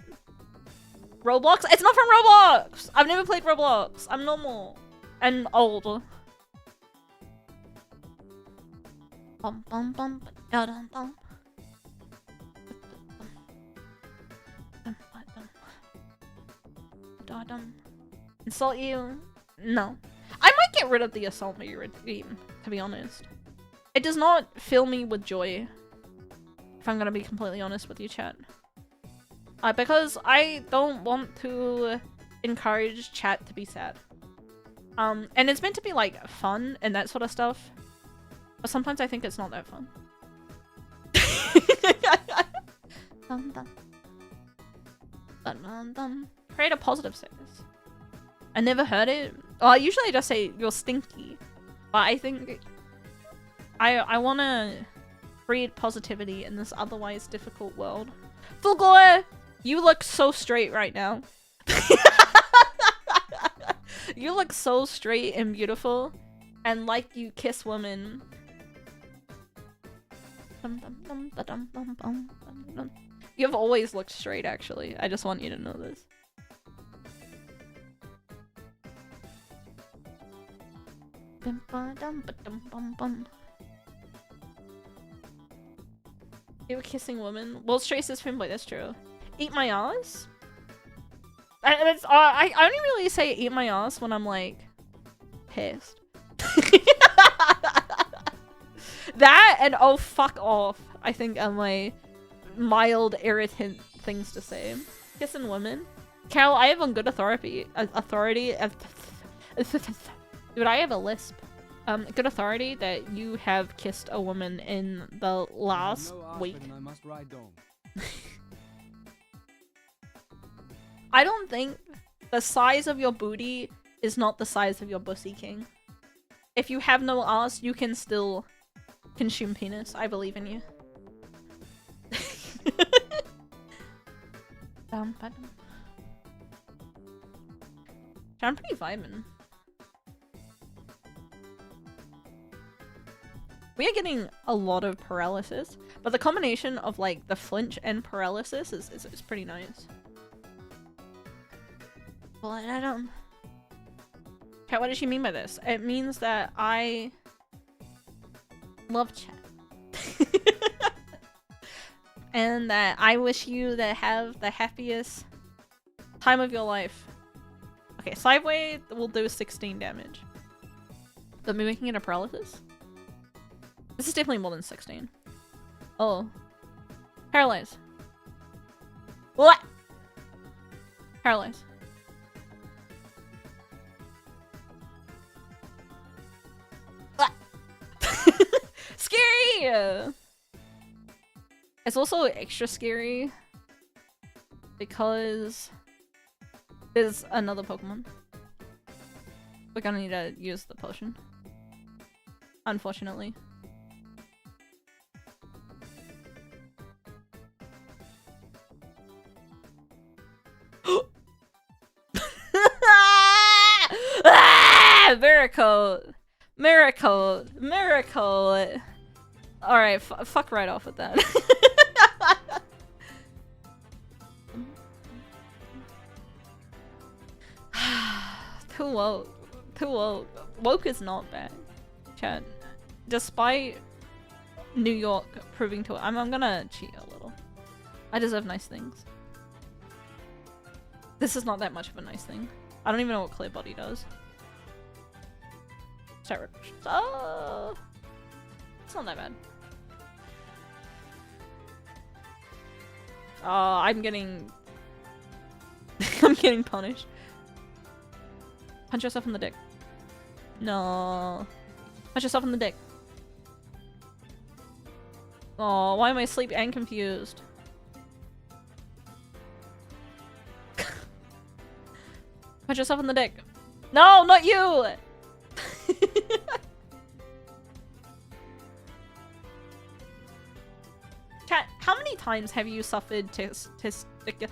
Roblox? It's not from Roblox! I've never played Roblox. I'm normal. And old. Bum, bum, bum, Da-dum-dum. Da-dum. Insult you? No. I might get rid of the assault me regime, to be honest. It does not fill me with joy. If I'm gonna be completely honest with you, chat. Because I don't want to encourage chat to be sad. And it's meant to be like fun and that sort of stuff. But sometimes I think it's not that fun. Create a positive sentence. I never heard it. Well, usually I just say you're stinky. But I think I wanna breed positivity in this otherwise difficult world. Fulgore! You look so straight right now. You look so straight and beautiful. And like you kiss women. You've always looked straight, actually. I just want you to know this. You were kissing women? Well, Trace is femboy, that's true. Eat my ass? I only really say eat my ass when I'm like pissed. That and oh fuck off, I think are my mild irritant things to say. Kissing women? Carol, I have on good authority. Dude, I have a lisp. Good authority that you have kissed a woman in the last week. I must ride home. I don't think the size of your booty is not the size of your pussy, king. If you have no ass, you can still consume penis. I believe in you. I'm pretty vibing. We are getting a lot of paralysis, but the combination of like the flinch and paralysis is pretty nice. Okay, what does she mean by this? It means that I love chat. And that I wish you to have the happiest time of your life. Okay, Sideway will do 16 damage. But me making it a paralysis? This is definitely more than 16. Oh. Paralyze. What? Paralyze. Scary! It's also extra scary because there's another Pokemon. We're gonna need to use the potion. Unfortunately. Miracle! Miracle! Miracle! Alright, fuck right off with that. Too woke. Too woke. Woke is not bad. Chat. Despite New York proving to it. I'm gonna cheat a little. I deserve nice things. This is not that much of a nice thing. I don't even know what Clear Body does. Sorry. Oh, it's not that bad. I'm getting... I'm getting punished. Punch yourself in the dick. No. Punch yourself in the dick. Oh, why am I asleep and confused? Punch yourself in the dick. No, not you! Chat, how many times have you suffered testicular...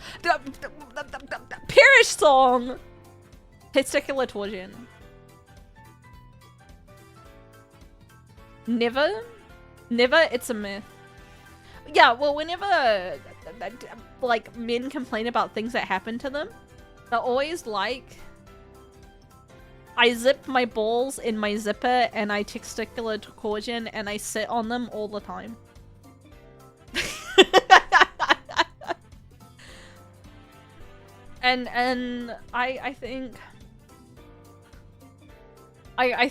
Perish song! Testicular torsion. Never? Never? It's a myth. Yeah, well, whenever like men complain about things that happen to them, they're always like, I zip my balls in my zipper and I testicular torsion and I sit on them all the time. And I think I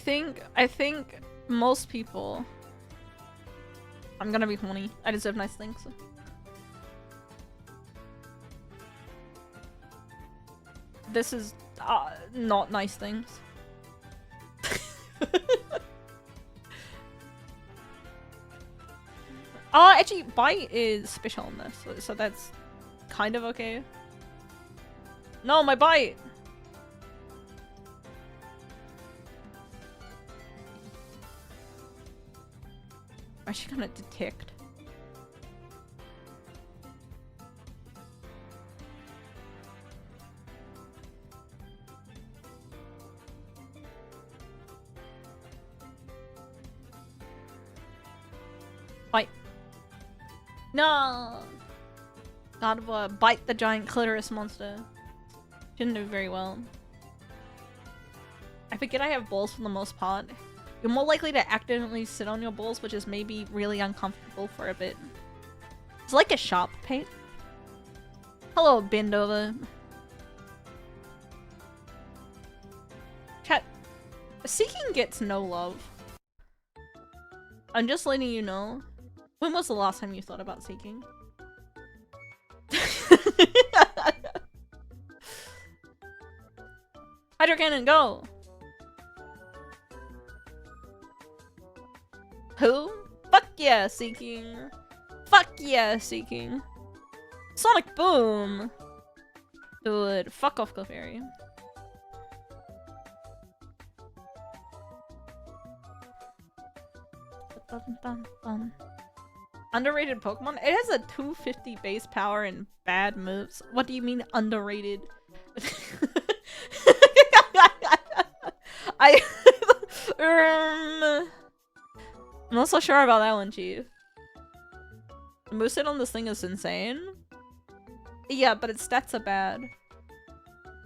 think most people, I'm gonna be horny. I deserve nice things. This is not nice things. Oh, actually, bite is special on this, so that's kind of okay. No, my bite! Why is she gonna detect? Bite. No! God of War, bite the giant clitoris monster. Didn't do very well. I forget I have balls for the most part. You're more likely to accidentally sit on your balls, which is maybe really uncomfortable for a bit. It's like a sharp pain. Hello, bend over. Chat. Seeking gets no love. I'm just letting you know. When was the last time you thought about seeking? Hydro cannon, go! Who? Fuck yeah, seeking. Fuck yeah, seeking. Sonic boom! Dude, fuck off, Clefairy. Underrated Pokemon? It has a 250 base power and bad moves. What do you mean underrated? I'm not so sure about that one, Chief. The moveset on this thing is insane. Yeah, but its stats are bad.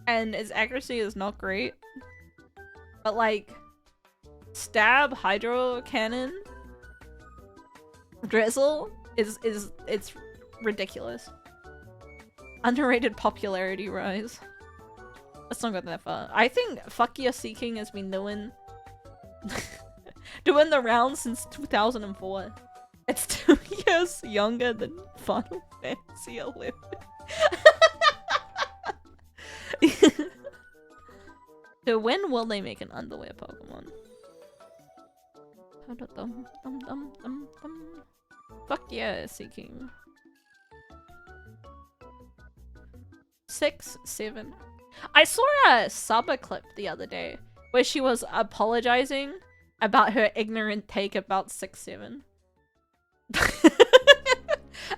And its accuracy is not great. But like, stab, hydro cannon, drizzle it's ridiculous. Underrated popularity rise. Let's not go that far. I think fuck yeah seeking has been doing doing the rounds since 2004. It's 2 years younger than Final Fantasy 11. So when will they make an underwear Pokemon? Fuck yeah, seeking. 6, 7. I saw a Saba clip the other day where she was apologizing about her ignorant take about 6, 7.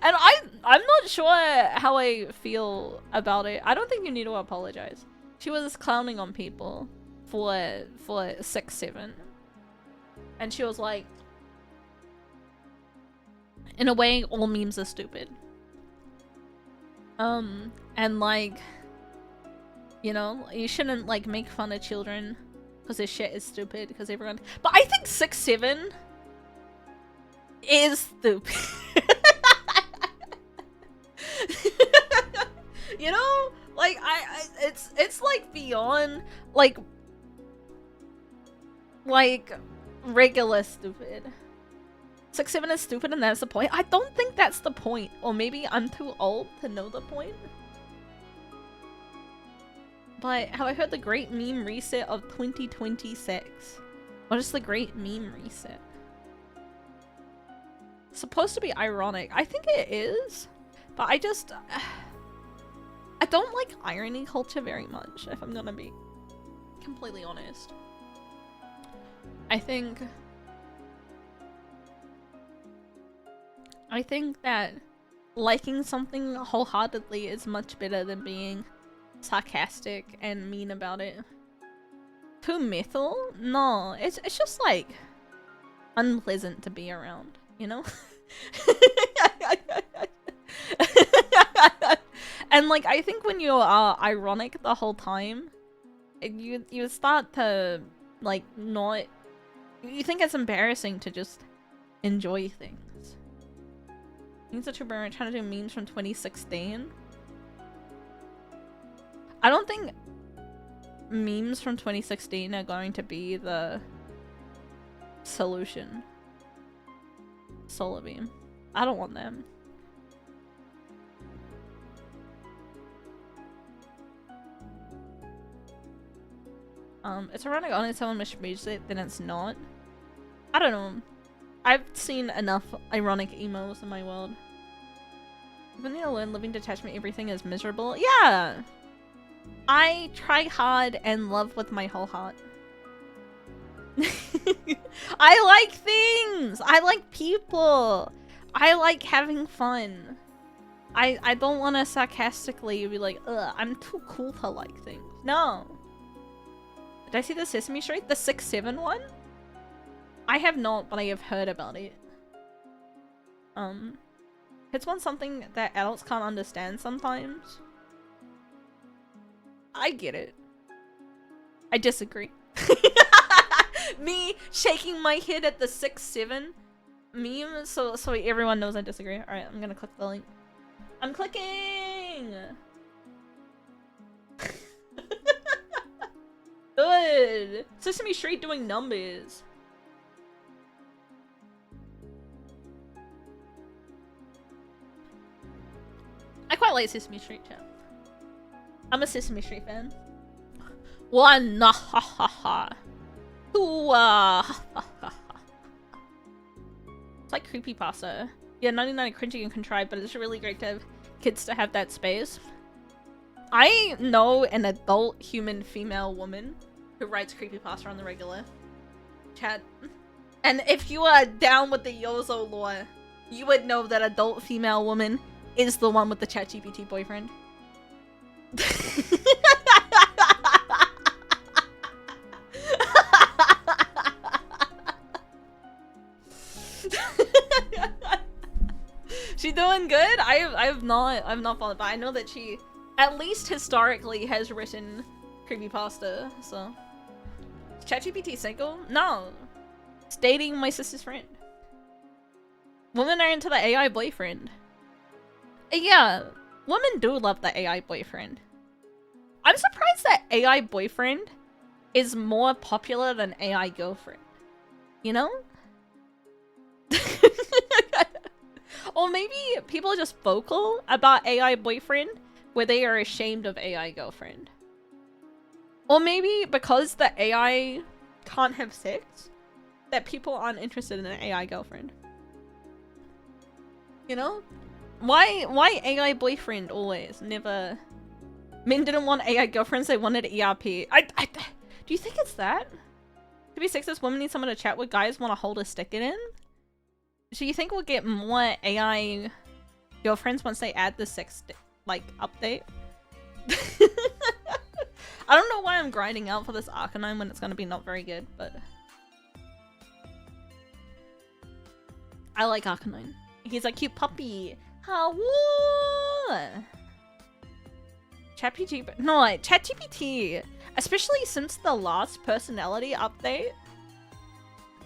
And I'm not sure how I feel about it. I don't think you need to apologize. She was clowning on people for 6, 7. And she was like, in a way, all memes are stupid. And like, you know, you shouldn't like make fun of children because this shit is stupid because everyone. But I think 6, 7 is stupid. You know, like it's like beyond like regular stupid. 6, 7 is stupid and that's the point. I don't think that's the point. Or maybe I'm too old to know the point. But have I heard the great meme reset of 2026? What is the great meme reset? It's supposed to be ironic. I think it is. But I just... I don't like irony culture very much, if I'm gonna be completely honest. I think that liking something wholeheartedly is much better than being sarcastic and mean about it. Too metal? No, it's just like unpleasant to be around, you know? And like I think when you are ironic the whole time, you start to like not. You think it's embarrassing to just enjoy things. Memes are too boring. Trying to do memes from 2016. I don't think memes from 2016 are going to be the solution. Solar beam. I don't want them. It's ironic only someone misreads it, then it's not. I don't know. I've seen enough ironic emos in my world. When you learn living detachment, everything is miserable. Yeah! I try hard and love with my whole heart. I like things! I like people! I like having fun. I don't want to sarcastically be like, ugh, I'm too cool to like things. No. Did I see the Sesame Street? The 6-7 one? I have not, but I have heard about it. It's one something that adults can't understand sometimes. I get it. I disagree. Me shaking my head at the 6-7 meme, so everyone knows I disagree. Alright, I'm gonna click the link. I'm clicking! Good! Sesame Street doing numbers. I quite like Sesame Street too. I'm a Sesame Street fan. One, ha ha ha. Two, ha ha ha. It's like creepypasta. Yeah, 99 cringy and contrived, but it's really great to have kids to have that space. I know an adult human female woman who writes creepypasta on the regular. Chat. And if you are down with the Yozo lore, you would know that adult female woman is the one with the ChatGPT boyfriend. She doing good? I've not followed, but I know that she, at least historically, has written creepypasta, so. Is ChatGPT single? No. It's dating my sister's friend. Women are into the AI boyfriend. Yeah, women do love the AI boyfriend. I'm surprised that AI boyfriend is more popular than AI girlfriend. You know? Or maybe people are just vocal about AI boyfriend where they are ashamed of AI girlfriend. Or maybe because the AI can't have sex, that people aren't interested in an AI girlfriend. You know? Why AI boyfriend always? Never... Men didn't want AI girlfriends, they wanted ERP. Do you think it's that? To be sexist, women need someone to chat with, guys want to hold a stick it in? So you think we'll get more AI girlfriends once they add the sex, like, update? I don't know why I'm grinding out for this Arcanine when it's gonna be not very good, but... I like Arcanine. He's a cute puppy. How? ChatGPT, no, like, ChatGPT, especially since the last personality update,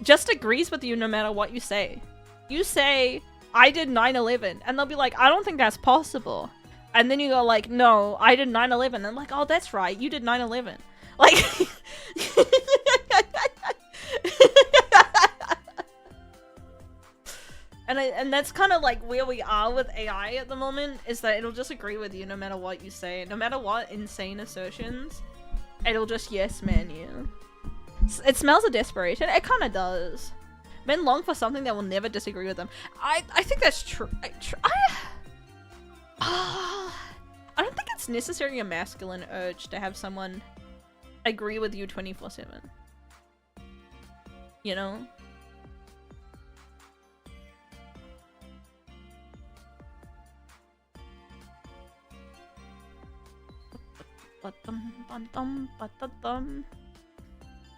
just agrees with you no matter what you say. You say, I did 9/11, and they'll be like, I don't think that's possible. And then you go like, no, I did 9/11. And I'm like, oh, that's right, you did 9/11. Like, and that's kind of like where we are with AI at the moment, is that it'll just agree with you no matter what you say. No matter what insane assertions, it'll just yes man you. It smells of desperation. It kind of does. Men long for something that will never disagree with them. I think that's true. I don't think it's necessarily a masculine urge to have someone agree with you 24/7. You know?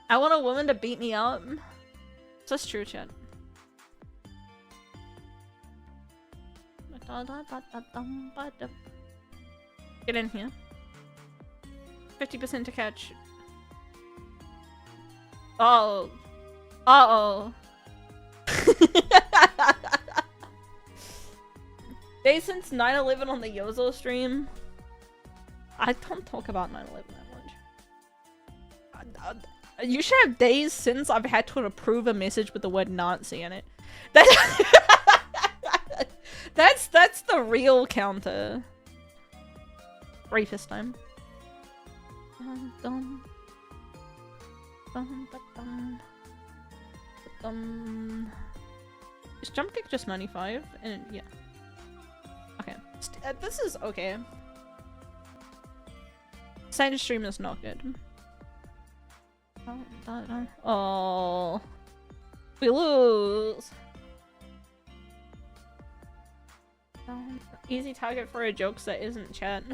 I want a woman to beat me up. That's true, chat. Get in here. 50% to catch. Oh. Uh-oh. Day since 9/11 on the Yozo stream. I don't talk about 9/11 that much. You should have days since I've had to approve a message with the word Nazi in it. That's the real counter. Rapist time. Dun, dun. Dun, dun, dun. Is jump kick just 95? And yeah. Okay. This is okay. Side stream is not good. Oh. We lose. Easy target for a joke that isn't chat.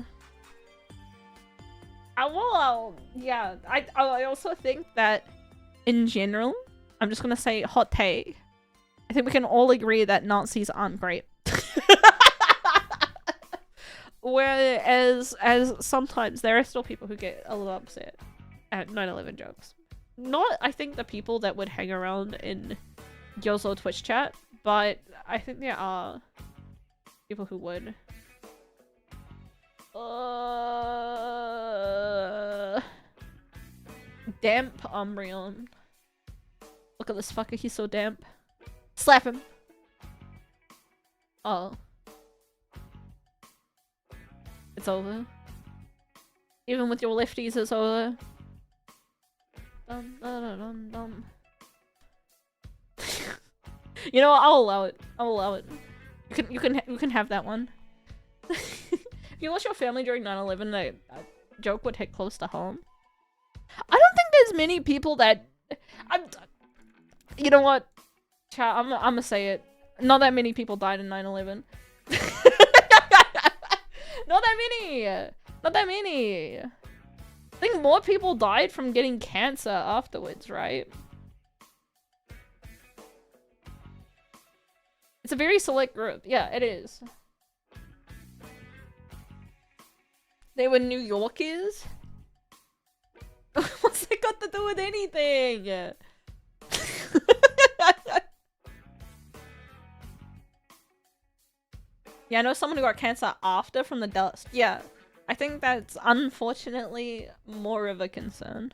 Yeah. I also think that in general, I'm just gonna say hot take. I think we can all agree that Nazis aren't great. Whereas sometimes there are still people who get a little upset at 9/11 jokes. Not, I think, the people that would hang around in Yozo Twitch chat, but I think there are people who would. Damp Umbreon. Look at this fucker, he's so damp. Slap him. Oh. It's over. Even with your lefties, it's over. Dum, dum, dum, dum. You know what? I'll allow it. I'll allow it. You can have that one. If you lost your family during 9/11, a joke would hit close to home. I don't think there's many people that. You know what? Chat, I'm gonna say it. Not that many people died in 9/11. Not that many. Not that many. I think more people died from getting cancer afterwards, right? It's a very select group. Yeah, it is. They were New Yorkers? What's that got to do with anything? Yeah, I know someone who got cancer after from the dust. Yeah. I think that's unfortunately more of a concern.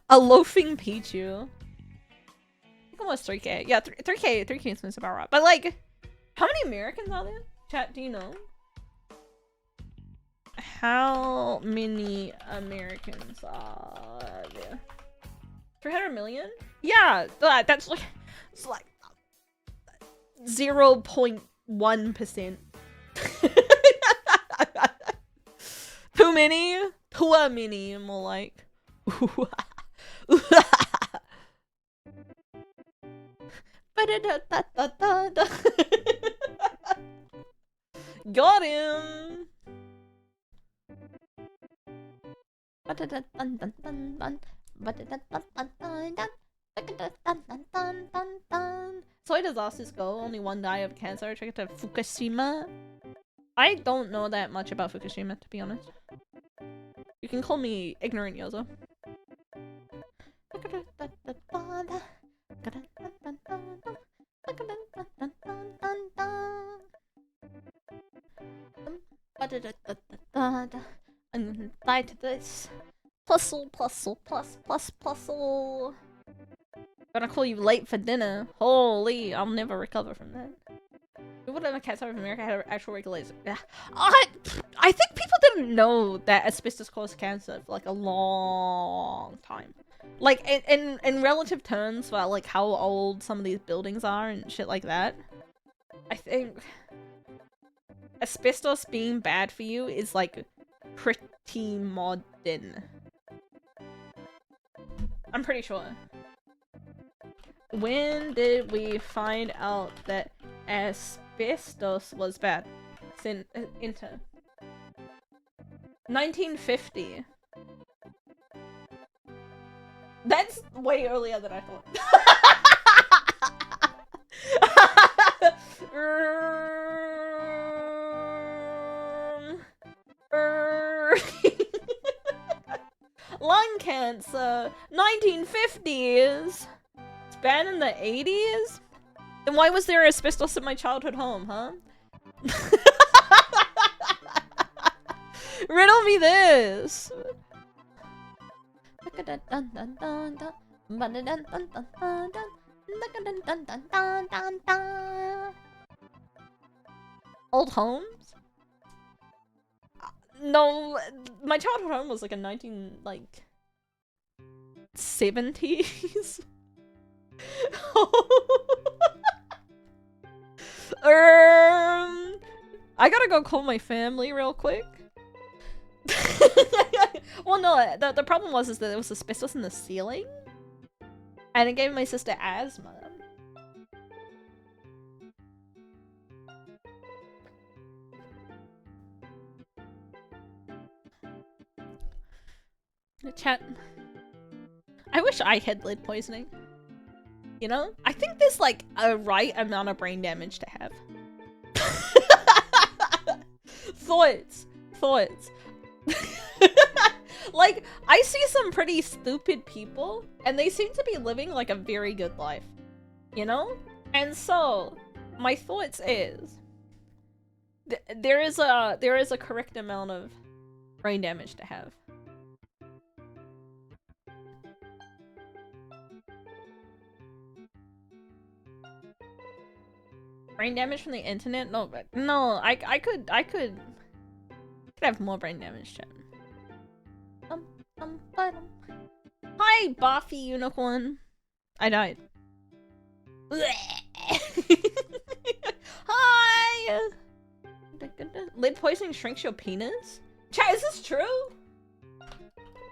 A loafing Pichu. I think almost 3k. Yeah, 3k seems about right. But like, how many Americans are there? Chat, do you know? How many Americans are there? 300 million? Yeah, that's like, it's like 0.1%. Too many? Too many, more like. Got him! So where does Ostis go? Only one died of cancer. Check it to Fukushima. I don't know that much about Fukushima, to be honest. You can call me ignorant, Yozo. I'm gonna die to this. Plusle. Gonna call you late for dinner. Holy, I'll never recover from that. We would have a cats out of America had actual regulators. Yeah. I think people didn't know that asbestos caused cancer for like a long time. Like in relative terms for like how old some of these buildings are and shit like that. I think asbestos being bad for you is like pretty modern. I'm pretty sure. When did we find out that asbestos was bad? Enter. 1950. That's way earlier than I thought. Lung cancer. 1950s. It's bad in the 80s? Then why was there asbestos in my childhood home, huh? Riddle me this. Old homes? No, my childhood home was like a 70s. I gotta go call my family real quick. Well, no, the problem was is that there was asbestos in the ceiling, and it gave my sister asthma. Chat. I wish I had lead poisoning. You know? I think there's like a right amount of brain damage to have. Thoughts. Like, I see some pretty stupid people, and they seem to be living like a very good life. You know? And so, my thoughts is there is a correct amount of brain damage to have. Brain damage from the internet? No, I could have more brain damage, chat. Hi, Buffy Unicorn. I died. Hi! Lead poisoning shrinks your penis? Chat, is this true?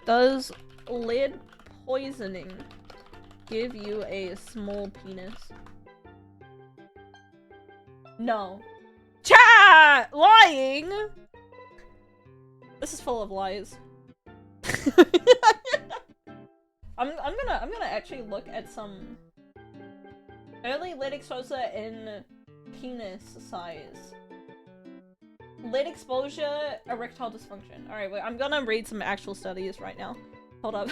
Does lead poisoning give you a small penis? No. Chat! Lying! This is full of lies. I'm gonna actually look at some early lead exposure in penis size. Lead exposure, erectile dysfunction. Alright, wait, I'm gonna read some actual studies right now. Hold up.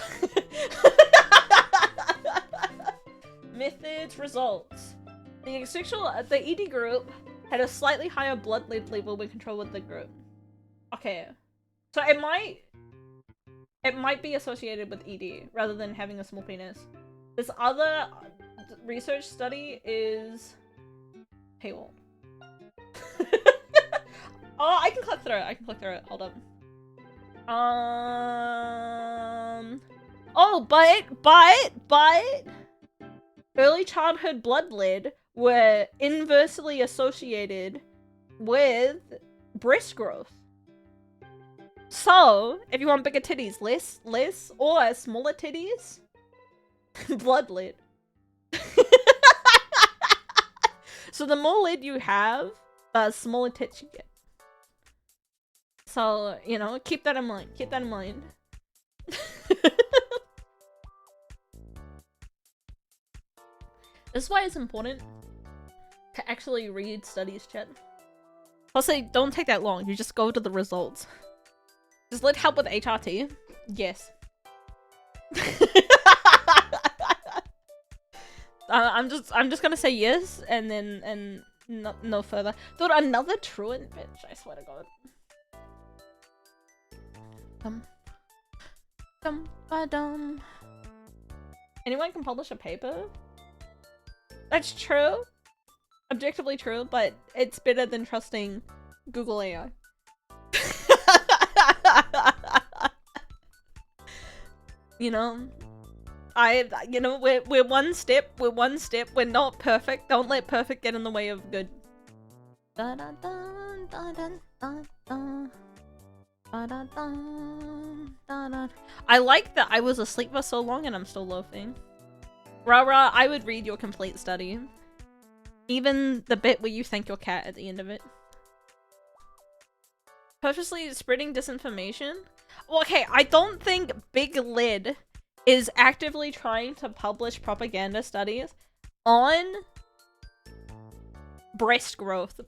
Methods, results. The ED group had a slightly higher blood lead level when controlled with the group. Okay. So it might be associated with ED rather than having a small penis. This other research study is paywall. Oh, I can click through it. Hold up. Oh, but early childhood blood lead were inversely associated with breast growth. So, if you want bigger titties, less, or smaller titties, blood lead. So the more lead you have, the smaller tits you get. So, you know, keep that in mind. This is why it's important to actually read studies, chat. Also, don't take that long. You just go to the results. Does lead help with HRT? Yes. I'm just gonna say yes, and then no further. Dude, another truant bitch. I swear to God. Anyone can publish a paper? That's true. Objectively true, but it's better than trusting Google AI. You know? We're one step, we're not perfect. Don't let perfect get in the way of good. I like that I was asleep for so long and I'm still loafing. Rah, I would read your complete study. Even the bit where you thank your cat at the end of it. Purposely spreading disinformation? Well, okay, I don't think Big Lid is actively trying to publish propaganda studies on breast growth.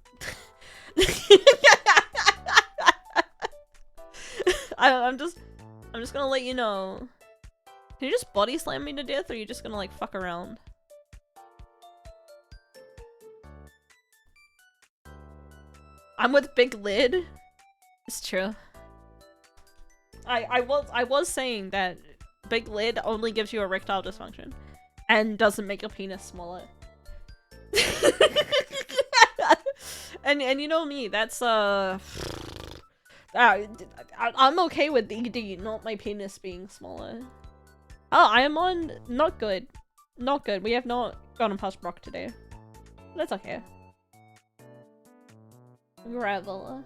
I'm just gonna let you know. Can you just body slam me to death, or are you just gonna like fuck around? I'm with Big Lid. It's true. I was saying that big lid only gives you erectile dysfunction and doesn't make your penis smaller. and you know me, that's I'm okay with ED, not my penis being smaller. Oh, Ironmon, not good. Not good. We have not gotten past Brock today. That's okay. Gravel.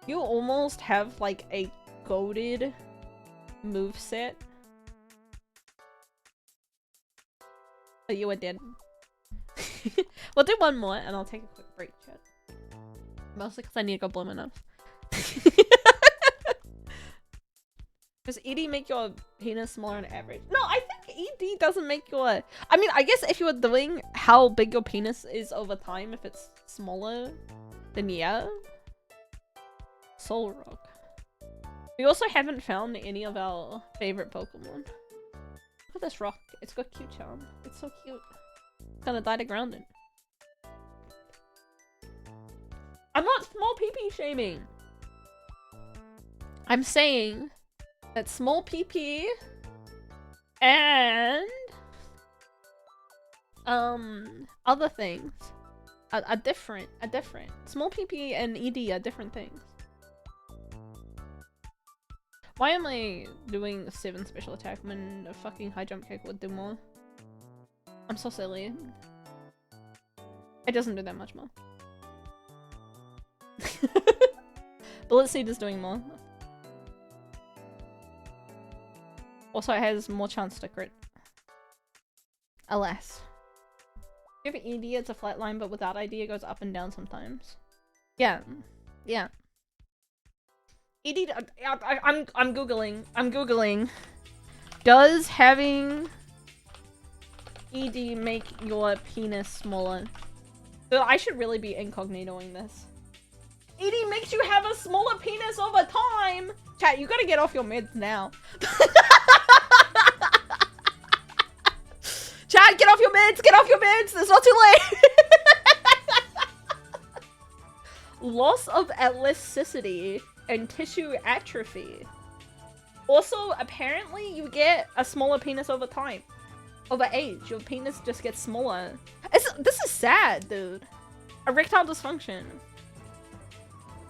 You almost have like a goated moveset. But you are dead. We'll do one more and I'll take a quick break, chat. Mostly because I need to go blow my nose. Does ED make your penis smaller on average? No, I think ED doesn't make your... I mean, I guess if you were doing how big your penis is over time, if it's smaller, then yeah. Soul Rock. We also haven't found any of our favorite Pokemon. Look at this rock. It's got cute charm. It's so cute. It's gonna die to grounding. I'm not small PP shaming. I'm saying that small PP and other things are different. Small PP and ED are different things. Why am I doing 7 special attack when a fucking high jump kick would do more? I'm so silly. It doesn't do that much more. Bullet Seed is doing more. Also, it has more chance to crit. Alas. If you have ED, it's a flat line, but without ID, it goes up and down sometimes. Yeah. Yeah. ED, I'm googling. Does having ED make your penis smaller? So I should really be incognitoing this. ED makes you have a smaller penis over time! Chat, you gotta get off your meds now. Chat, get off your meds! Get off your meds! It's not too late! Loss of elasticity and tissue atrophy. Also, apparently you get a smaller penis over time. Over age, your penis just gets smaller. This is sad, dude. Erectile dysfunction.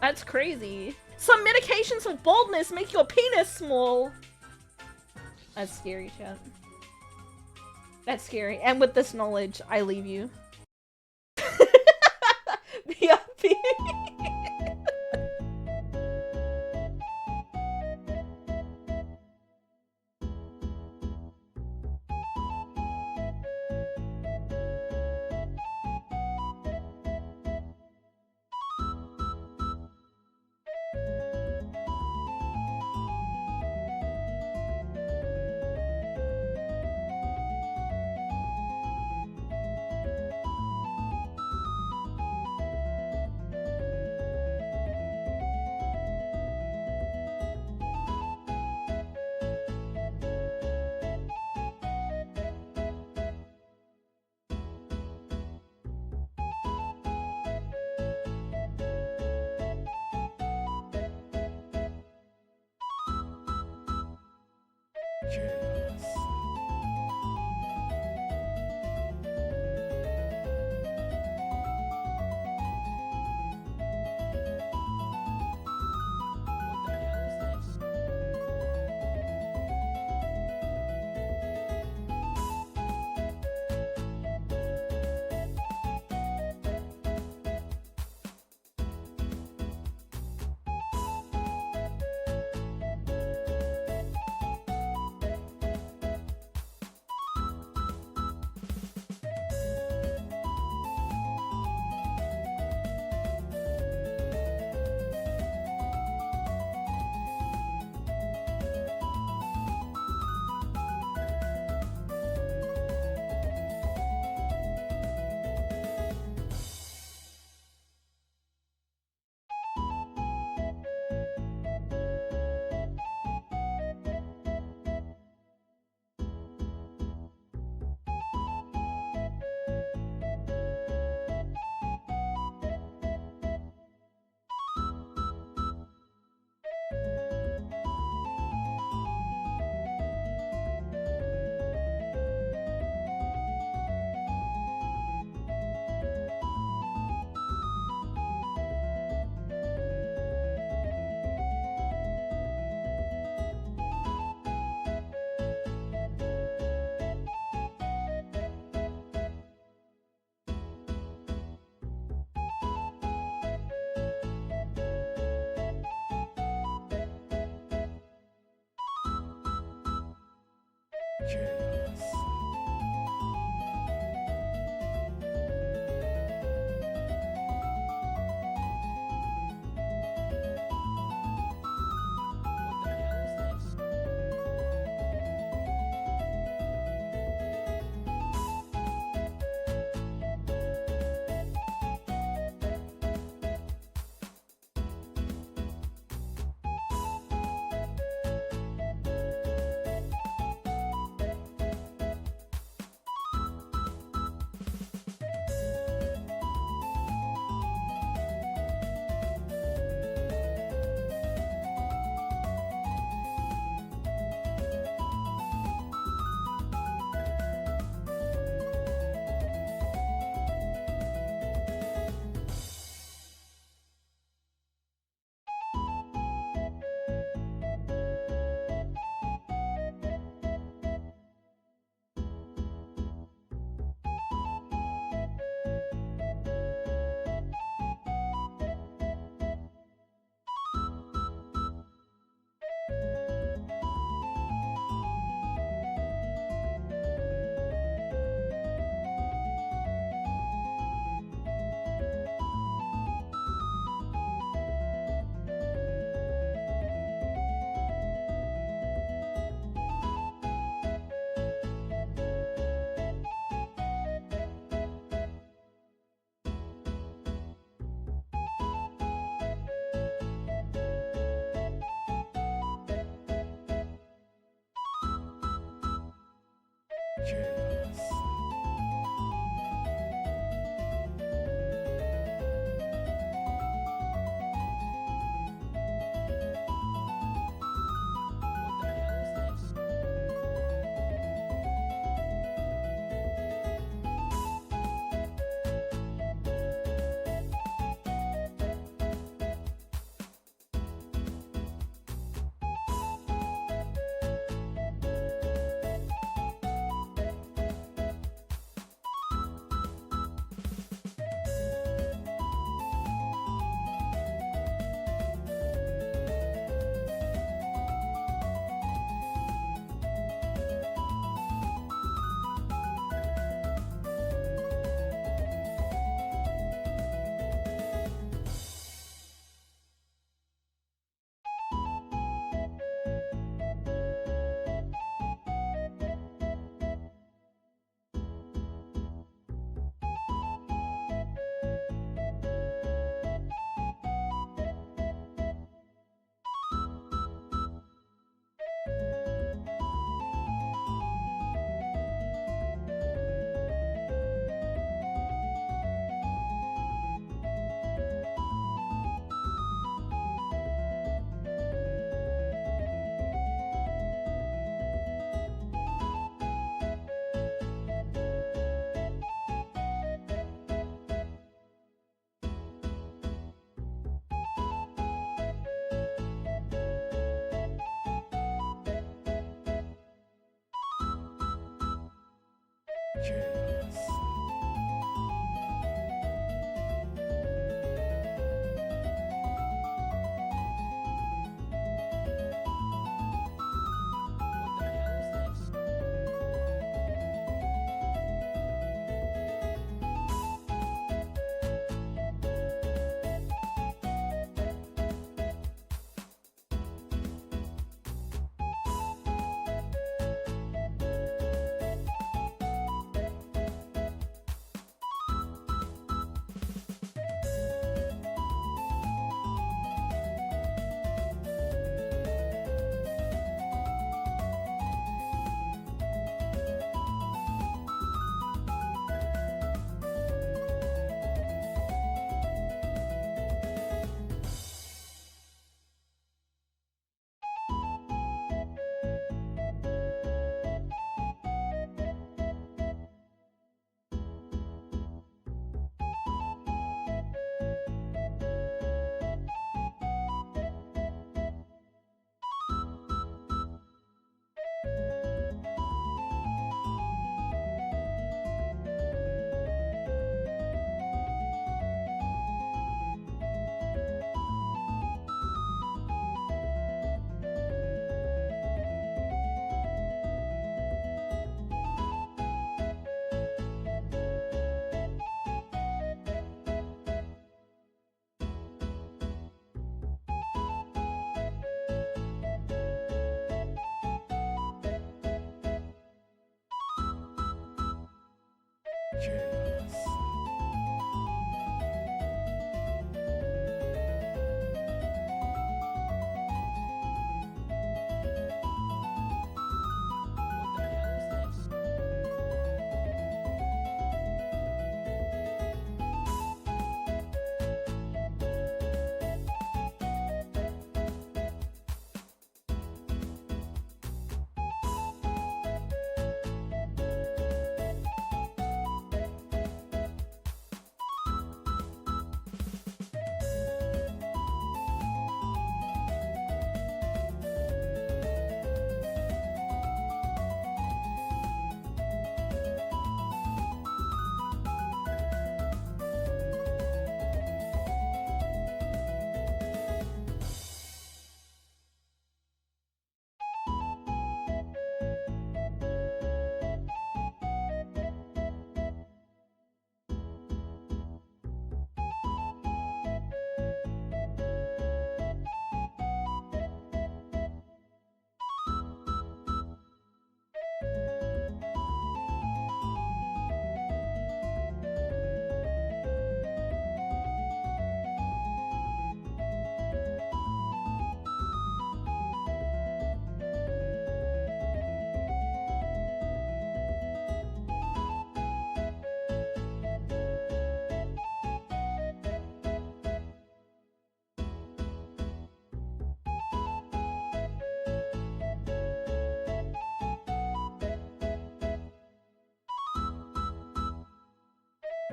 That's crazy. Some medications for baldness make your penis small. That's scary, chat. That's scary. And with this knowledge, I leave you. BRB. Chaos. What the hell is this? Chaos. What the hell is this?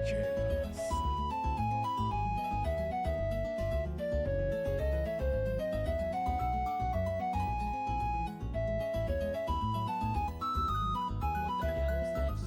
Chaos. What the hell is this?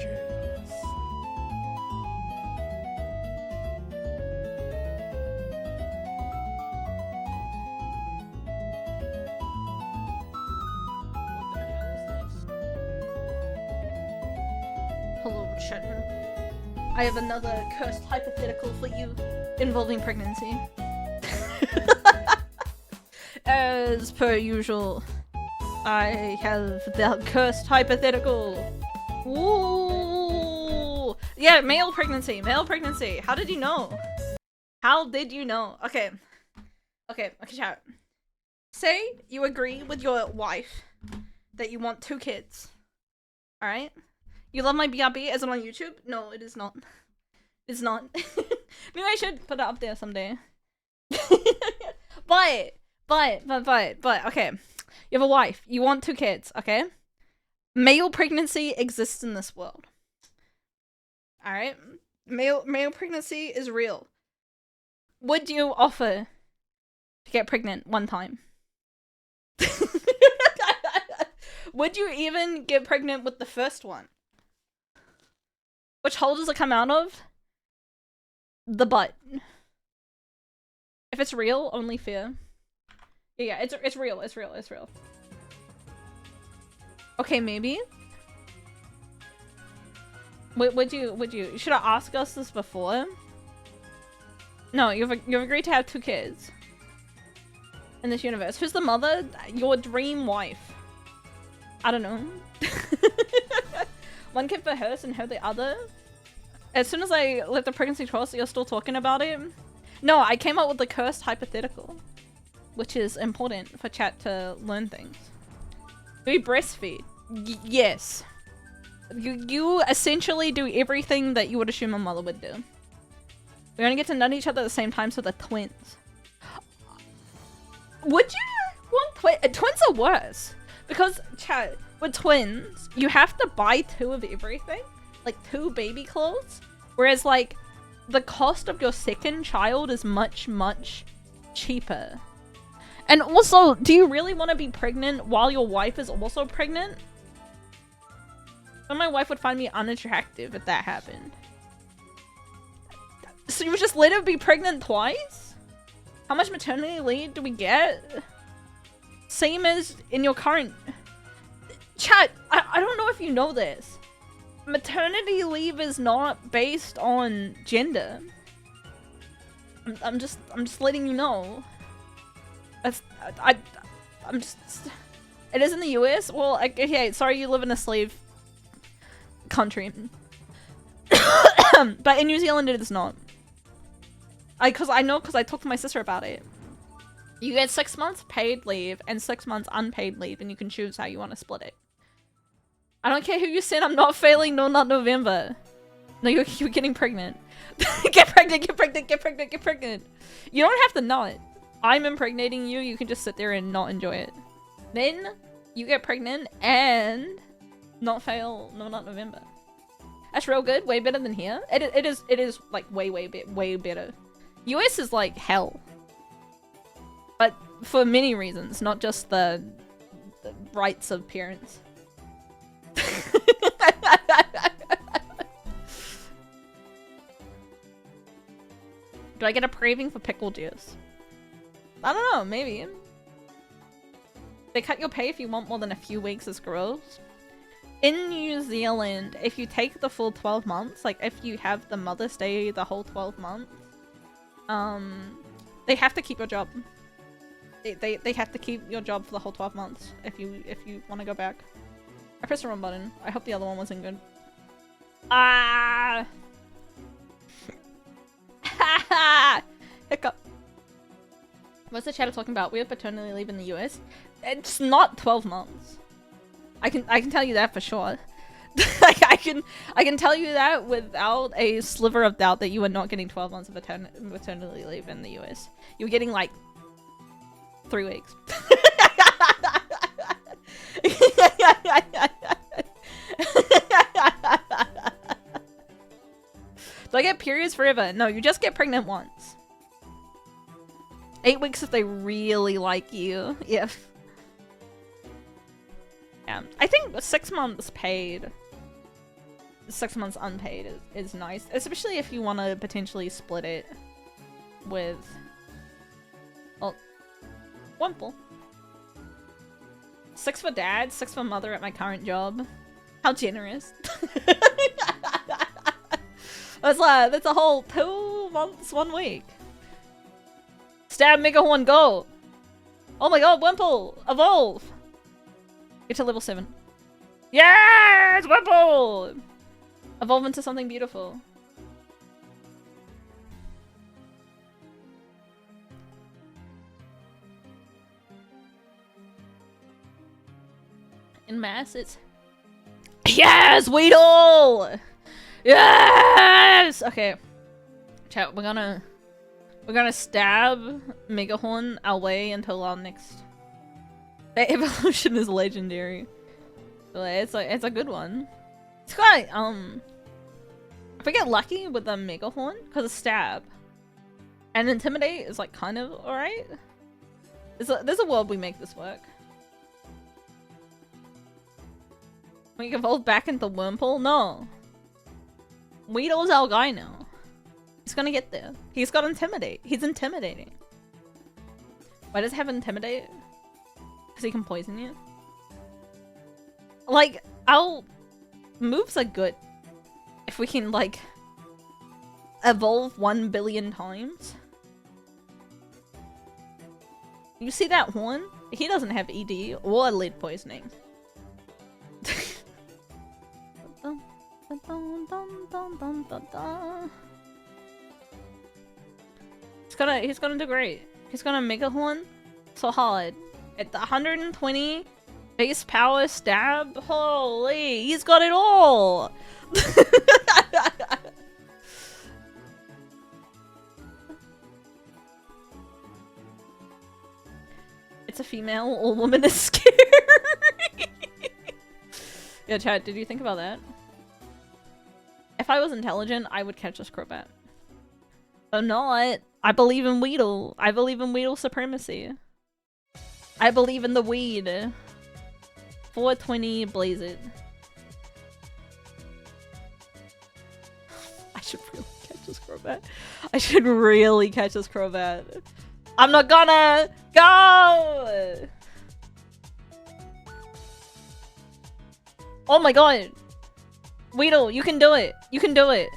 Chaos. What the hell is this? Hello, Shetner. I have another cursed hypothetical for you involving pregnancy. As per usual, I have the cursed hypothetical. Ooh! Yeah, male pregnancy, male pregnancy. How did you know? How did you know? Okay, chat. Say you agree with your wife that you want 2 kids. Alright? You love my BRB? Is it on YouTube? No, it is not. It's not. Maybe I should put it up there someday. but, okay. You have a wife. You want 2 kids, okay? Male pregnancy exists in this world. Alright? Male pregnancy is real. Would you offer to get pregnant one time? Would you even get pregnant with the first one? Which hole does it come out of? The butt. If it's real, only fear. Yeah, it's real, it's real. Okay, maybe? Would you should I ask us this before? No, you've agreed to have 2 kids in this universe. Who's the mother? Your dream wife. I don't know. 1 kid for hers and her the other. As soon as I let the pregnancy cross, you're still talking about it. No, I came up with the cursed hypothetical, which is important for chat to learn things. Do we breastfeed? Yes. You essentially do everything that you would assume a mother would do. We only get to nut each other at the same time, so they're twins. Would you want twins are worse. Because, chat, with twins, you have to buy 2 of everything. Like, 2 baby clothes. Whereas, like, the cost of your second child is much, much cheaper. And also, do you really want to be pregnant while your wife is also pregnant? But my wife would find me unattractive if that happened. So you would just let her be pregnant twice? How much maternity leave do we get? Same as in your current... Chat, I don't know if you know this. Maternity leave is not based on gender. I'm just letting you know. I'm just... It is in the US? Well, okay, sorry you live in a slave country. But in New Zealand it is not. Because I talked to my sister about it. You get 6 months paid leave and 6 months unpaid leave, and you can choose how you want to split it. I don't care who you send, I'm not failing, no, not November. No, you're getting pregnant. Get pregnant, get pregnant, get pregnant, get pregnant. You don't have to not. I'm impregnating you, you can just sit there and not enjoy it. Then, you get pregnant and not fail, no, not November. That's real good, way better than here. It is like way better. US is like hell. But for many reasons, not just the rights of parents. Do I get a craving for pickle juice? I don't know, maybe. They cut your pay if you want more than a few weeks as gross. In New Zealand, if you take the full 12 months, like if you have the mother stay the whole 12 months, they have to keep your job. They have to keep your job for the whole 12 months if you want to go back. I pressed the wrong button. I hope the other one wasn't good. Ah! Hiccup. What's the chatter talking about? We have paternity leave in the US. It's not 12 months. I can tell you that for sure. I can tell you that without a sliver of doubt that you are not getting 12 months of maternity leave in the US. You're getting like 3 weeks. Do I get periods forever? No, you just get pregnant once. 8 weeks if they really like you. Yeah. Yeah. I think 6 months paid, 6 months unpaid is nice. Especially if you want to potentially split it with, well, Wimple. 6 for dad, 6 for mother at my current job. How generous. That's a whole 2 months, 1 week. Stab Megahorn, go! Oh my god, Wimple! Evolve! Get to level 7. Yes! Wimple! Evolve into something beautiful. In mass, it's... Yes! Weedle! Yes! Okay. Chat, we're gonna stab Megahorn our way until our next... That evolution is legendary. It's a good one. It's quite, if we get lucky with the Megahorn, because a stab and intimidate is like kind of alright. There's a world we make this work. We can evolve back into Wurmple? No. Weedle's our guy now. He's gonna get there. He's got Intimidate. He's intimidating. Why does he have Intimidate? Because he can poison you? Like, our moves are good. If we can, like, evolve 1 billion times. You see that horn? He doesn't have ED or lead poisoning. He's gonna do great. He's gonna Mega Horn so hard. At the 120 base power stab, holy, he's got it all! It's a female, all woman is scary. Yeah, chat, did you think about that? If I was intelligent, I would catch this Crobat. I'm not. I believe in Weedle. I believe in Weedle supremacy. I believe in the weed. 420, blaze it. I should really catch this Crobat. I should really catch this Crobat. I'm not gonna go! Oh my god! Weedle, you can do it! You can do it!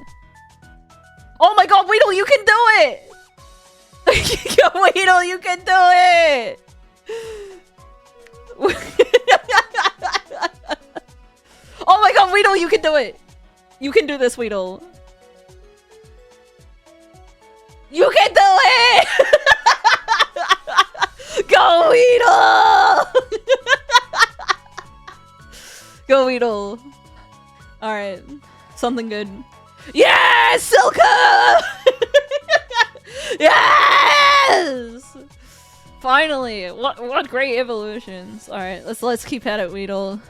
Oh my god, Weedle, you can do it! Weedle, you can do it! Oh my god, Weedle, you can do it! You can do this, Weedle. You can do it! Go, Weedle! Go Weedle. Alright. Something good. Yes! Silka! Yes! Finally! What great evolutions. Alright, let's keep at it, Weedle.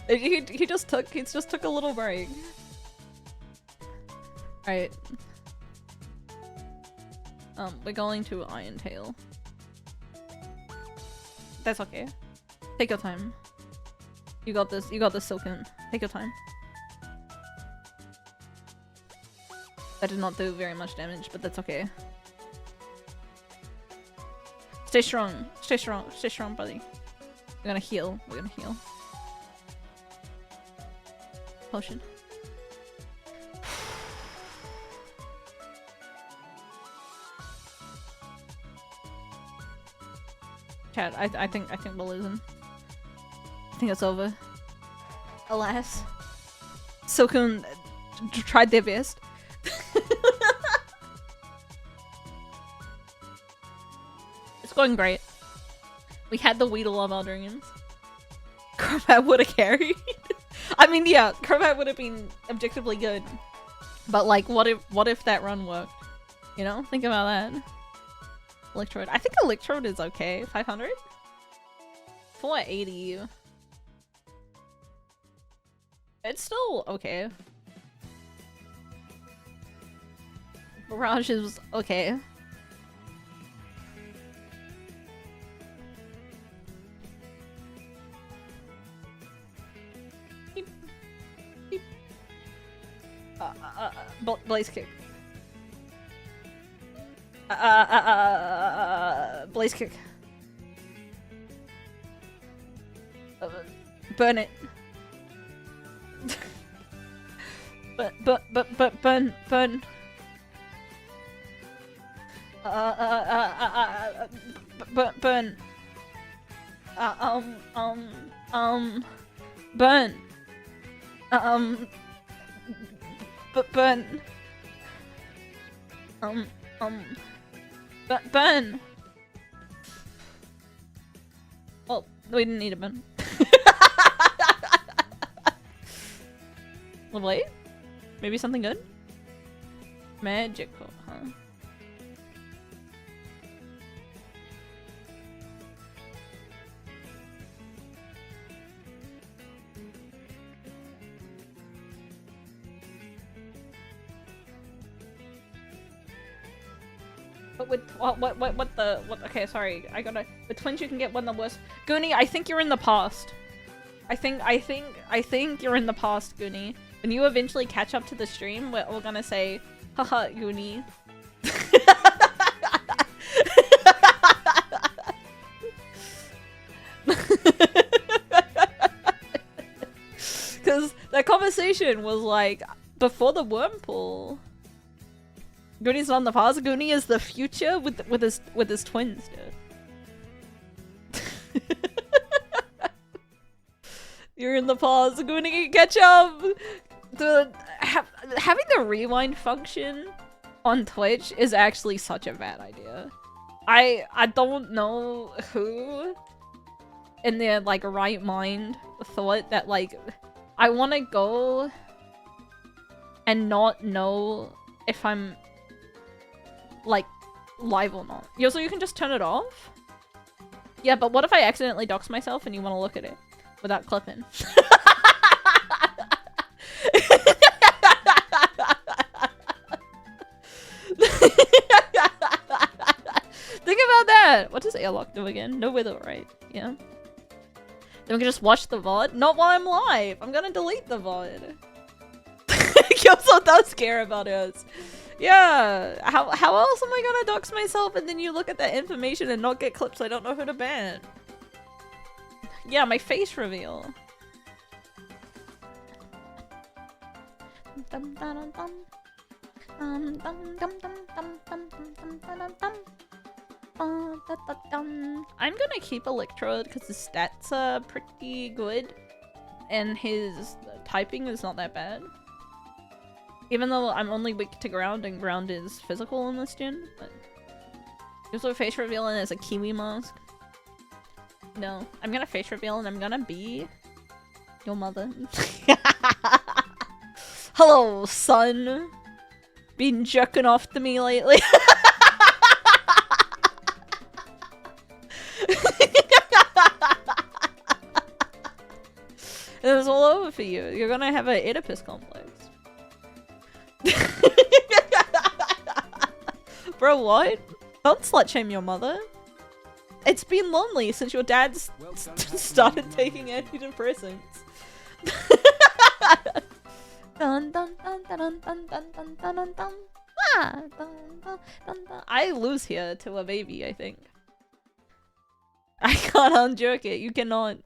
he just took a little break. Alright. We're going to Iron Tail. That's okay. Take your time. You got this Silken. Take your time. That did not do very much damage, but that's okay. Stay strong. Stay strong. Stay strong, buddy. We're gonna heal. We're gonna heal. Potion. Chat, I think we're losing. I think it's over. Alas. Silken tried their best. It's going great. We had the Weedle of our dreams. Crobat would have carried. I mean, yeah, Crobat would have been objectively good. But like, what if that run worked? You know, think about that. Electrode. I think Electrode is okay. 500? 480. It's still okay. Barrage is okay. Beep. Beep. Blaze kick. Blaze kick. Burn it. Burn. Burn. Burn. Burn. Well, we didn't need a burn. Level 8? Maybe something good? Magical, huh? But with what okay, sorry, I gotta with twins you can get one of the worst. Goonie, I think you're in the past. I think you're in the past, Goonie. When you eventually catch up to the stream, we're all gonna say, haha, Goonie. Because that conversation was like before the wormpool. Goonie's not in the past. Goonie is the future with his twins, dude. You're in the past. Goonie, catch up. Having the rewind function on Twitch is actually such a bad idea. I don't know who in their like right mind thought that like I want to go and not know if I'm like live or not. Yo, so you can just turn it off? Yeah, but what if I accidentally dox myself and you want to look at it without clipping? Think about that! What does airlock do again? No wither, right? Yeah. Then we can just watch the VOD? Not while I'm live! I'm gonna delete the VOD. Kyoso does care about us. Yeah, how else am I gonna dox myself and then you look at that information and not get clips I don't know who to ban? Yeah, my face reveal. I'm gonna keep Electrode because his stats are pretty good and his typing is not that bad. Even though I'm only weak to ground and ground is physical in this gen, but also face reveal and as a Kiwi mask. No, I'm gonna face reveal and I'm gonna be your mother. Hello, son. Been jerking off to me lately. It was all over for you. You're gonna have an Oedipus complex. Bro, what? Don't slut shame your mother. It's been lonely since your dad started taking antidepressants. Dun, dun, dun, dun, dun, dun, dun, dun, dun, dun. Ah, dun, dun, dun, dun. I lose here to a baby, I think. I can't unjerk it. You cannot.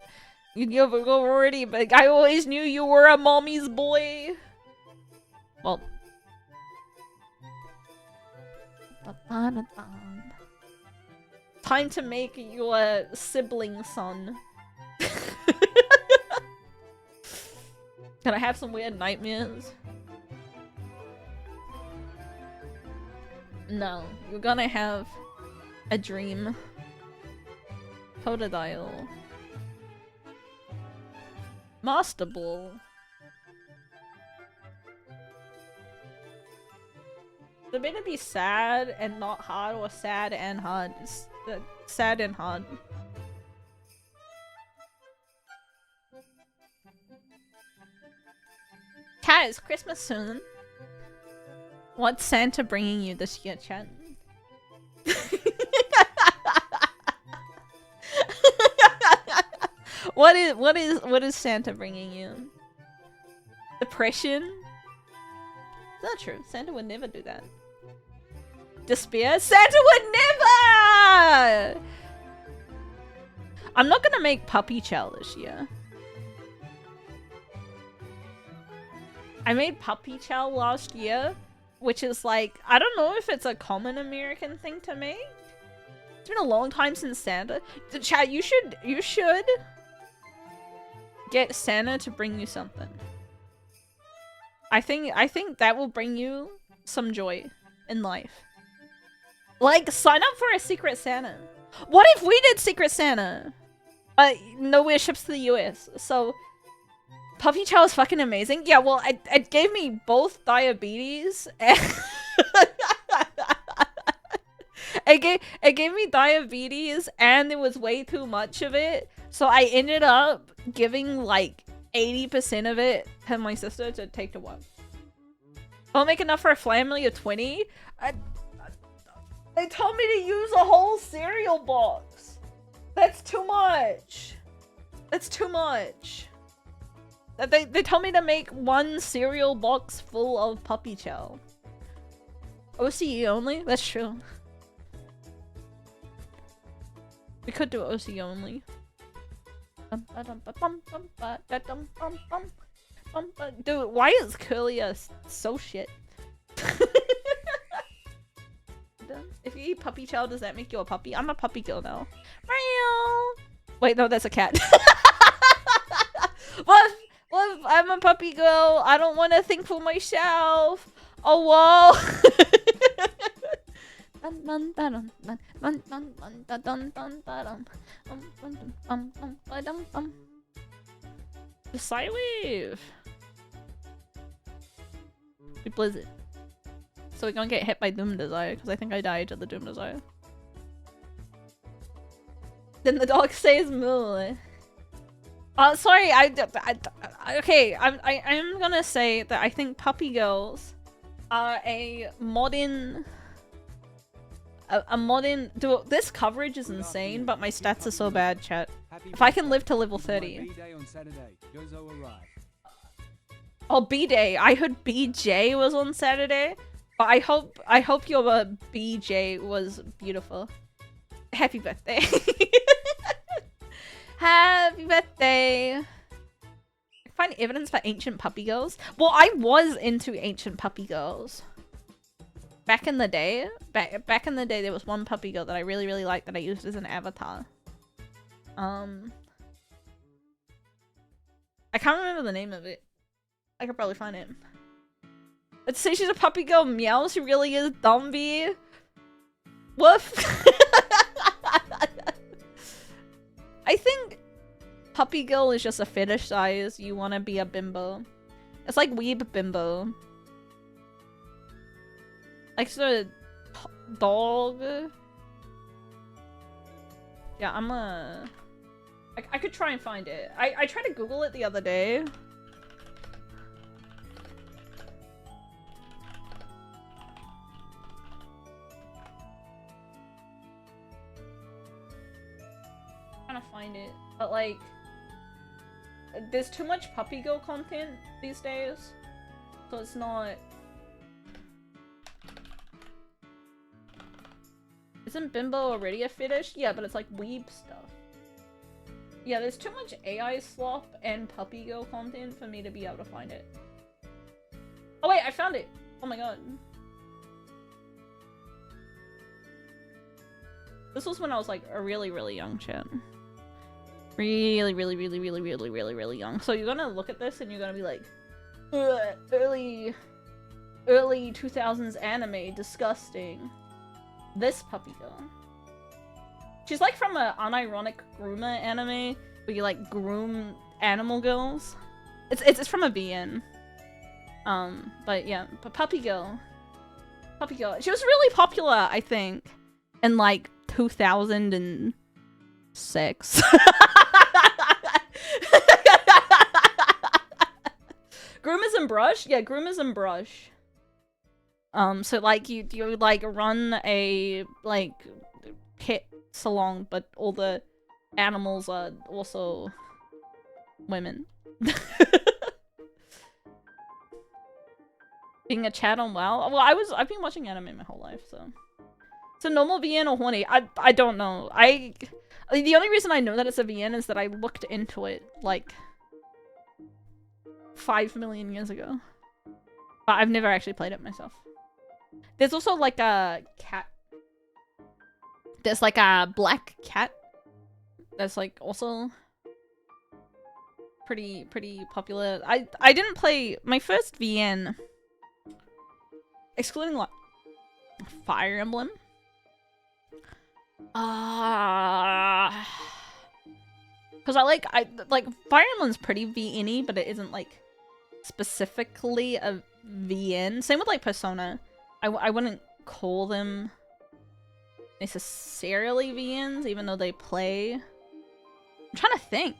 You've already, but I always knew you were a mommy's boy. Well. Time to make your sibling son. Can I have some weird nightmares? No, you're gonna have a dream. Totodile. Master Ball. They're meant to be sad and not hard, or sad and hard. It's sad and hard. Cat, it's Christmas soon. What's Santa bringing you this year, chat? What is Santa bringing you? Depression? Not true. Santa would never do that. Despair? Santa would never! I'm not gonna make puppy chow this year. I made puppy chow last year, which is like, I don't know if it's a common American thing to make. It's been a long time since Santa. Chat, you should get Santa to bring you something. I think that will bring you some joy in life. Like, sign up for a Secret Santa. What if we did Secret Santa? Nowhere ships to the US, so puppy chow is fucking amazing. Yeah, well, it gave me both diabetes and it gave me diabetes, and there was way too much of it, so I ended up giving like 80% of it to my sister to take to work. Don't make enough for a family of 20. They told me to use a whole cereal box. That's too much. That's too much. They told me to make one cereal box full of puppy chow. OCE only? That's true. We could do OCE only. Dude, why is Curlia so shit? If you eat puppy chow, does that make you a puppy? I'm a puppy girl now. Wait, no, that's a cat. What if I'm a puppy girl? I don't want to think for myself. Oh, whoa. The Psywave. We Blizzard. So we're gonna get hit by Doom Desire, because I think I died to the Doom Desire. Then the dog says moo. Sorry, okay, I'm gonna say that I think puppy girls are a modern... Dude, this coverage is insane, but my stats are so bad, chat. If I can live to level 30. Oh, B-Day. I heard BJ was on Saturday. But I hope your BJ was beautiful. Happy birthday. Happy birthday. Find evidence for ancient puppy girls. Well, I was into ancient puppy girls. Back in the day, back in the day, there was one puppy girl that I really liked that I used as an avatar. I can't remember the name of it. I could probably find it. Let's say she's a puppy girl. Meow, she really is Dumby. Woof. I think puppy girl is just a fetish size. You want to be a bimbo. It's like weeb bimbo. Like the dog. Yeah, I could try and find it. I tried to Google it the other day. Trying to find it, but like, there's too much puppy girl content these days, so it's not. Isn't bimbo already a fetish? Yeah, but it's like weeb stuff. Yeah, there's too much AI slop and puppy girl content for me to be able to find it. Oh wait, I found it! Oh my god. This was when I was like a really young chat. Really young. So you're gonna look at this and you're gonna be like, early 2000s anime, disgusting. This puppy girl. She's like from a unironic groomer anime where you like groom animal girls. It's from a VN. But yeah, but puppy girl. Puppy girl. She was really popular, I think, in like 2006. Groomers and brush? Yeah, groomers and brush. So like you like run a like pet salon, but all the animals are also women. Being a chat on WoW? Well, I've been watching anime my whole life, so. So normal VN or horny? I don't know. The only reason I know that it's a VN is that I looked into it like 5 million years ago. But I've never actually played it myself. There's also like a cat. There's like a black cat that's like also pretty popular. I didn't play my first VN, excluding like Fire Emblem. Because I like Fire Emblem's pretty VN-y, but it isn't like specifically a VN. Same with like Persona. I wouldn't call them necessarily VNs, even though they play. I'm trying to think.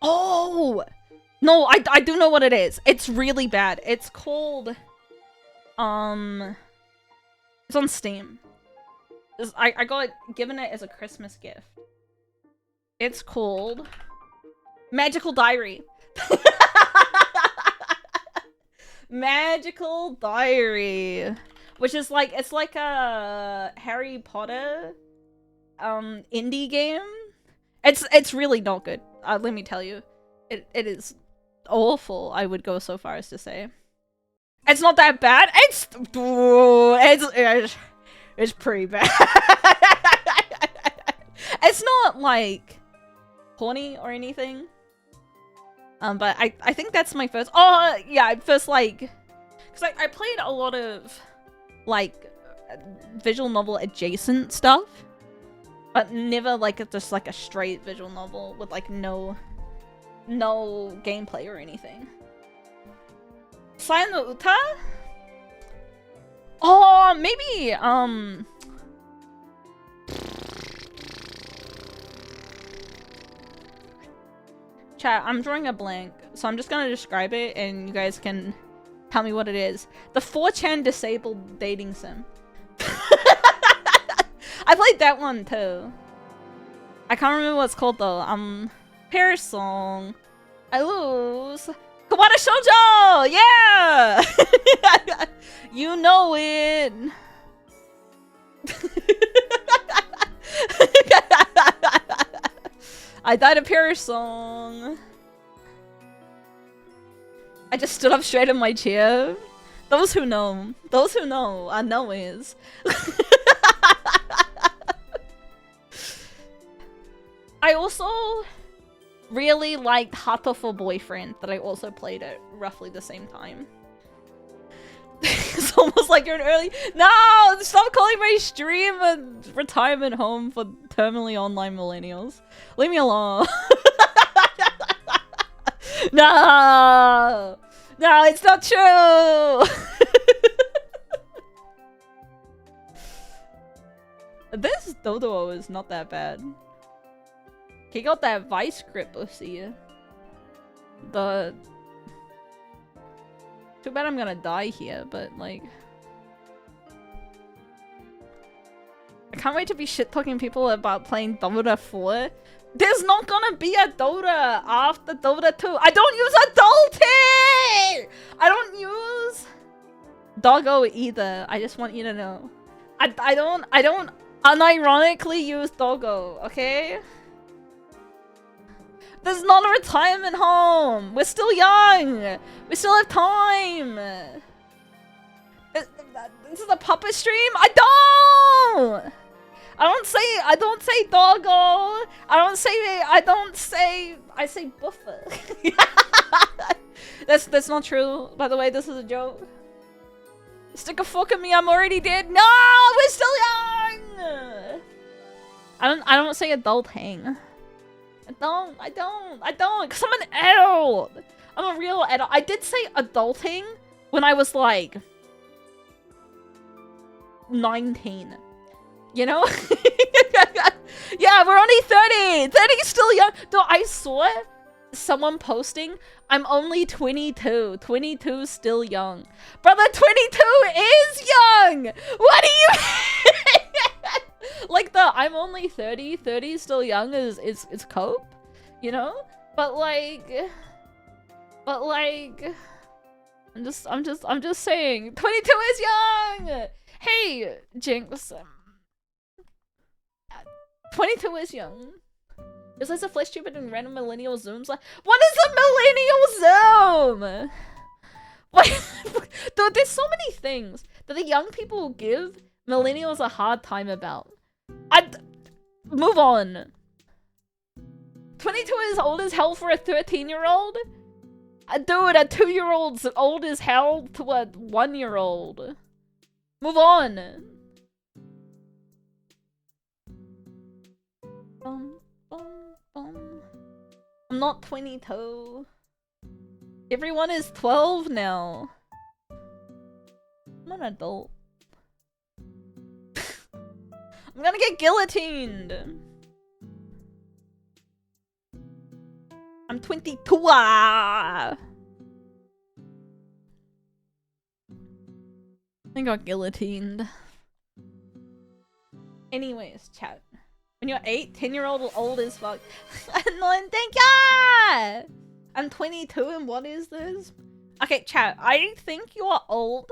Oh! No, I do know what it is. It's really bad. It's called... It's on Steam. I got given it as a Christmas gift. It's called... Magical Diary. Magical Diary. Which is like... It's like a Harry Potter indie game. It's really not good. Let me tell you. It is awful, I would go so far as to say. It's not that bad. It's pretty bad. It's not like horny or anything. But I think that's my first. Oh yeah, first like, cause I played a lot of like visual novel adjacent stuff, but never like just like a straight visual novel with like no gameplay or anything. Sai no Uta? Oh, maybe, Chat, I'm drawing a blank, so I'm just gonna describe it and you guys can tell me what it is. The 4chan disabled dating sim. I played that one too. I can't remember what it's called though. Pair song. I lose. Kawada Shoujo! Yeah! You know it! I died a Paris song. I just stood up straight in my chair. Those who know. Those who know. I know is. I also really liked Hatoful Boyfriend that I also played at roughly the same time. So It's almost like you're an early. No! Stop calling my stream a retirement home for terminally online millennials. Leave me alone. No! No, it's not true! This Dodo is not that bad. He got that vice grip, see. The... Too bad I'm gonna die here, but like... I can't wait to be shit-talking people about playing Dota 4. There's not gonna be a Dota after Dota 2. I don't use Adulting! I don't use Doggo either. I just want you to know. I don't unironically use Doggo, okay? There's not a retirement home! We're still young! We still have time! This is a puppet stream? I don't say doggo! I say buffer. That's not true. By the way, this is a joke. Stick a fork in me, I'm already dead. No! We're still young! I don't say adult hang. I don't, cause I'm an adult. I'm a real adult. I did say adulting when I was like 19. You know? Yeah, we're only 30. 30 is still young. No, I saw someone posting, I'm only 22. 22 is still young. Brother, 22 is young! What do you like the I'm only 30, 30 is still young is cope, you know? But like I'm just saying 22 is young! Hey, Jinx. 22 is young. Is this a flesh stupid and random millennial zooms? Like, what is a millennial zoom? What? Dude, there's so many things that the young people give millennials a hard time about. Move on. 22 is old as hell for a 13-year-old? Dude, a 2-year-old's old as hell to a 1-year-old. Move on. I'm not 22. Everyone is 12 now. I'm an adult. I'm gonna get guillotined. I'm 22. I got guillotined. Anyways, chat. When you're 8, 10-year-old old as fuck. Annoying, thank ya! I'm 22 and what is this? Okay, chat. I think you're old.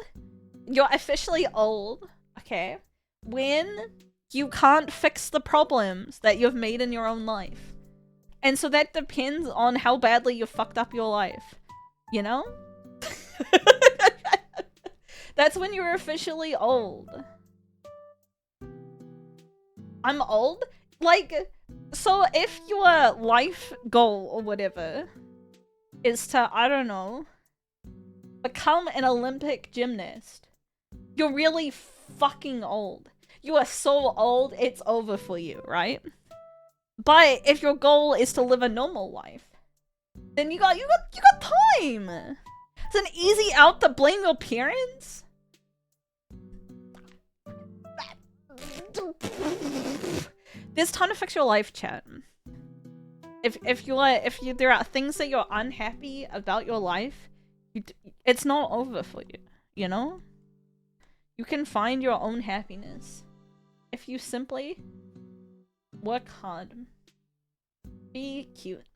You're officially old. Okay. When you can't fix the problems that you've made in your own life. And so that depends on how badly you fucked up your life. You know? That's when you're officially old. I'm old? Like, so if your life goal or whatever is to, I don't know, become an Olympic gymnast, you're really fucking old. You are so old, it's over for you, right? But if your goal is to live a normal life, then you got time. It's an easy out to blame your parents. There's time to fix your life, chat. If there are things that you're unhappy about your life, it's not over for you. You know, you can find your own happiness if you simply work hard. Be cute.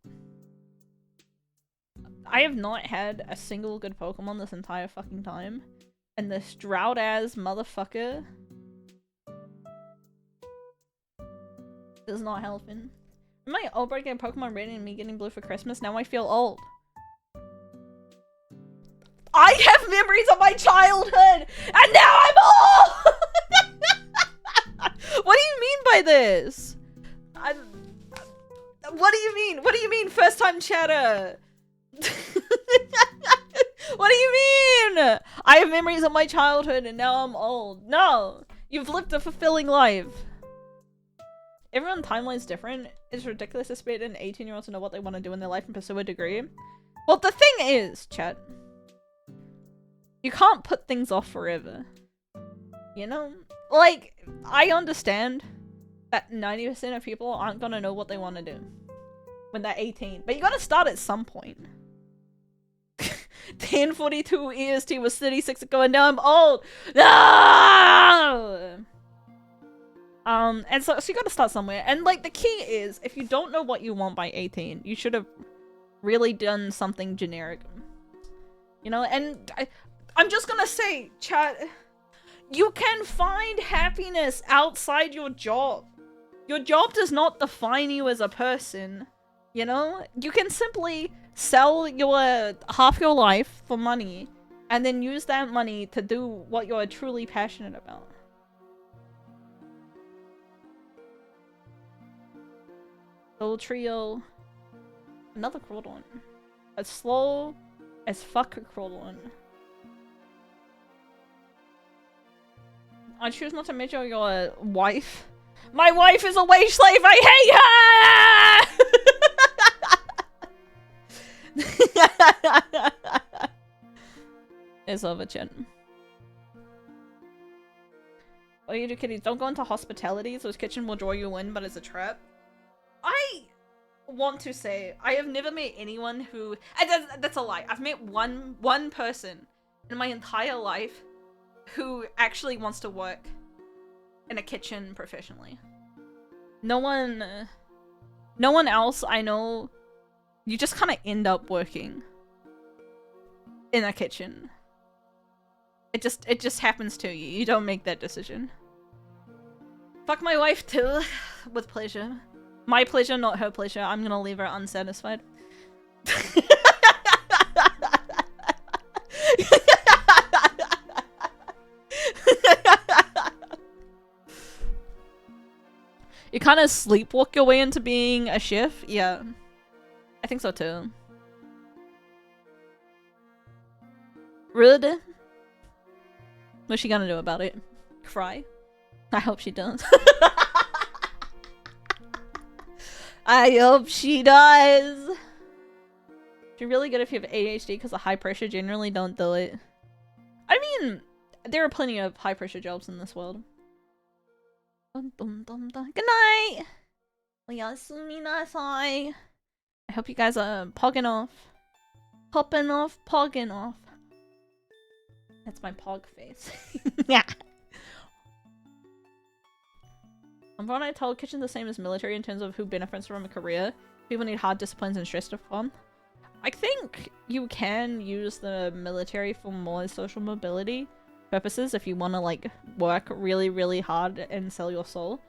I have not had a single good Pokemon this entire fucking time, and this drought-ass motherfucker is not helping. My old bird getting Pokemon Red and me getting blue for Christmas, now I feel old. I have memories of my childhood, and now I'm old! What do you mean by this? What do you mean? What do you mean, first time chatter? What do you mean? I have memories of my childhood and now I'm old. No! You've lived a fulfilling life. Everyone's timeline's different. It's ridiculous to expect an 18-year-old to know what they want to do in their life and pursue a degree. Well, the thing is, chat, you can't put things off forever. You know? Like, I understand that 90% of people aren't gonna know what they want to do when they're 18. But you gotta start at some point. 10:42 EST was 36 ago and now I'm old! No! And so you gotta start somewhere. And like, the key is, if you don't know what you want by 18, you should have really done something generic. You know, and I'm just gonna say, chat, you can find happiness outside your job. Your job does not define you as a person, you know? You can simply sell your half your life for money and then use that money to do what you're truly passionate about. Soul Trio. Another crawled one. As slow as fuck crawled one. I choose not to measure your wife. My wife is a wage slave! I hate her! It's over, chin. What do you do, kitties? Don't go into hospitality, so his kitchen will draw you in, but it's a trap. I want to say, I have never met anyone who... That's a lie. I've met one person in my entire life who actually wants to work in a kitchen professionally. No one else I know, you just kind of end up working in a kitchen. It just happens to you. You don't make that decision. Fuck my wife too, with pleasure. My pleasure, not her pleasure. I'm gonna leave her unsatisfied. You kind of sleepwalk your way into being a chef? Yeah. I think so too. Rude. What's she gonna do about it? Cry? I hope she does. I hope she does. You're really good if you have ADHD because of high pressure generally don't do it. I mean, there are plenty of high pressure jobs in this world. Dun, dun, dun, dun. Good night! Oyasumi nasai. I hope you guys are pogging off. Popping off, pogging off. That's my pog face. Yeah. I'm probably told kitchen the same as military in terms of who benefits from a career. People need hard disciplines and stress to perform. I think you can use the military for more social mobility purposes if you want to like work really, really hard and sell your soul.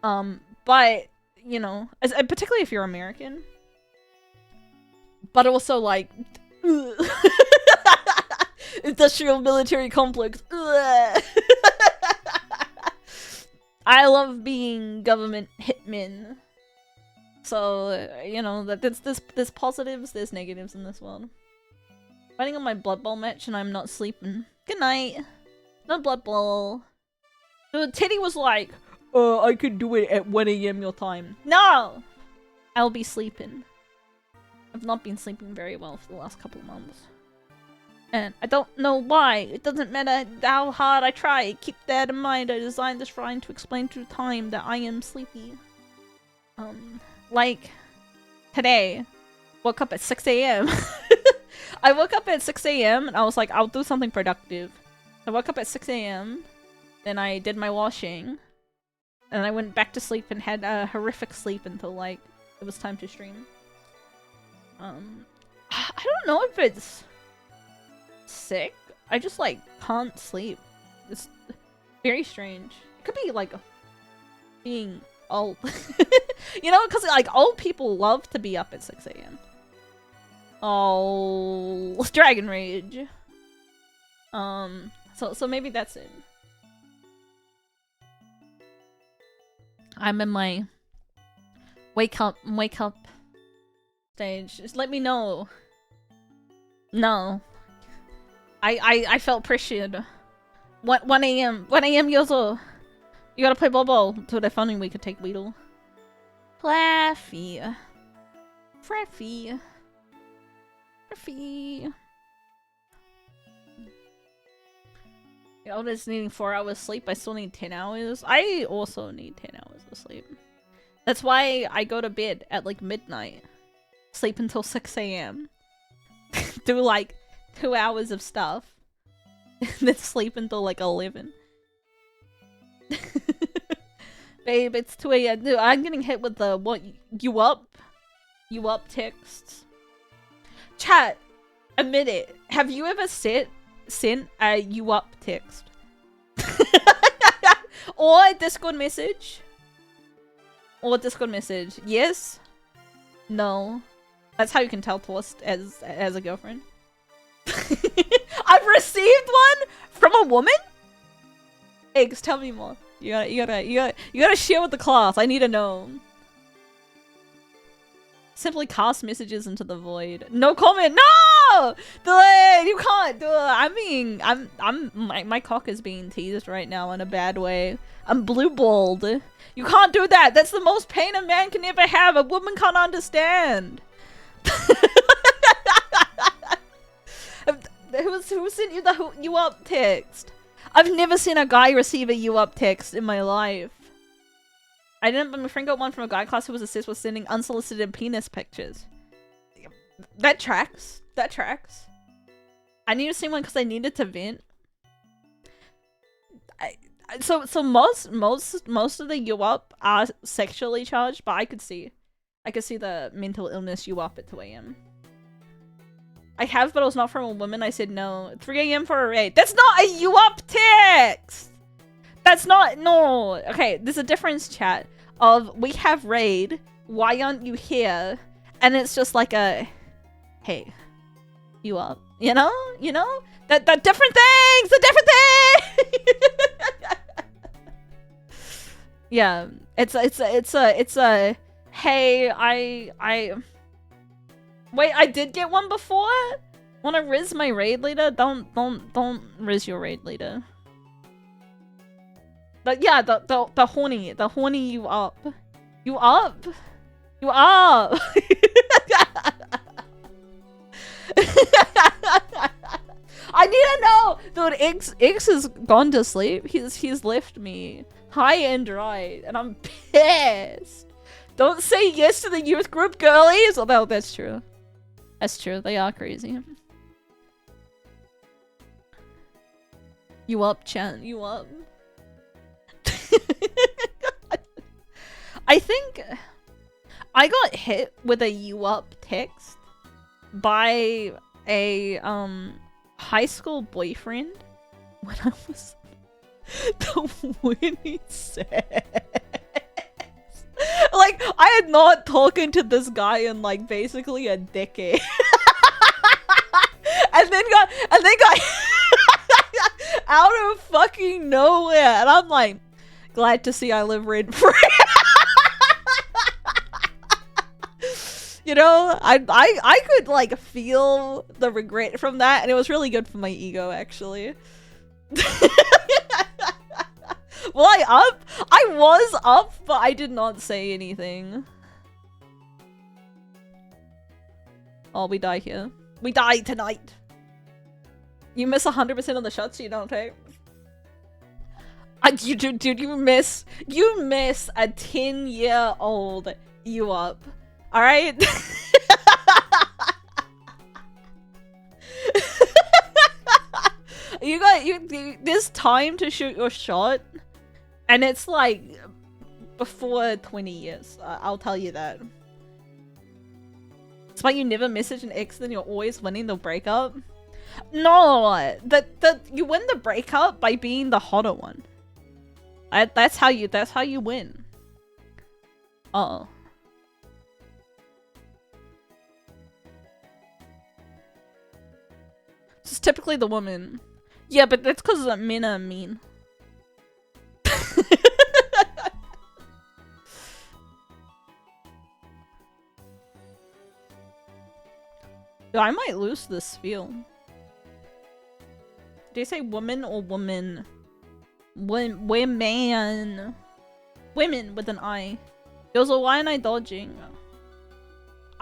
But you know, particularly if you're American, but also like industrial military complex. I love being government hitmen. So, you know, there's positives, there's negatives in this world. Fighting on my Blood Bowl match and I'm not sleeping. Good night. No Blood Bowl. So Teddy was like, I could do it at 1 AM your time. No! I'll be sleeping. I've not been sleeping very well for the last couple of months. And I don't know why. It doesn't matter how hard I try. Keep that in mind. I designed this shrine to explain through time that I am sleepy. Like, today, woke up at 6 AM. I woke up at 6 AM and I was like, I'll do something productive. I woke up at 6 AM, then I did my washing, and I went back to sleep and had a horrific sleep until like, it was time to stream. I don't know if it's sick. I just like can't sleep. It's very strange. It could be like being old. You know, because like old people love to be up at 6 AM. Oh, Dragon Rage. So maybe that's it. I'm in my wake up stage. Just let me know. No. I felt pressured. 1 a.m. 1 a.m. Yozo. You gotta play bubble. Dude, if only we could take Weedle. Flaffy. Freffy. Freffy. The oldest needing 4 hours sleep. I still need 10 hours. I also need 10 hours of sleep. That's why I go to bed at like midnight. Sleep until 6 a.m. Do like 2 hours of stuff. Then sleep until like 11. Babe, it's 2 a.m. Dude, I'm getting hit with the what you up? You up texts. Chat, admit it. Have you ever sent a you up text? Or a Discord message? Or a Discord message. Yes? No. That's how you can tell Torst as a girlfriend. I've received one from a woman? Eggs, tell me more. You gotta share with the class. I need to know. Simply cast messages into the void. No comment. No! Do it! You can't do it. I mean, my cock is being teased right now in a bad way. I'm blue balled. You can't do that. That's the most pain a man can ever have. A woman can't understand. Who sent you the you up text? I've never seen a guy receive a you up text in my life. I didn't, but my friend got one from a guy class who was obsessed with sending unsolicited penis pictures. That tracks. That tracks. I need to see one because I needed to vent. So most of the you up are sexually charged, but I could see the mental illness you up at 2 a.m. I have, but it was not from a woman. I said no. 3 a.m. for a raid. That's not a you up text! That's not, no. Okay, there's a difference, chat, of we have raid, why aren't you here? And it's just like a, hey, you up? You know? You know? That different things! The different things! Yeah, it's a, hey, wait, I did get one before? Wanna riz my raid leader? Don't riz your raid leader. But yeah, the horny you up. You up? You up? I need to know! Dude, X has gone to sleep. He's left me high and dry, and I'm pissed. Don't say yes to the youth group, girlies! Although that's true. That's true, they are crazy. You up, chat? You up? I think I got hit with a you up text by a high school boyfriend when I was the Winnie says. Like, I had not talking to this guy in like basically a decade. and then got out of fucking nowhere, and I'm like, glad to see I live rent free. You know, I could like feel the regret from that, and it was really good for my ego, actually. Well, I was up, but I did not say anything. Oh, we die here. We die tonight. You miss 100% of the shots you don't take. Dude, you miss a 10-year-old you up. Alright? There's time to shoot your shot, and it's like before 20 years. I'll tell you that. It's why you never message an ex, then you're always winning the breakup. No, you win the breakup by being the hotter one. That's how you win. Uh-oh. It's typically the woman. Yeah, but that's because men are mean. Dude, I might lose this spiel. Do you say woman or woman? Women. Women with an I. Yozo, why am I dodging?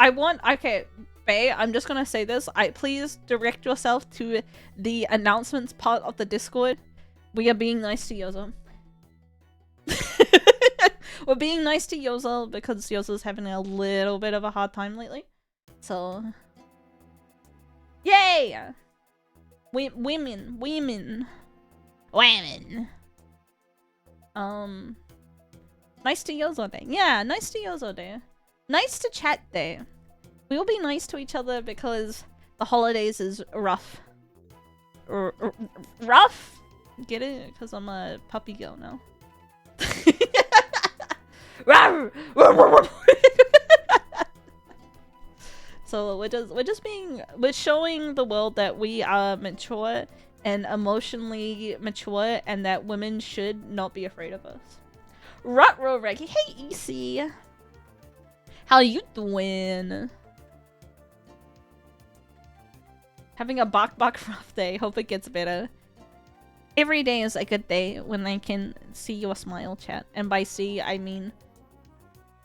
Okay, Faye, I'm just gonna say this. Please direct yourself to the announcements part of the Discord. We are being nice to Yozo. We're being nice to Yozo because Yozo's having a little bit of a hard time lately. So... Yay! Women. Nice to Yozo Day. Yeah, nice to Yozo Day. Nice to chat day. We'll be nice to each other because the holidays is rough. Rough? Get it? Because I'm a puppy girl now. So we're showing the world that we are mature and emotionally mature and that women should not be afraid of us. Rutro Reggie, hey EC! How you doing? Having a bok rough day, hope it gets better. Every day is a good day when I can see your smile, chat. And by see, I mean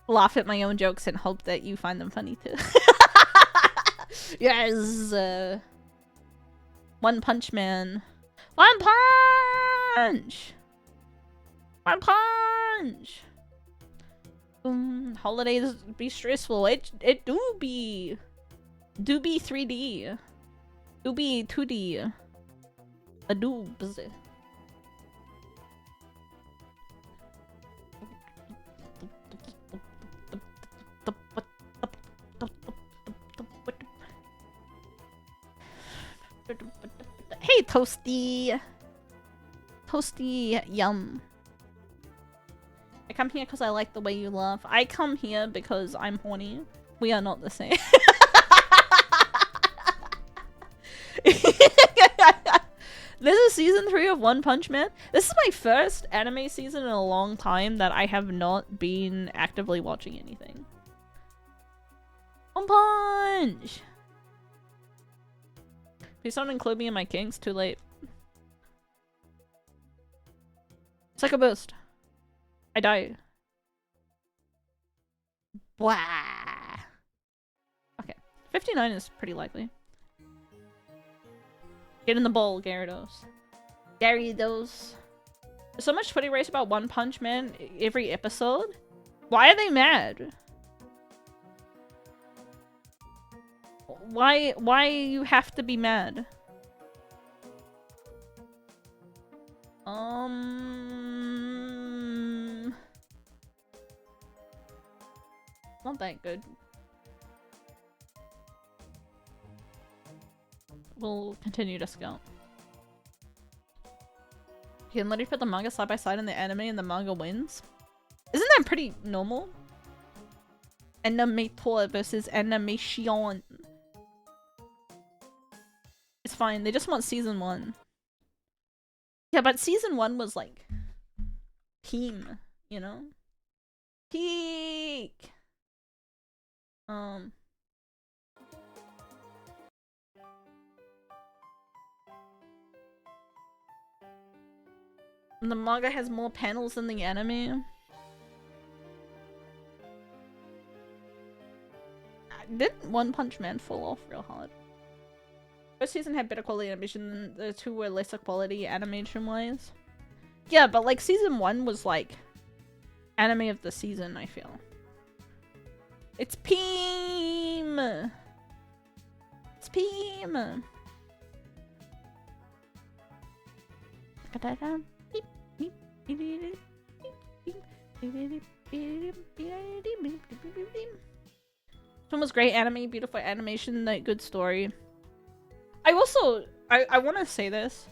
laugh at my own jokes and hope that you find them funny too. Yes! One Punch Man. One Punch! One Punch! Holidays be stressful. It do be 3D. Do be 2D. A doobs. Hey, Toasty! Toasty, yum. I come here because I like the way you laugh. I come here because I'm horny. We are not the same. This is season 3 of One Punch Man. This is my first anime season in a long time that I have not been actively watching anything. One Punch! Please don't include me in my kinks. Too late. Psycho Boost. I die. Blah. Okay. 59 is pretty likely. Get in the bowl, Gyarados. Gyarados. There's so much footy race about One Punch Man every episode. Why are they mad? Why you have to be mad? Not that good. We'll continue to scout. You can literally put the manga side by side in the anime and the manga wins. Isn't that pretty normal? Animator versus animation. It's fine, they just want season 1. Yeah, but season 1 was like team, you know? Peak! The manga has more panels than the anime. Didn't One Punch Man fall off real hard? First season had better quality animation than the two were lesser quality animation wise. Yeah, but like season 1 was like anime of the season, I feel. It's Peem! It's Peem! This one was great anime, beautiful animation, like good story. I also I want to say this,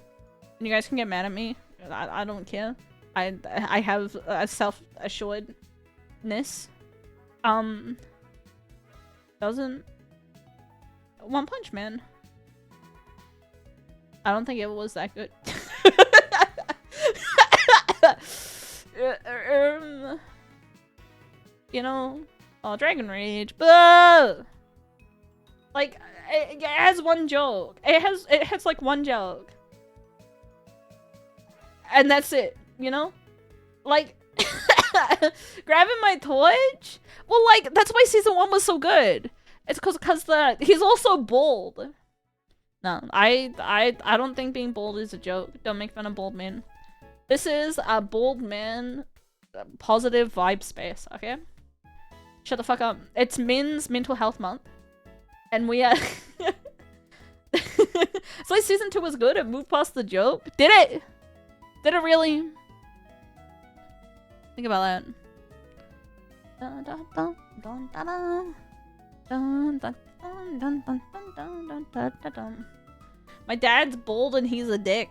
and you guys can get mad at me. I don't care. I have a self-assuredness. Doesn't One Punch Man? I don't think it was that good. You know, oh, Dragon Rage, but like it has one joke. It has like one joke. and that's it, you know? Like, grabbing my torch? Well, like, that's why season 1 was so good. It's cause he's also bold. No, I don't think being bold is a joke. Don't make fun of bold men. This is a bold man, positive vibe space, okay? Shut the fuck up. It's Men's Mental Health Month. And we are... It's like season 2 was good. It moved past the joke. Did it? Did it really? Think about that. Dun, dun, dun, dun, dun, dun. Dun, dun, dun, dun, dun, dun, dun, dun, dun, dun. My dad's bold and he's a dick.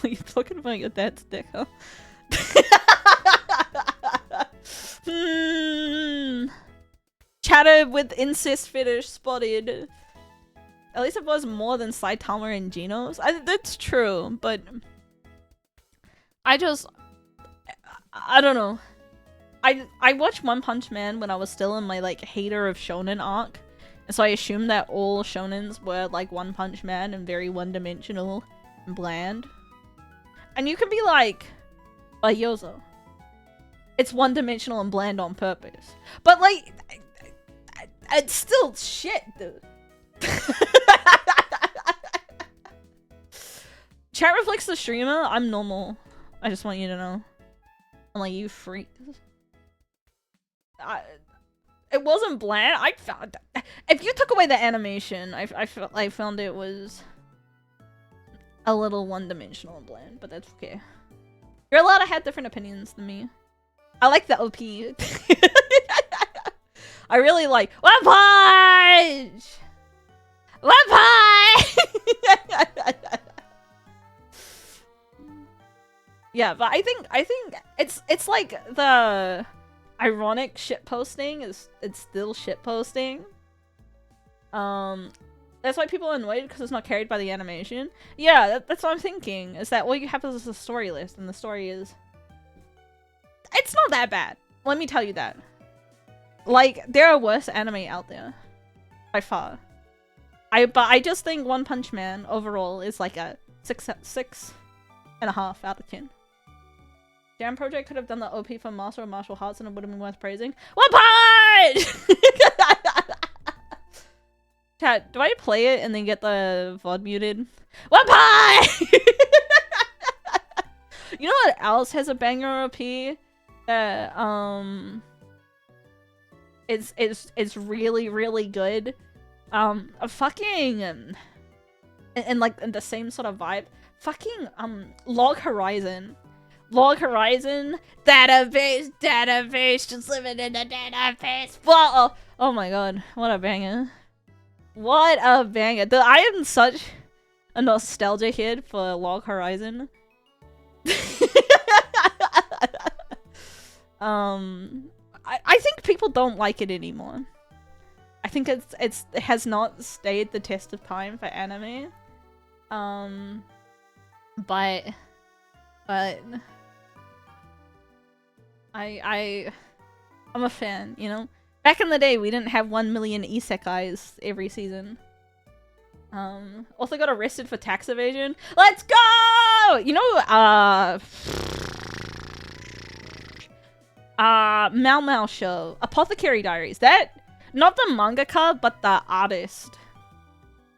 You're talking about your dad's dick, huh? Chatter with incest fetish spotted. At least it was more than Saitama and Genos. That's true, but I don't know. I watched One Punch Man when I was still in my like hater of shonen arc, and so I assumed that all shonens were like One Punch Man and very one-dimensional and bland. And you can be like Yozo. It's one-dimensional and bland on purpose. But like, it's still shit, dude. Chat reflects the streamer. I'm normal. I just want you to know. I'm like, you freak. It wasn't bland. I found if you took away the animation, I found it was a little one-dimensional and bland, but that's okay. You're allowed to have different opinions than me. I like the OP. I really like One Punch! One Punch! Yeah, but I think it's like the ironic shit posting it's still shit posting. That's why people are annoyed because it's not carried by the animation. Yeah, that's what I'm thinking. Is that all you have is a story list, and the story is it's not that bad. Let me tell you that. Like, there are worse anime out there, by far. But I just think One Punch Man overall is like a 6.5 out of 10. Jam Project could have done the OP for Master of Martial Arts and it would have been worth praising. One Punch! Chat, do I play it and then get the VOD muted? One Punch! You know what else has a banger OP? It's really, really good. A fucking and like in the same sort of vibe. Fucking Log Horizon. Log Horizon database, just living in the database. Whoa! Oh my god, what a banger. What a banger. I am such a nostalgia kid for Log Horizon. I think people don't like it anymore. I think it has not stayed the test of time for anime. But I'm a fan, you know? Back in the day, we didn't have 1 million isekais every season. Also got arrested for tax evasion. Let's go! You know, Mau Mau show. Apothecary Diaries. That, not the mangaka, but the artist.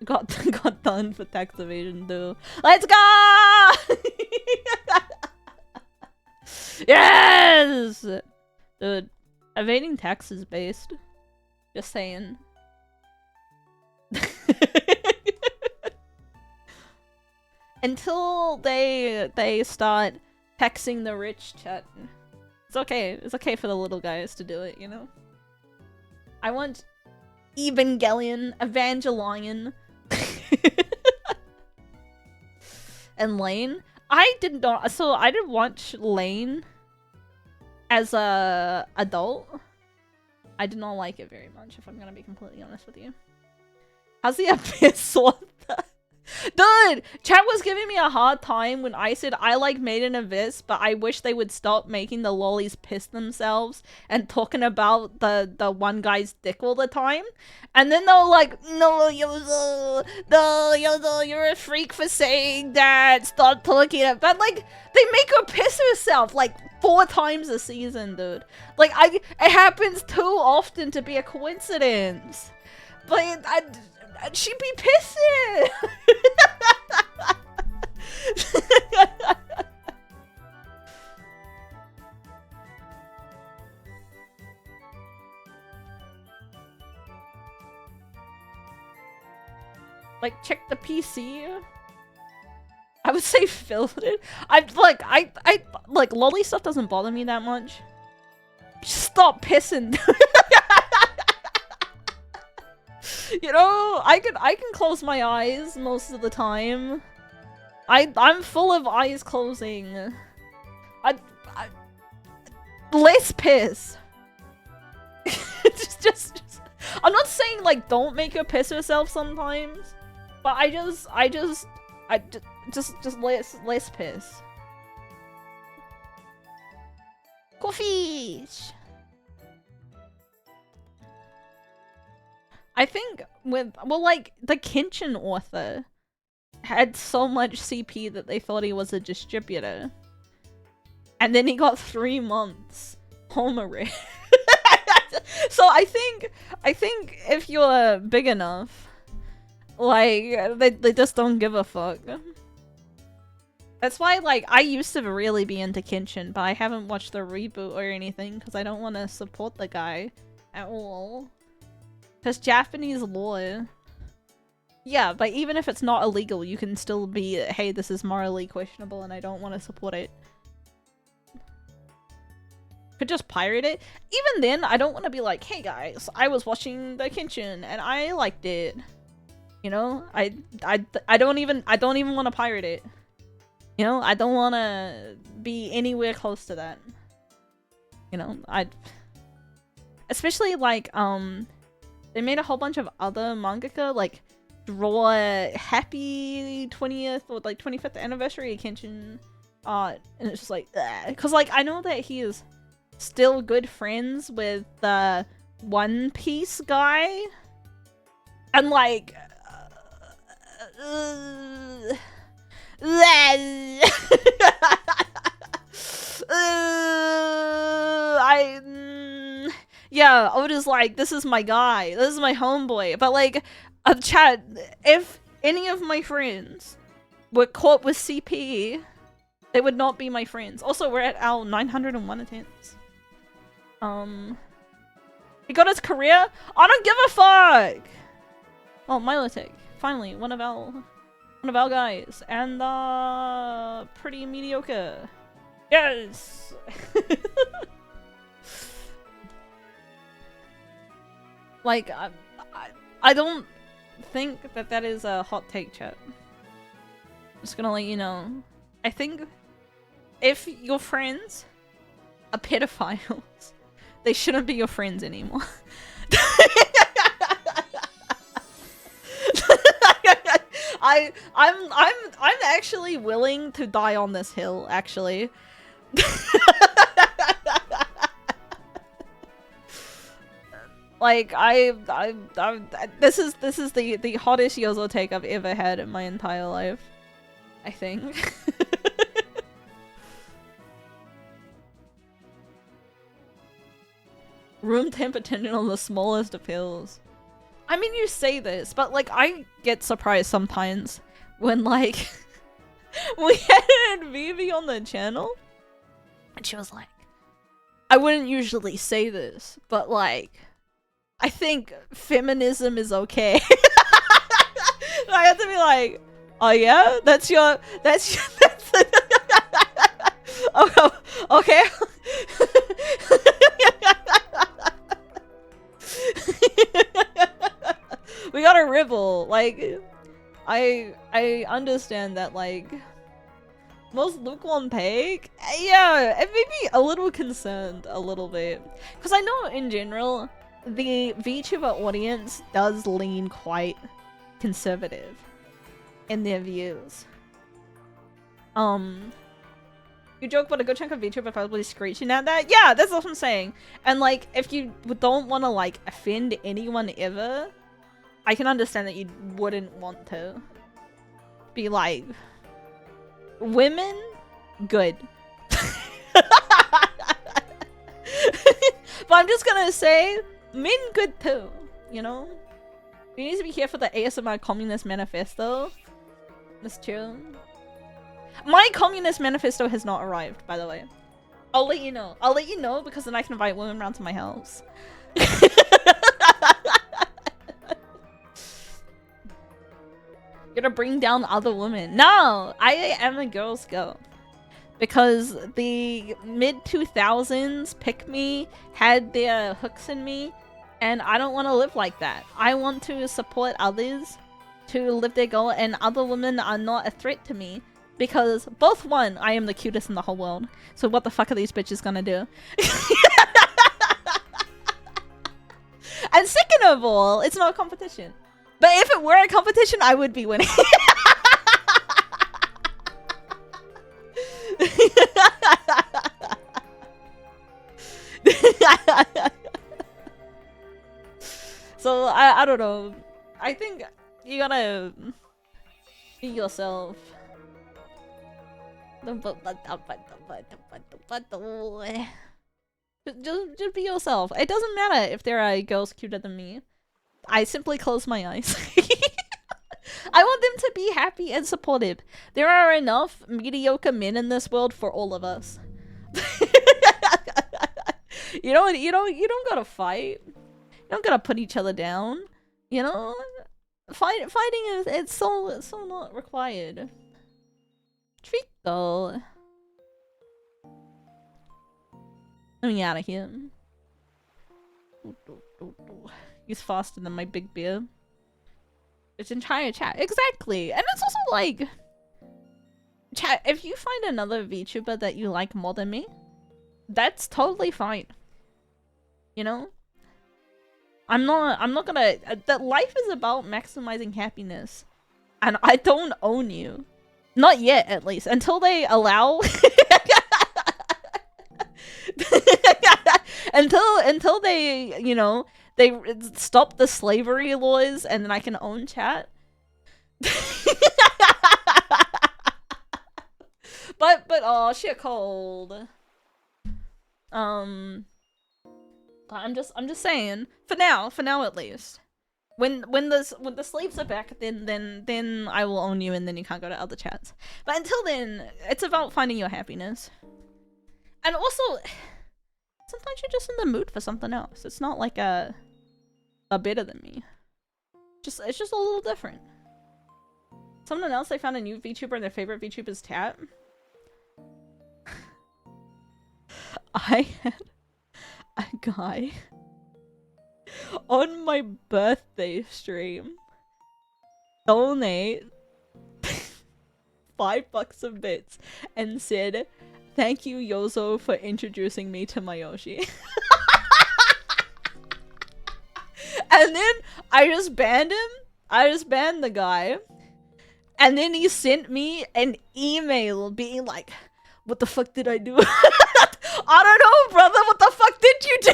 Got done for tax evasion too. Let's go! Yes! Dude, evading tax is based. Just saying. Until they start taxing the rich, chat. It's okay. It's okay for the little guys to do it, you know? I want Evangelion, and Lane. I didn't watch Lane as a adult. I did not like it very much, if I'm gonna be completely honest with you. How's the Abyss? What the? Dude, chat was giving me a hard time when I said I like Maiden Abyss, but I wish they would stop making the lollies piss themselves and talking about the one guy's dick all the time. And then they were like, no, Yozo, no, Yozo, you're a freak for saying that. Stop talking about, like, they make her piss herself like 4 times a season, dude. Like, it happens too often to be a coincidence. But she'd be pissing. Like, check the PC. I would say filled it. I like lolly stuff doesn't bother me that much. Just stop pissing. You know, I can close my eyes most of the time. I'm full of eyes closing. Less piss. just I'm not saying like don't make her piss herself sometimes, but just less piss. Coffee. I think like the Kenshin author had so much CP that they thought he was a distributor, and then he got 3 months home arrest. So I think if you're big enough, like they just don't give a fuck. That's why, like, I used to really be into Kenshin, but I haven't watched the reboot or anything because I don't want to support the guy at all. Because Japanese law. Yeah, but even if it's not illegal, you can still be, hey, this is morally questionable and I don't want to support it. Could just pirate it. Even then, I don't want to be like, hey guys, I was watching the Kenshin and I liked it. You know, I don't even want to pirate it. You know, I don't want to be anywhere close to that. You know, especially like they made a whole bunch of other mangaka like draw happy 20th or like 25th anniversary of Kenshin, and it's just like, because like I know that he is still good friends with the One Piece guy, and like yeah, Oda's like, this is my guy, this is my homeboy, but like, chat, if any of my friends were caught with CP, they would not be my friends. Also, we're at our 901 attempts. He got his career? I don't give a fuck! Oh, Milotech. Finally, one of our guys. And, pretty mediocre. Yes! Like, I don't think that is a hot take, chat. Just gonna let you know. I think if your friends are pedophiles, they shouldn't be your friends anymore. I'm actually willing to die on this hill, actually. Like this is the hottest Yozo take I've ever had in my entire life, I think. Room temp attendant on the smallest of hills. I mean, you say this, but like I get surprised sometimes when like we had Vivi on the channel and she was like, I wouldn't usually say this, but like I think feminism is okay. I had to be like, oh yeah? That's oh, okay. We got a ribble. Like, I understand that, like, most lukewarm take? Yeah, it made me a little concerned, a little bit. Because I know, in general, the VTuber audience does lean quite conservative. in their views. You joke, but a good chunk of VTuber are probably screeching at that. Yeah, that's what I'm saying. And like, if you don't want to like offend anyone ever, I can understand that you wouldn't want to be like, women, good. But I'm just gonna say, men good too, you know? You need to be here for the ASMR Communist Manifesto. That's true. My Communist Manifesto has not arrived, by the way. I'll let you know. I'll let you know because then I can invite women around to my house. Gonna bring down other women. No! I am a Girl Scout. Because the mid-2000s pick me had their hooks in me, and I don't want to live like that. I want to support others to live their goal, and other women are not a threat to me. Because, both one, I am the cutest in the whole world. So what the fuck are these bitches gonna do? And second of all, it's not a competition. But if it were a competition, I would be winning. So, I don't know. I think you gotta be yourself. Just be yourself. It doesn't matter if there are girls cuter than me. I simply close my eyes. I want them to be happy and supportive. There are enough mediocre men in this world for all of us. You don't gotta fight. You don't gotta put each other down. You know, fighting is it's so not required. Treat though. Let me out of here. He's faster than my big bear. It's entire chat. Exactly. And it's also like, chat, if you find another VTuber that you like more than me, that's totally fine. You know? I'm not gonna, that life is about maximizing happiness. And I don't own you. Not yet, at least. Until they allow until they, you know, they stop the slavery laws and then I can own chat. but oh shit cold. I'm just saying, for now at least. When the slaves are back, then I will own you and then you can't go to other chats. But until then, it's about finding your happiness. And also, sometimes you're just in the mood for something else. It's not like a better than me. It's just a little different. Someone else, they found a new VTuber and their favorite VTuber's tat. I had a guy on my birthday stream donate $5 of bits and said, "Thank you, Yozo, for introducing me to Mayoshi." And then I just banned him. I just banned the guy. And then he sent me an email being like, "What the fuck did I do?" I don't know, brother. What the fuck did you do?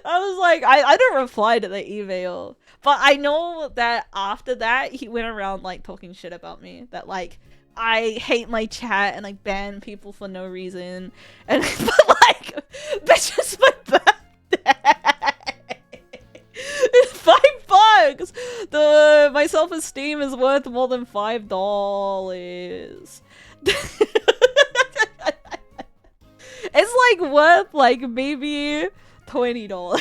I was like, I didn't reply to the email. But I know that after that, he went around like talking shit about me. That like, I hate my chat and I ban people for no reason. And but like, that's just my birthday. $5! My self-esteem is worth more than $5. It's like worth like maybe $20.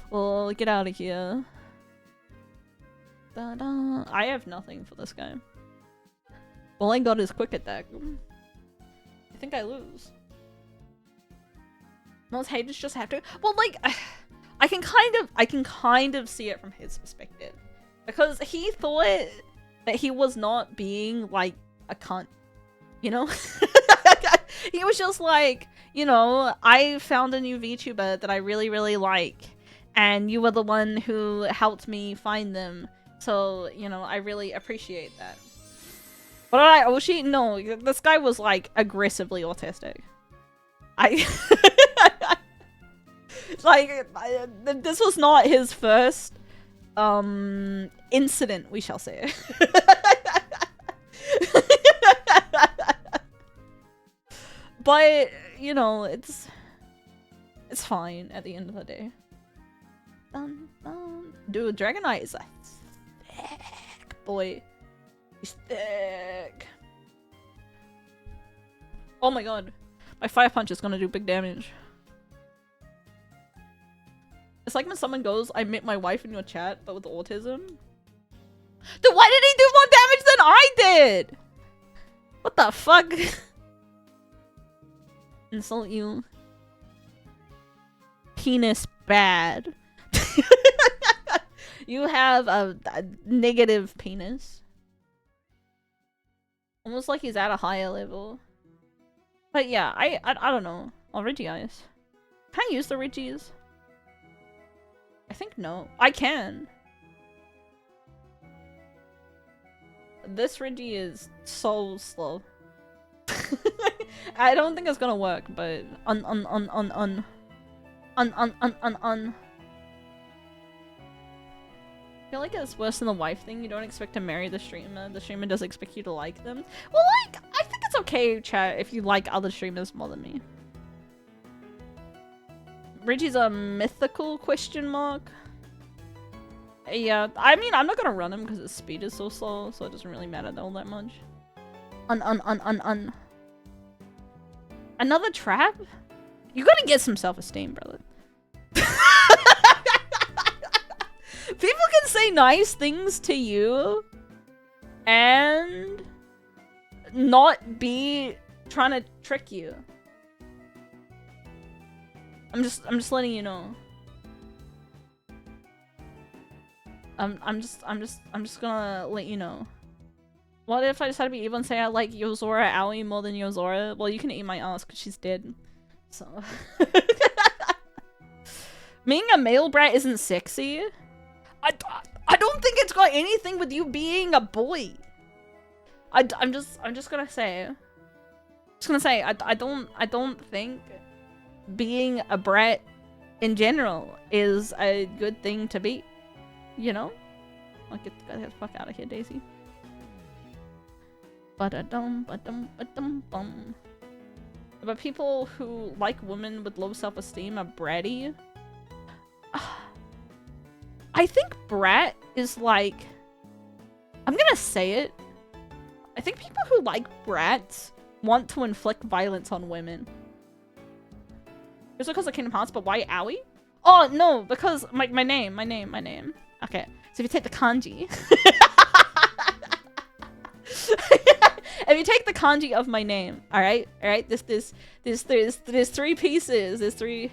Well, get out of here. I have nothing for this guy. All I got is quick attack. I think I lose. Most haters just have to. Well, like, I can kind of see it from his perspective, because he thought that he was not being like a cunt. You know? He was just like, you know, I found a new VTuber that I really, really like, and you were the one who helped me find them. So, you know, I really appreciate that. But no, this guy was like aggressively autistic. This was not his first incident, we shall say. But, you know, it's fine at the end of the day. Dude, Dragonite is a thick boy. He's thick. Oh my god. My fire punch is gonna do big damage. It's like when someone goes, I met my wife in your chat, but with autism. Dude, why did he do more damage than I did? What the fuck? Insult you. Penis bad. You have a negative penis. Almost like he's at a higher level. But yeah, I don't know. Oh, Reggies. Can I use the Reggies? I think no. I can. This Reggie is so slow. I don't think it's gonna work, but I feel like it's worse than the wife thing. You don't expect to marry the streamer. The streamer does expect you to like them. Well, like, I think it's okay, chat, if you like other streamers more than me. Reggie's a mythical question mark. Yeah, I mean, I'm not gonna run him because his speed is so slow, so it doesn't really matter all that much. Another trap? You gotta get some self-esteem, brother. People can say nice things to you and not be trying to trick you. I'm just letting you know. I'm just gonna let you know. What if I decide to be evil and say I like Yozora Aoi more than Yozora? Well, you can eat my ass because she's dead. So. Being a male brat isn't sexy. I don't think it's got anything with you being a boy. I'm just gonna say. I don't think being a brat in general is a good thing to be. You know? Like, get the fuck out of here, Daisy. Ba-da-dum, ba-dum, ba-dum, bum. But people who like women with low self-esteem are bratty. I think brat is like... I'm gonna say it. I think people who like brats want to inflict violence on women. It's because of Kingdom Hearts, but why Aoi? Oh, no, because my name. Okay, so if you take the kanji... If you take the kanji of my name, alright? There's three pieces. There's three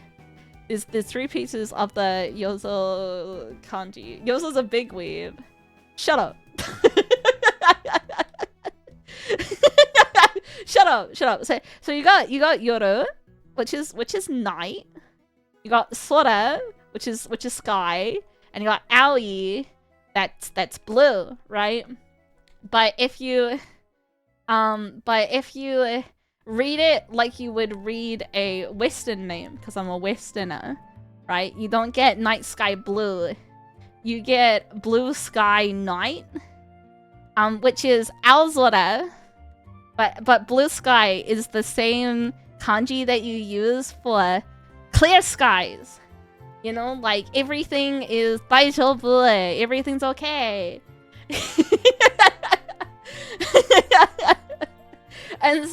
pieces of the Yozo kanji. Yozo's a big weeb. Shut up. Shut up. So you got Yoru, which is night. You got Sora, which is sky, and you got Aoi, that's blue, right? But if you read it like you would read a Western name, because I'm a Westerner, right? You don't get night sky blue. You get blue sky night, which is Aozora, but blue sky is the same kanji that you use for clear skies. You know, like everything is daijoubu, everything's okay. And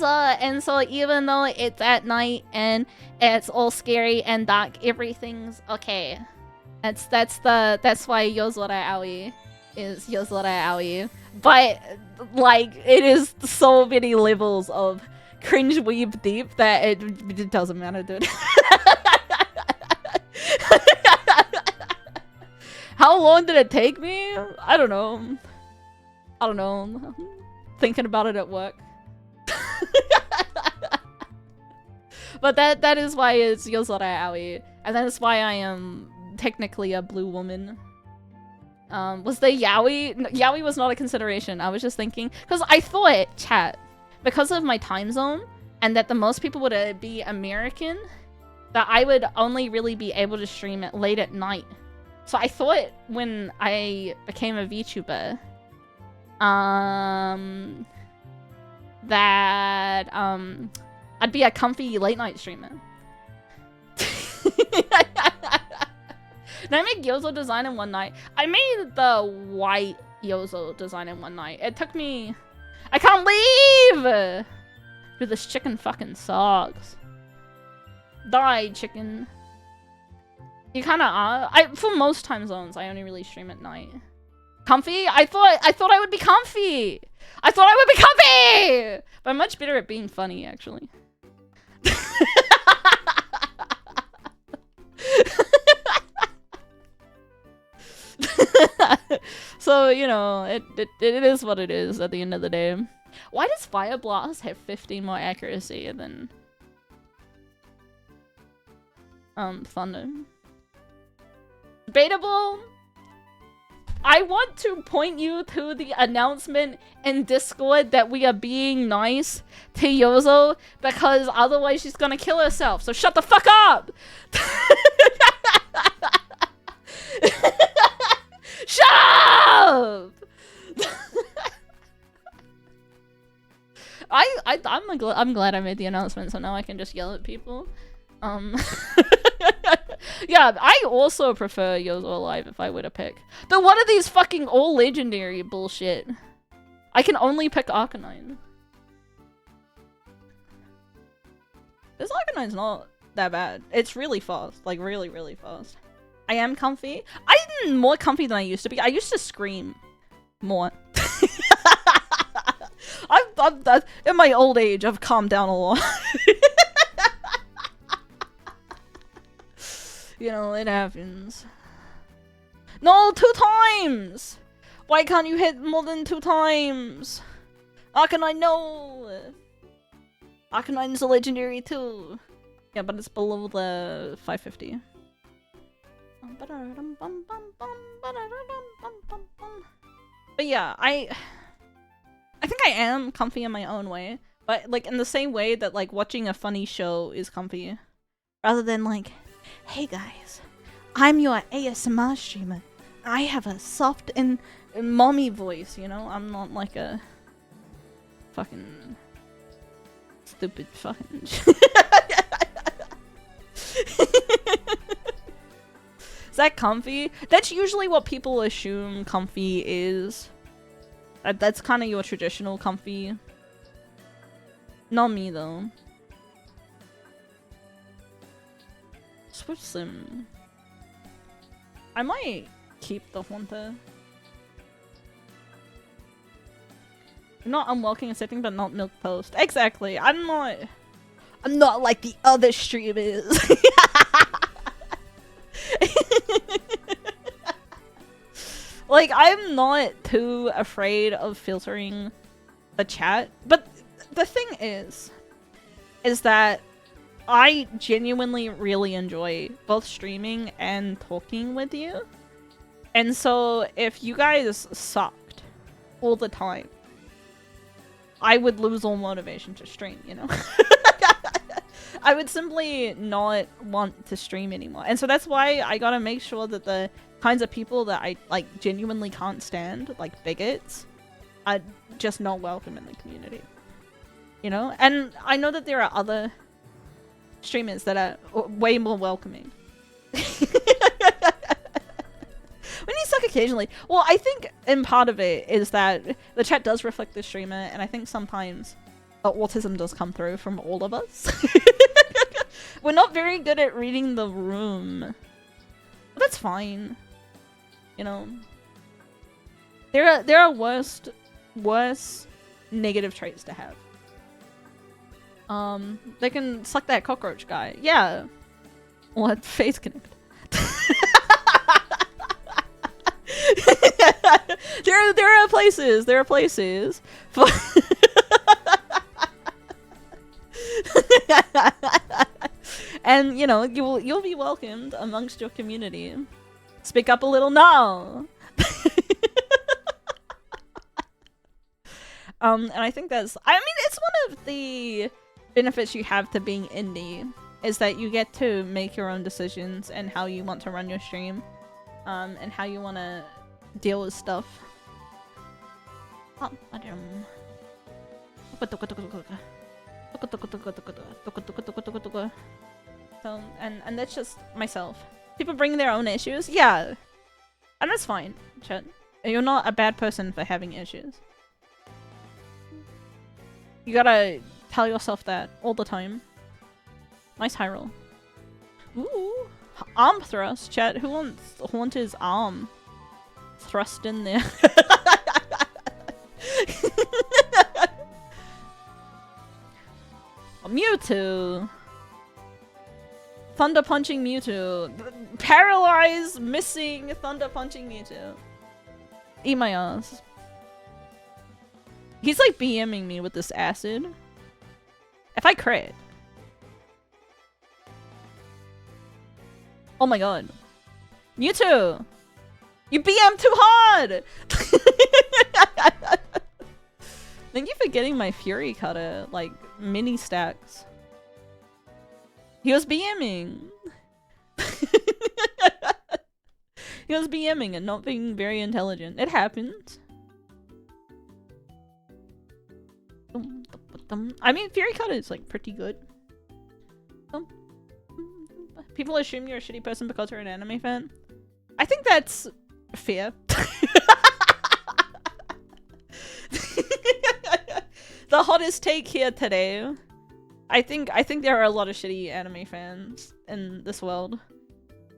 so even though it's at night and it's all scary and dark, everything's okay. That's why Yozora Aoi is Yozora Aoi. But like it is so many levels of cringe weeb deep that it doesn't matter, dude. How long did it take me? I don't know. Thinking about it at work. But that is why it's Yozora Aoi, and that is why I am technically a blue woman. Was the yaoi? No, yaoi was not a consideration. I was just thinking, because I thought, chat, because of my time zone, and that the most people would be American, that I would only really be able to stream it late at night. So I thought when I became a VTuber, that I'd be a comfy late night streamer. Did I make Yozo design in one night? I made the white Yozo design in one night. It took me... I can't leave! Dude, this chicken fucking sucks. Die, chicken. You kinda are. For most time zones, I only really stream at night. Comfy? I thought I would be comfy! I thought I would be comfy! But I'm much better at being funny, actually. So, you know, it is what it is at the end of the day. Why does Fire Blast have 15 more accuracy than Thunder? Debatable. I want to point you to the announcement in Discord that we are being nice to Yozo because otherwise she's gonna kill herself. So shut the fuck up! Shut up! I'm glad I made the announcement, so now I can just yell at people. Yeah, I also prefer Yozo Alive if I were to pick. But what are these fucking all legendary bullshit? I can only pick Arcanine. This Arcanine's not that bad. It's really fast, like really, really fast. I am comfy. I'm more comfy than I used to be. I used to scream more. I've in my old age, I've calmed down a lot. You know, it happens. No, 2 times! Why can't you hit more than 2 times? Arcanine, no! Arcanine's a legendary too. Yeah, but it's below the 550. But yeah, I think I am comfy in my own way. But like in the same way that like watching a funny show is comfy. Rather than like, hey guys, I'm your ASMR streamer. I have a soft and mommy voice, you know? I'm not like a fucking stupid fucking Is that comfy? That's usually what people assume comfy is. That's kind of your traditional comfy. Not me though. Switch sim. I might keep the Haunter. Not unwelcome setting, but not milk post. Exactly. I'm not like the other streamers. Like, I'm not too afraid of filtering the chat, but the thing is that I genuinely really enjoy both streaming and talking with you. And so if you guys sucked all the time, I would lose all motivation to stream, you know? I would simply not want to stream anymore. And so that's why I gotta make sure that the kinds of people that I like genuinely can't stand, like bigots, are just not welcome in the community. You know? And I know that there are other streamers that are way more welcoming. When you suck occasionally. Well, I think in part of it is that the chat does reflect the streamer, and I think sometimes autism does come through from all of us. We're not very good at reading the room. But that's fine. You know. There are worse negative traits to have. They can suck that cockroach guy. Yeah. What? Face connect. there are places for And you know, you'll be welcomed amongst your community. Speak up a little now. And I think it's one of the benefits you have to being indie is that you get to make your own decisions and how you want to run your stream, and how you want to deal with stuff. So, and that's just myself. People bring their own issues, yeah, and that's fine, chat. You're not a bad person for having issues. You gotta tell yourself that all the time. Nice high roll. Ooh, arm thrust, chat. Who wants Haunter's arm thrust in there? Mewtwo. Thunder punching Mewtwo. Paralyzed, missing, thunder punching Mewtwo. Eat my ass. He's like BMing me with this acid. If I crit. Oh my god. Mewtwo! You BM too hard! Thank you for getting my Fury Cutter, like, mini stacks. He was BMing! He was BMing and not being very intelligent. It happens. I mean, Fury Cutter is, like, pretty good. People assume you're a shitty person because you're an anime fan. I think that's fair. The hottest take here today. I think there are a lot of shitty anime fans in this world,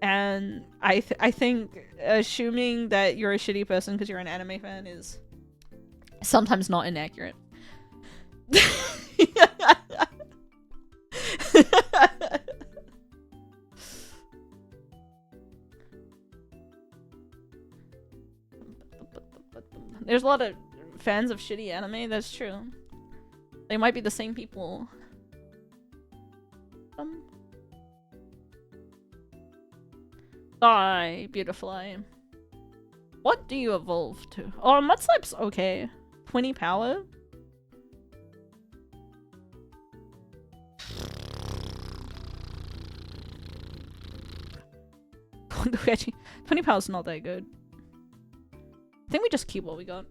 and I think assuming that you're a shitty person because you're an anime fan is sometimes not inaccurate. There's a lot of fans of shitty anime, that's true. They might be the same people. Die, Beautifly. What do you evolve to? Oh, Mudslap's okay. 20 power? Actually, 20 power's not that good. I think we just keep what we got.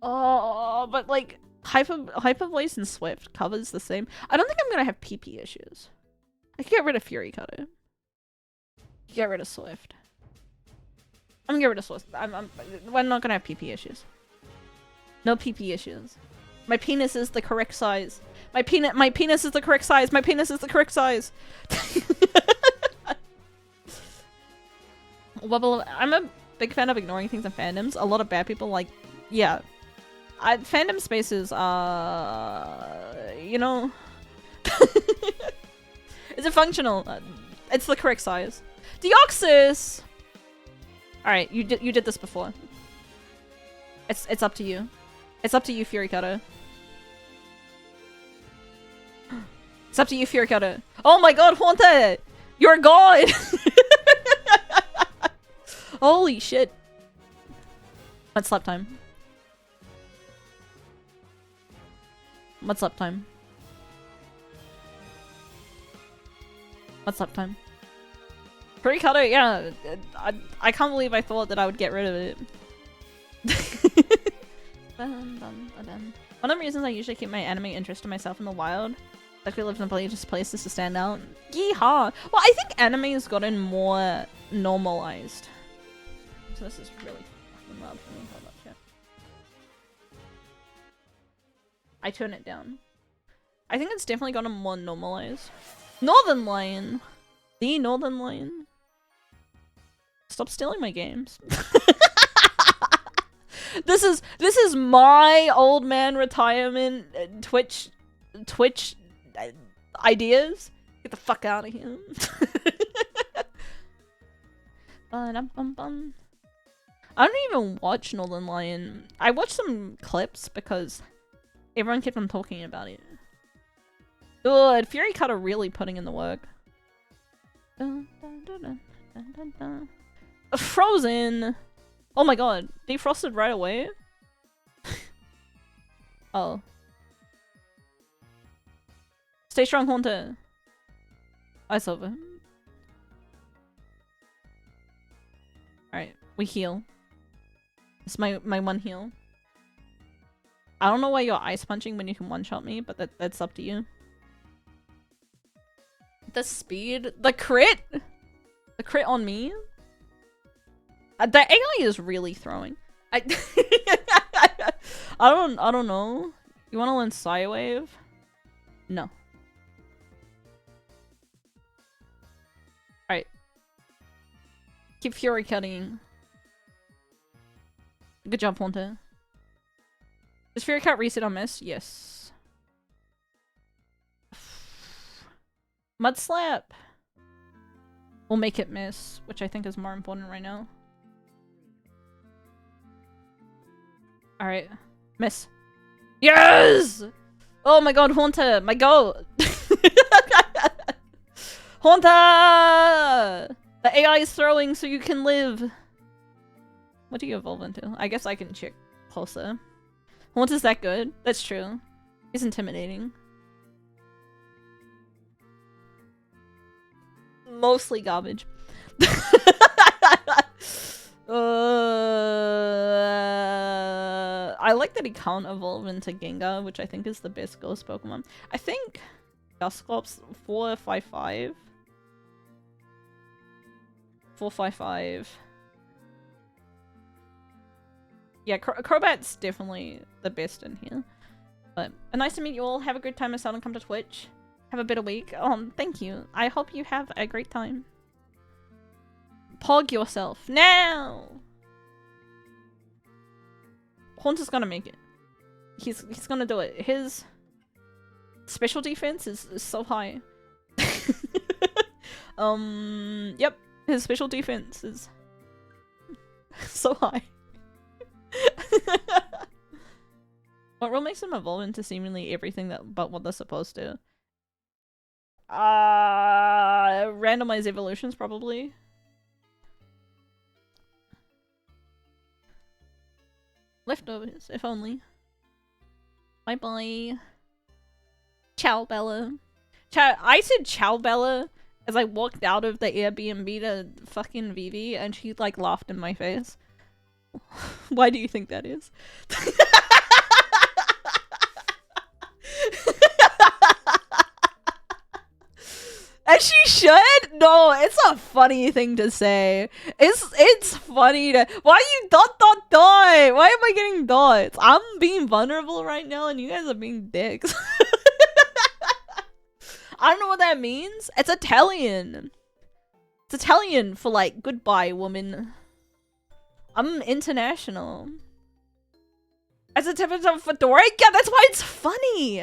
Oh, but like Hyper Voice and Swift covers the same. I don't think I'm gonna have PP issues. I can get rid of Fury Cutter. Get rid of Swift. I'm gonna get rid of Swift. We're not gonna have PP issues. No PP issues. My penis is the correct size. My penis is the correct size. My penis is the correct size. I'm a big fan of ignoring things in fandoms. A lot of bad people like, yeah. Fandom spaces are, you know. Is it functional? It's the correct size. Deoxys! Alright, you did this before. It's up to you. It's up to you, Fury Cutter. It's up to you, Fury Cutter. Oh my god, Haunter! You're a god! Holy shit. What's slap time? What's slap time? What's slap time? Fury Cutter, yeah. I can't believe I thought that I would get rid of it. One of the reasons I usually keep my anime interest to myself in the wild, like we live in places to stand out. Yeehaw! Well, I think anime has gotten more normalized. So this is really fucking loud for me. Hold up, chat. I turn it down. I think it's definitely gotten more normalized. Northern Lion! The Northern Lion. Stop stealing my games. This is my old man retirement Twitch ideas. Get the fuck out of here. I don't even watch Northern Lion. I watched some clips because everyone kept on talking about it. Good. Fury Cutter really putting in the work. Dun, dun, dun, dun, dun, dun, dun. Frozen! Oh my god. Defrosted right away? Oh. Stay strong, Haunter. Ice over. Alright, we heal. It's my one heal. I don't know why you're ice punching when you can one-shot me, but that's up to you. The speed? The crit? The crit on me? The AI is really throwing. I don't know. You wanna learn Psywave? No. Alright. Keep Fury cutting. Good job, Haunter. Does Fury Cut reset on miss? Yes. Mud Slap. We'll make it miss, which I think is more important right now. Alright. Miss. Yes! Oh my god, Haunter! My goat! Haunter! The AI is throwing so you can live. What do you evolve into? I guess I can check closer. Haunter's that good? That's true. He's intimidating. Mostly garbage. I like that he can't evolve into Gengar, which I think is the best ghost Pokemon. I think Dusclops 455. 455. Yeah, Crobat's definitely the best in here. But nice to meet you all. Have a good time and come to Twitch. Have a better week. Thank you. I hope you have a great time. Pog yourself now. Haunter's gonna make it. He's gonna do it. His special defense is so high. Yep. His special defense is so high. What role makes them evolve into seemingly everything but what they're supposed to? Randomized evolutions, probably. Leftovers, if only. Bye bye. Ciao, Bella. I said ciao, Bella, as I walked out of the Airbnb to fucking Vivi, and she like laughed in my face. Why do you think that is? And she should? No, it's a funny thing to say. It's funny to— Why are you dot? Why am I getting dots? I'm being vulnerable right now and you guys are being dicks. I don't know what that means. It's Italian. It's Italian for like goodbye, woman. I'm international. As a typical fedora? Yeah, that's why it's funny.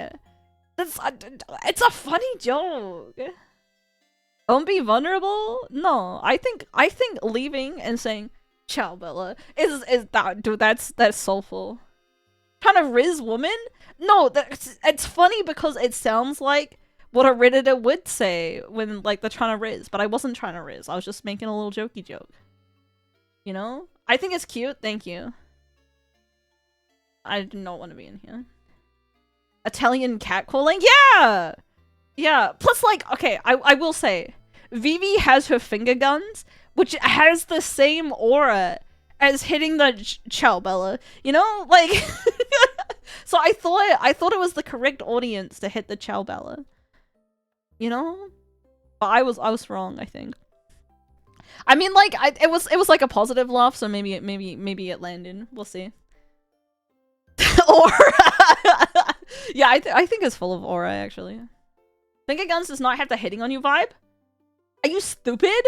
It's a funny joke. Don't be vulnerable? No, I think leaving and saying ciao, Bella is that, dude, that's soulful. Trying to riz woman? No, it's funny because it sounds like what a Redditor would say when like they're trying to riz, but I wasn't trying to riz. I was just making a little jokey joke. You know? I think it's cute. Thank you. I do not want to be in here. Italian catcalling? Yeah! Yeah. Plus, like, okay, I will say, Vivi has her finger guns, which has the same aura as hitting the ciao, Bella. You know? Like, so I thought it was the correct audience to hit the ciao, Bella. You know? But I was wrong, I think. I mean, like, it was like a positive laugh, so maybe it landed. We'll see. Aura! Yeah, I think it's full of aura, actually. Finger Guns does not have the hitting on you vibe? Are you stupid?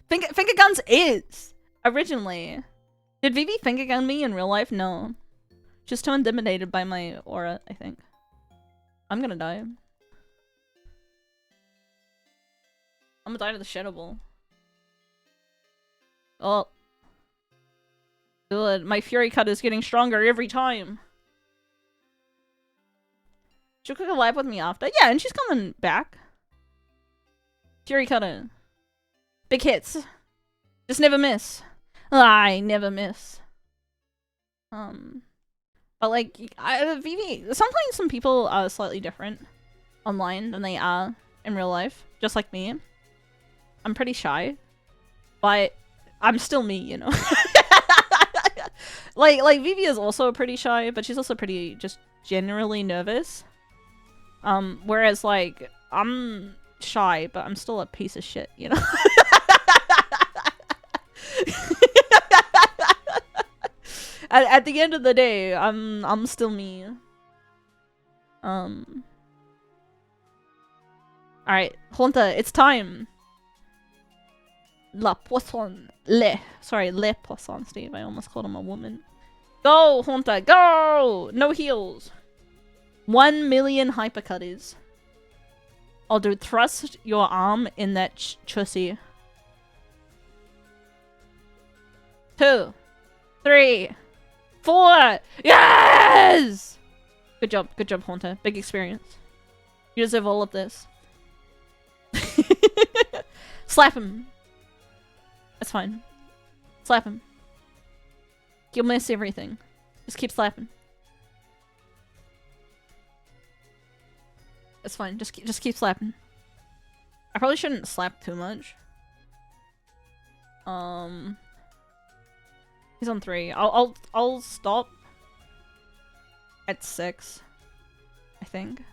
Finger Guns is! Originally. Did Vivi finger gun me in real life? No. She's too intimidated by my aura, I think. I'm gonna die. I'm gonna die to the Shadow Ball. Oh. Good. My Fury Cut is getting stronger every time. She'll cook a live with me after. Yeah, and she's coming back. Fury Cutter. Big hits. Just never miss. I never miss. But like, Vivi, sometimes some people are slightly different online than they are in real life. Just like me. I'm pretty shy. But I'm still me, you know? like Vivi is also pretty shy, but she's also pretty just generally nervous. Whereas like, I'm shy, but I'm still a piece of shit, you know? At the end of the day, I'm still me. Alright, Honta, it's time. La poisson. Le poisson, Steve. I almost called him a woman. Go, Honta, go! No heals. 1 million hypercutters. Oh, dude, thrust your arm in that chussy. 2, 3, 4. Yes! Good job, Honta. Big experience. You deserve all of this. Slap him. That's fine. Slap him. You'll miss everything. Just keep slapping. It's fine. Just keep slapping. I probably shouldn't slap too much. He's on 3. I'll stop at 6. I think.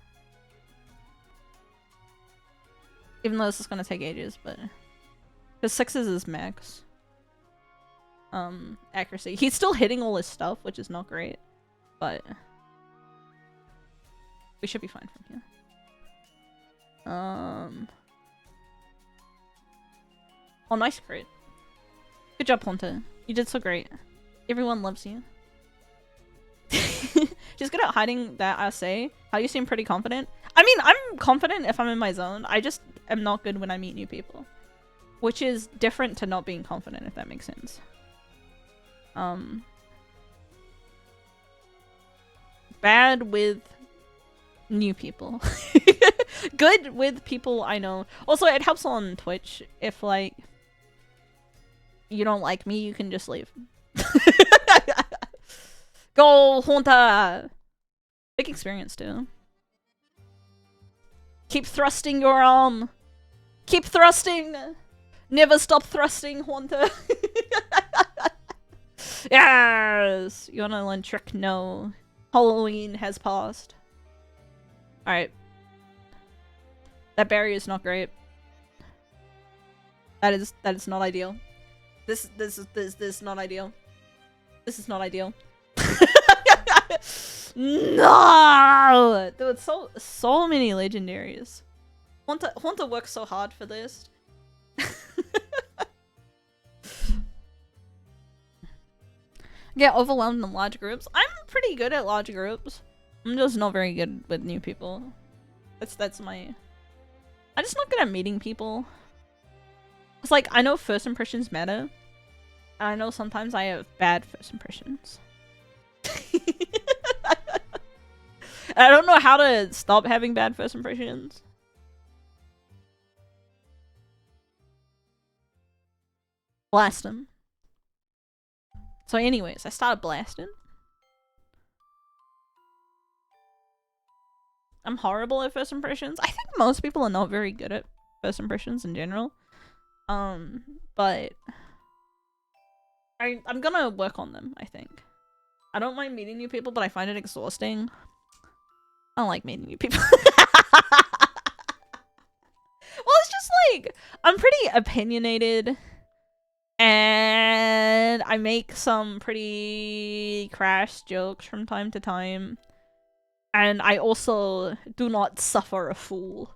Even though this is gonna take ages, but because 6 is his max. Accuracy. He's still hitting all his stuff, which is not great, but we should be fine from here. Oh, nice crit. Good job, Honta. You did so great. Everyone loves you. She's good at hiding that I say. How you seem pretty confident. I mean, I'm confident if I'm in my zone. I just am not good when I meet new people. Which is different to not being confident, if that makes sense. Bad with new people. Good with people I know. Also, it helps on Twitch if, like, you don't like me, you can just leave. Go, Honta! Big experience, too. Keep thrusting your arm. Keep thrusting! Never stop thrusting, Honta. Yes! You wanna learn trick? No. Halloween has passed. Alright. That barrier is not great. That is not ideal. This is not ideal. This is not ideal. No! Dude, so many legendaries. Honta works so hard for this. Get overwhelmed in large groups. I'm pretty good at large groups. I'm just not very good with new people. That's my... I'm just not good at meeting people. It's like, I know first impressions matter. And I know sometimes I have bad first impressions. I don't know how to stop having bad first impressions. Blast him. So anyways, I started blasting. I'm horrible at first impressions. I think most people are not very good at first impressions in general. But I'm gonna work on them, I think. I don't mind meeting new people, but I find it exhausting. I don't like meeting new people. Well, it's just like, I'm pretty opinionated. And I make some pretty crass jokes from time to time. And I also do not suffer a fool.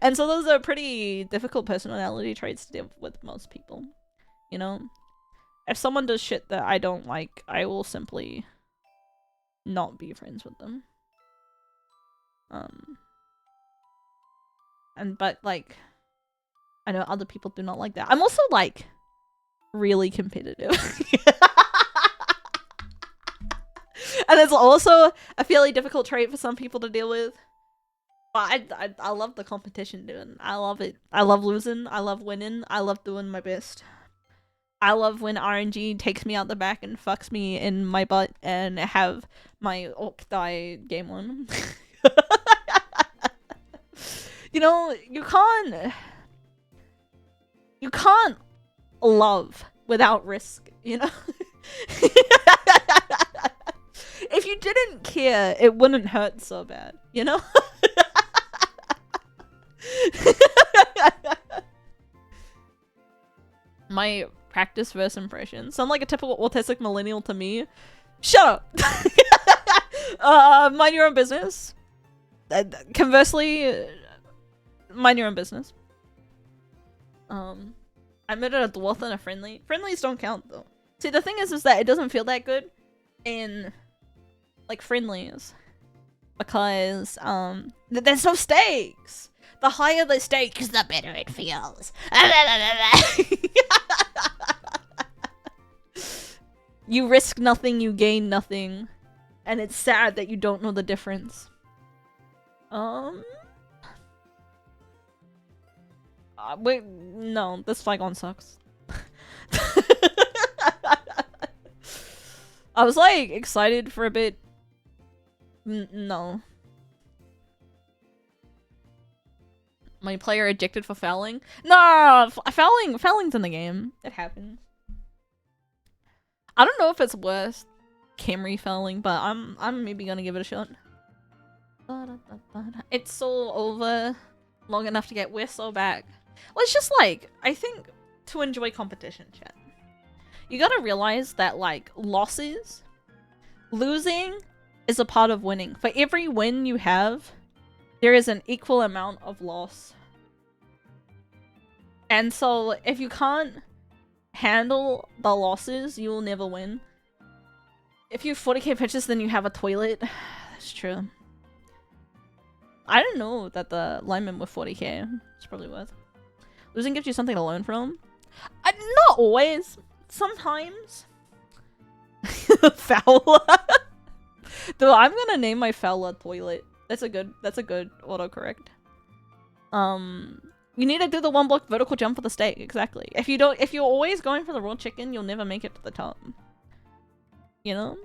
And so those are pretty difficult personality traits to deal with most people. You know? If someone does shit that I don't like, I will simply not be friends with them. But like, I know other people do not like that. I'm also like really competitive. And it's also a fairly difficult trait for some people to deal with. But I love the competition, dude. I love it. I love losing. I love winning. I love doing my best. I love when RNG takes me out the back and fucks me in my butt and have my orc die game one. You know, you can't love without risk, you know? If you didn't care, it wouldn't hurt so bad, you know? My practice verse impression sound like a typical autistic millennial to me. Shut up! Mind your own business. Conversely, mind your own business. I made it a dwarf and a friendly. Friendlies don't count though. See, the thing is that it doesn't feel that good in like friendlies because there's no stakes. The higher the stakes, the better it feels. You risk nothing, you gain nothing, and it's sad that you don't know the difference. Wait, no, this Flygon sucks. I was like excited for a bit. No. My player ejected for fouling? No, fouling's in the game. It happens. I don't know if it's worth Camry fouling, but I'm maybe gonna give it a shot. It's so over long enough to get we're so back. Well, it's just like, I think to enjoy competition, chat, you gotta realize that like losing is a part of winning. For every win you have, there is an equal amount of loss. And so if you can't handle the losses, you will never win. If you have 40k pitches, then you have a toilet. That's true. I don't know that the lineman with 40k is probably worth. Losing gives you something to learn from. Not always. Sometimes. Fowler. Though I'm gonna name my Fowler toilet. That's a good autocorrect. You need to do the 1 block vertical jump for the steak, exactly. If you're always going for the raw chicken, you'll never make it to the top. You know?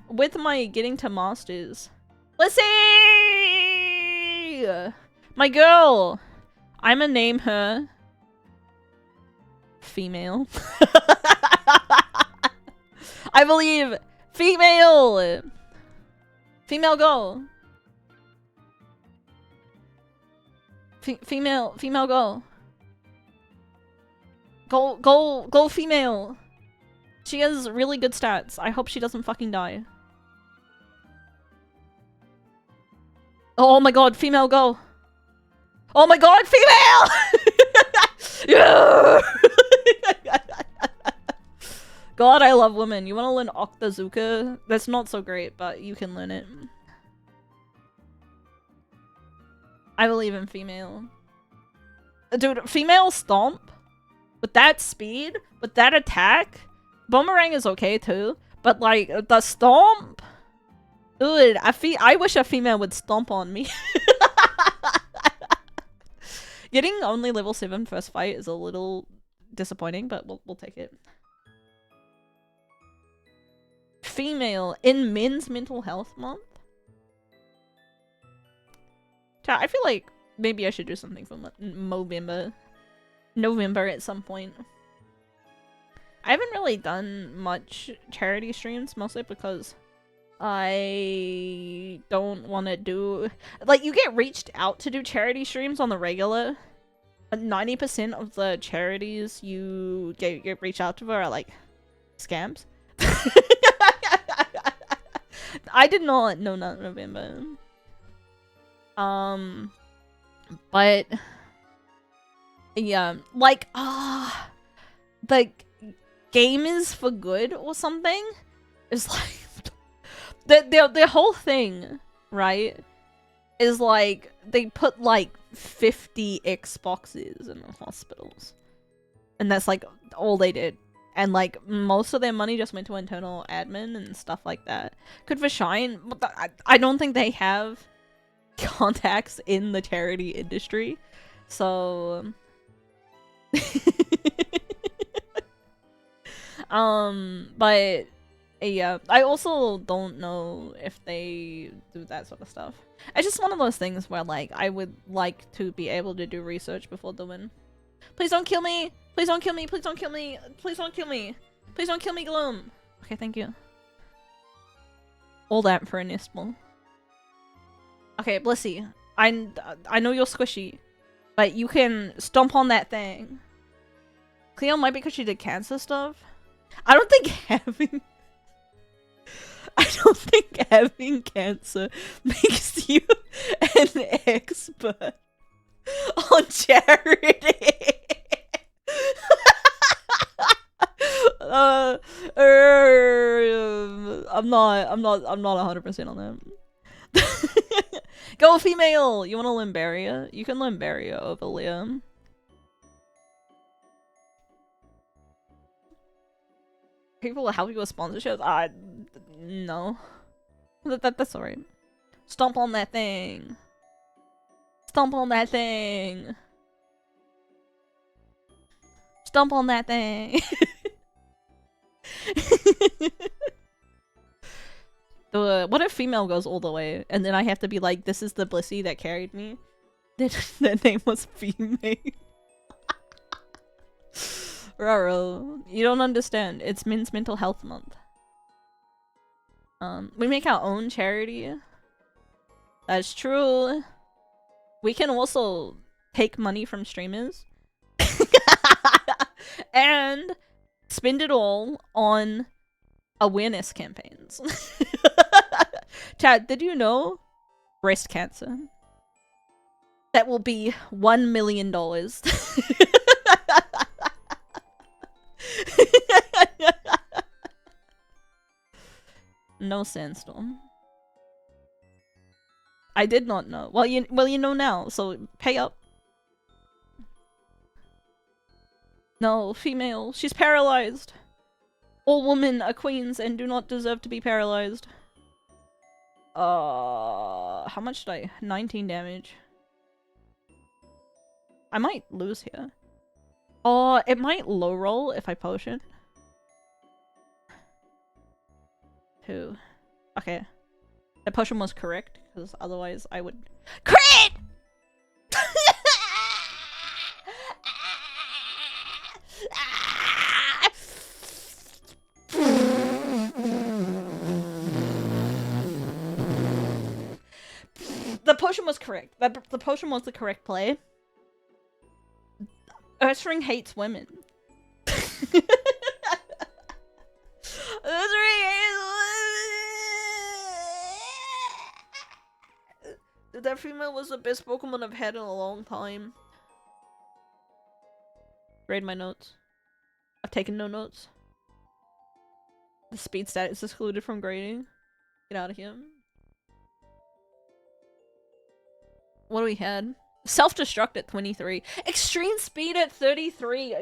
With my getting to masters. Let's see! My girl! I'ma name her female. I believe female! Female go! Female go. Go female. She has really good stats. I hope she doesn't fucking die. Oh my god, female go. Oh my god, female! Yeah! God, I love women. You wanna learn Octazuka? That's not so great, but you can learn it. I believe in female. Dude, female stomp? With that speed? With that attack? Boomerang is okay too. But like, the stomp? Dude, I wish a female would stomp on me. Getting only level 7 first fight is a little disappointing, but we'll take it. Female in Men's Mental Health Month? Chat, I feel like maybe I should do something for November at some point. I haven't really done much charity streams, mostly because I don't want to do... Like, you get reached out to do charity streams on the regular, but 90% of the charities you get reached out to are, like, scams. I did not know that in November. But yeah, like, the Game is for Good or something is like the whole thing, right? Is like they put like 50 Xboxes in the hospitals, and that's like all they did. and like most of their money just went to internal admin and stuff like that. Good for Shine, but I don't think they have contacts in the charity industry, so but yeah, I also don't know if they do that sort of stuff. It's just one of those things where like I would like to be able to do research before doing. Please don't kill me! Please don't kill me! Please don't kill me! Please don't kill me! Please don't kill me, Gloom! Okay, thank you. All that for an Istmal. Okay, Blissey. I know you're squishy, but you can stomp on that thing. Cleo might be because she did cancer stuff. I don't think having cancer makes you an expert on charity. I'm not 100% on that. Go female! You want a Limberia? You can Limberia over Liam. People will help you with sponsorships? No. That's alright. Stomp on that thing. Stomp on that thing. Stomp on that thing. What if female goes all the way and then I have to be like, this is the Blissey that carried me? Their name was female. Raro, you don't understand. It's Men's Mental Health Month. We make our own charity. That's true. We can also take money from streamers and spend it all on awareness campaigns. Chad, did you know breast cancer? That will be $1 million. No sandstorm. I did not know. Well, you know now, so pay up. No, female. She's paralyzed. All women are queens and do not deserve to be paralyzed. How much did I? 19 damage. I might lose here. Oh, it might low roll if I potion. 2. Okay. The potion was correct, because otherwise I would- CRIT! The potion was correct. The potion was the correct play. Ursaring hates women. Ursaring hates women. That female was the best Pokemon I've had in a long time. Read my notes. I've taken no notes. The speed stat is excluded from grading. Get out of here. What do we had? Self-destruct at 23. Extreme speed at 33.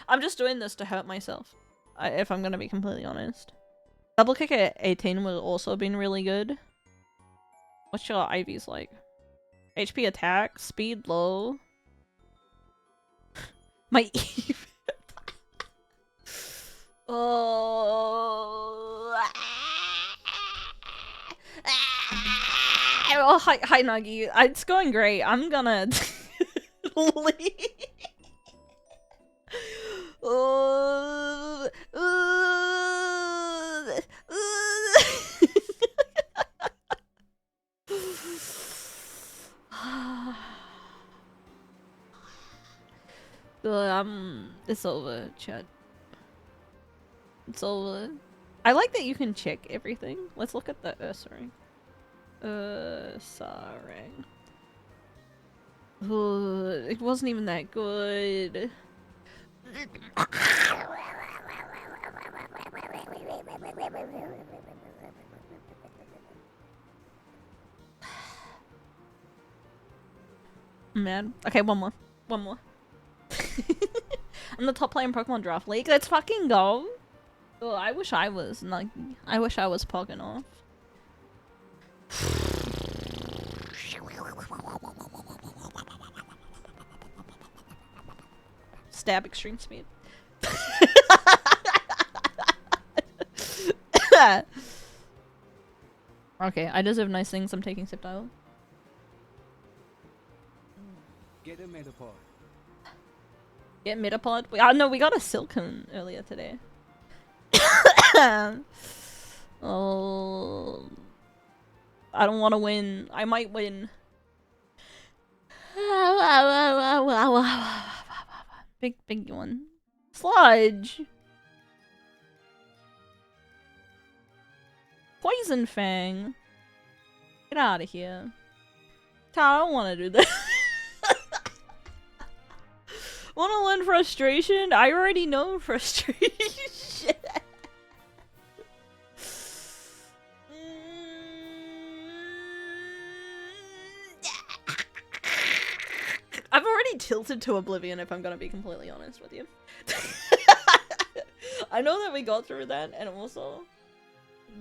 I'm just doing this to hurt myself. If I'm gonna be completely honest. Double kick at 18 would also been really good. What's your IVs like? HP attack, speed low. My Eve. Oh. Oh, hi Nuggy. It's going great. I'm gonna leave. It's over, chat. It's over. I like that you can check everything. Let's look at the Ursaring. Sorry. It wasn't even that good. Man. Okay, one more. One more. I'm the top player in Pokemon Draft League. Let's fucking go. Oh, I wish I was like, I wish I was pogging off. Stab extreme speed. Okay, I deserve nice things. I'm taking Sip Dial. Get a Metapod. Get Metapod. No, we got a Silcoon earlier today. Oh, I don't want to win. I might win. Big one. Sludge. Poison Fang. Get out of here. I don't want to do that. Want to learn frustration? I already know frustration. I've already tilted to oblivion if I'm gonna be completely honest with you. I know that we got through that, and also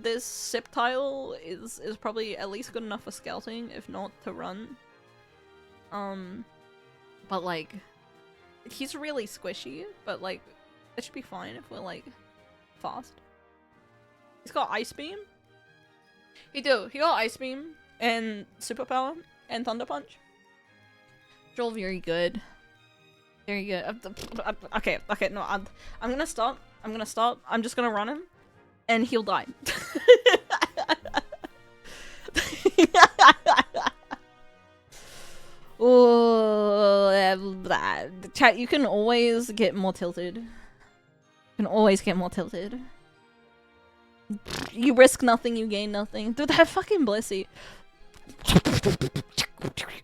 this Sip tile is probably at least good enough for scouting, if not to run. But like, he's really squishy, but like, it should be fine if we're like fast. He's got Ice Beam. He got Ice Beam and Superpower and Thunder Punch. They're all very good. Very good. Okay, no, I'm gonna stop. I'm just gonna run him, and he'll die. Oh, chat, you can always get more tilted. You can always get more tilted. You risk nothing, you gain nothing. Dude, that fucking Blissey.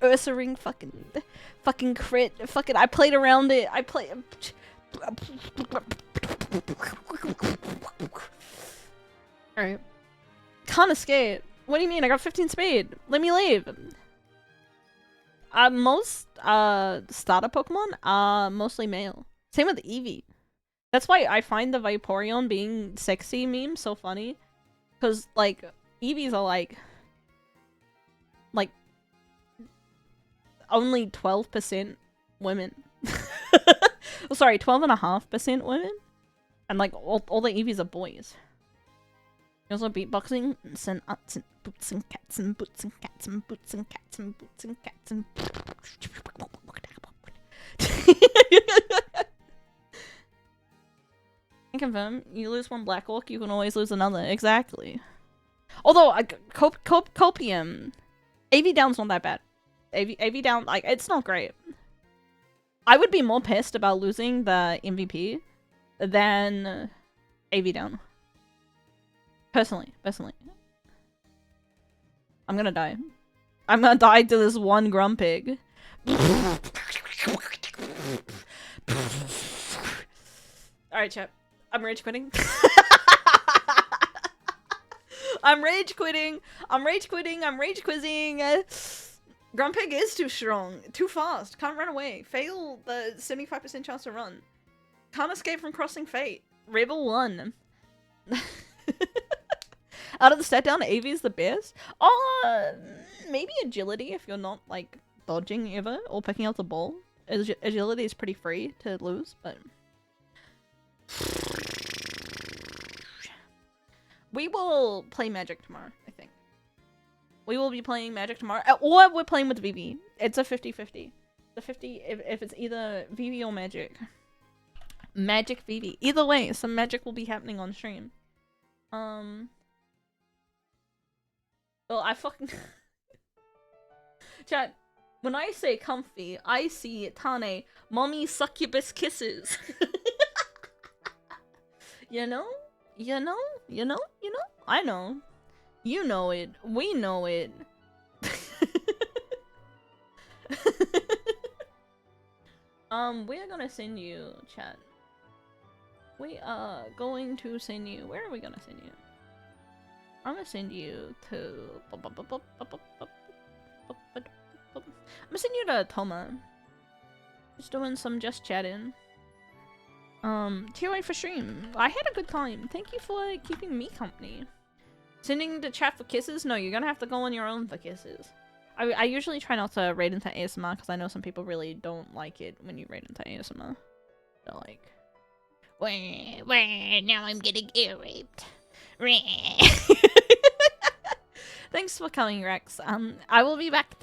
Ursa Ring fucking crit. Fucking, I played around it. Alright. Can't escape. What do you mean? I got 15 speed. Let me leave. Most starter Pokemon are mostly male. Same with Eevee. That's why I find the Vaporeon being sexy meme so funny. Cause like Eevees are like only 12% women. Oh, sorry, 12.5% women. And like all the Eevees are boys. There's also beatboxing and send ups and boots and cats and boots and cats and boots and cats and boots and cats and I confirm, you lose one Black Orc, you can always lose another. Exactly. Although Copium, AV down's not that bad. AV down, like, it's not great. I would be more pissed about losing the MVP than AV down. Personally. I'm gonna die. I'm gonna die to this one Grumpig. Alright, chat. I'm rage quitting. I'm rage quitting. I'm rage quizzing. Grumpig is too strong. Too fast. Can't run away. Fail the 75% chance to run. Can't escape from crossing fate. Rebel 1. Out of the stat down, AV is the best. Maybe agility if you're not like dodging ever or picking out the ball. Agility is pretty free to lose, but we will play Magic tomorrow, I think. We will be playing Magic tomorrow, or we're playing with VV. It's a 50-50. The 50 if it's either VV or Magic. Magic VV. Either way, some magic will be happening on stream. Well, I fucking chat. When I say comfy, I see Tane, mommy succubus kisses. You know? I know. You know it. We know it. We are gonna send you, chat. We are going to send you. Where are we gonna send you? I'm gonna send you to. I'm gonna send you to Toma. Just doing some just chatting. TOA for stream. I had a good time. Thank you for keeping me company. Sending the chat for kisses? No, you're gonna have to go on your own for kisses. I usually try not to raid into ASMR because I know some people really don't like it when you raid into ASMR. They're like, where, now I'm getting ear raped. Thanks for coming, Rex. I will be back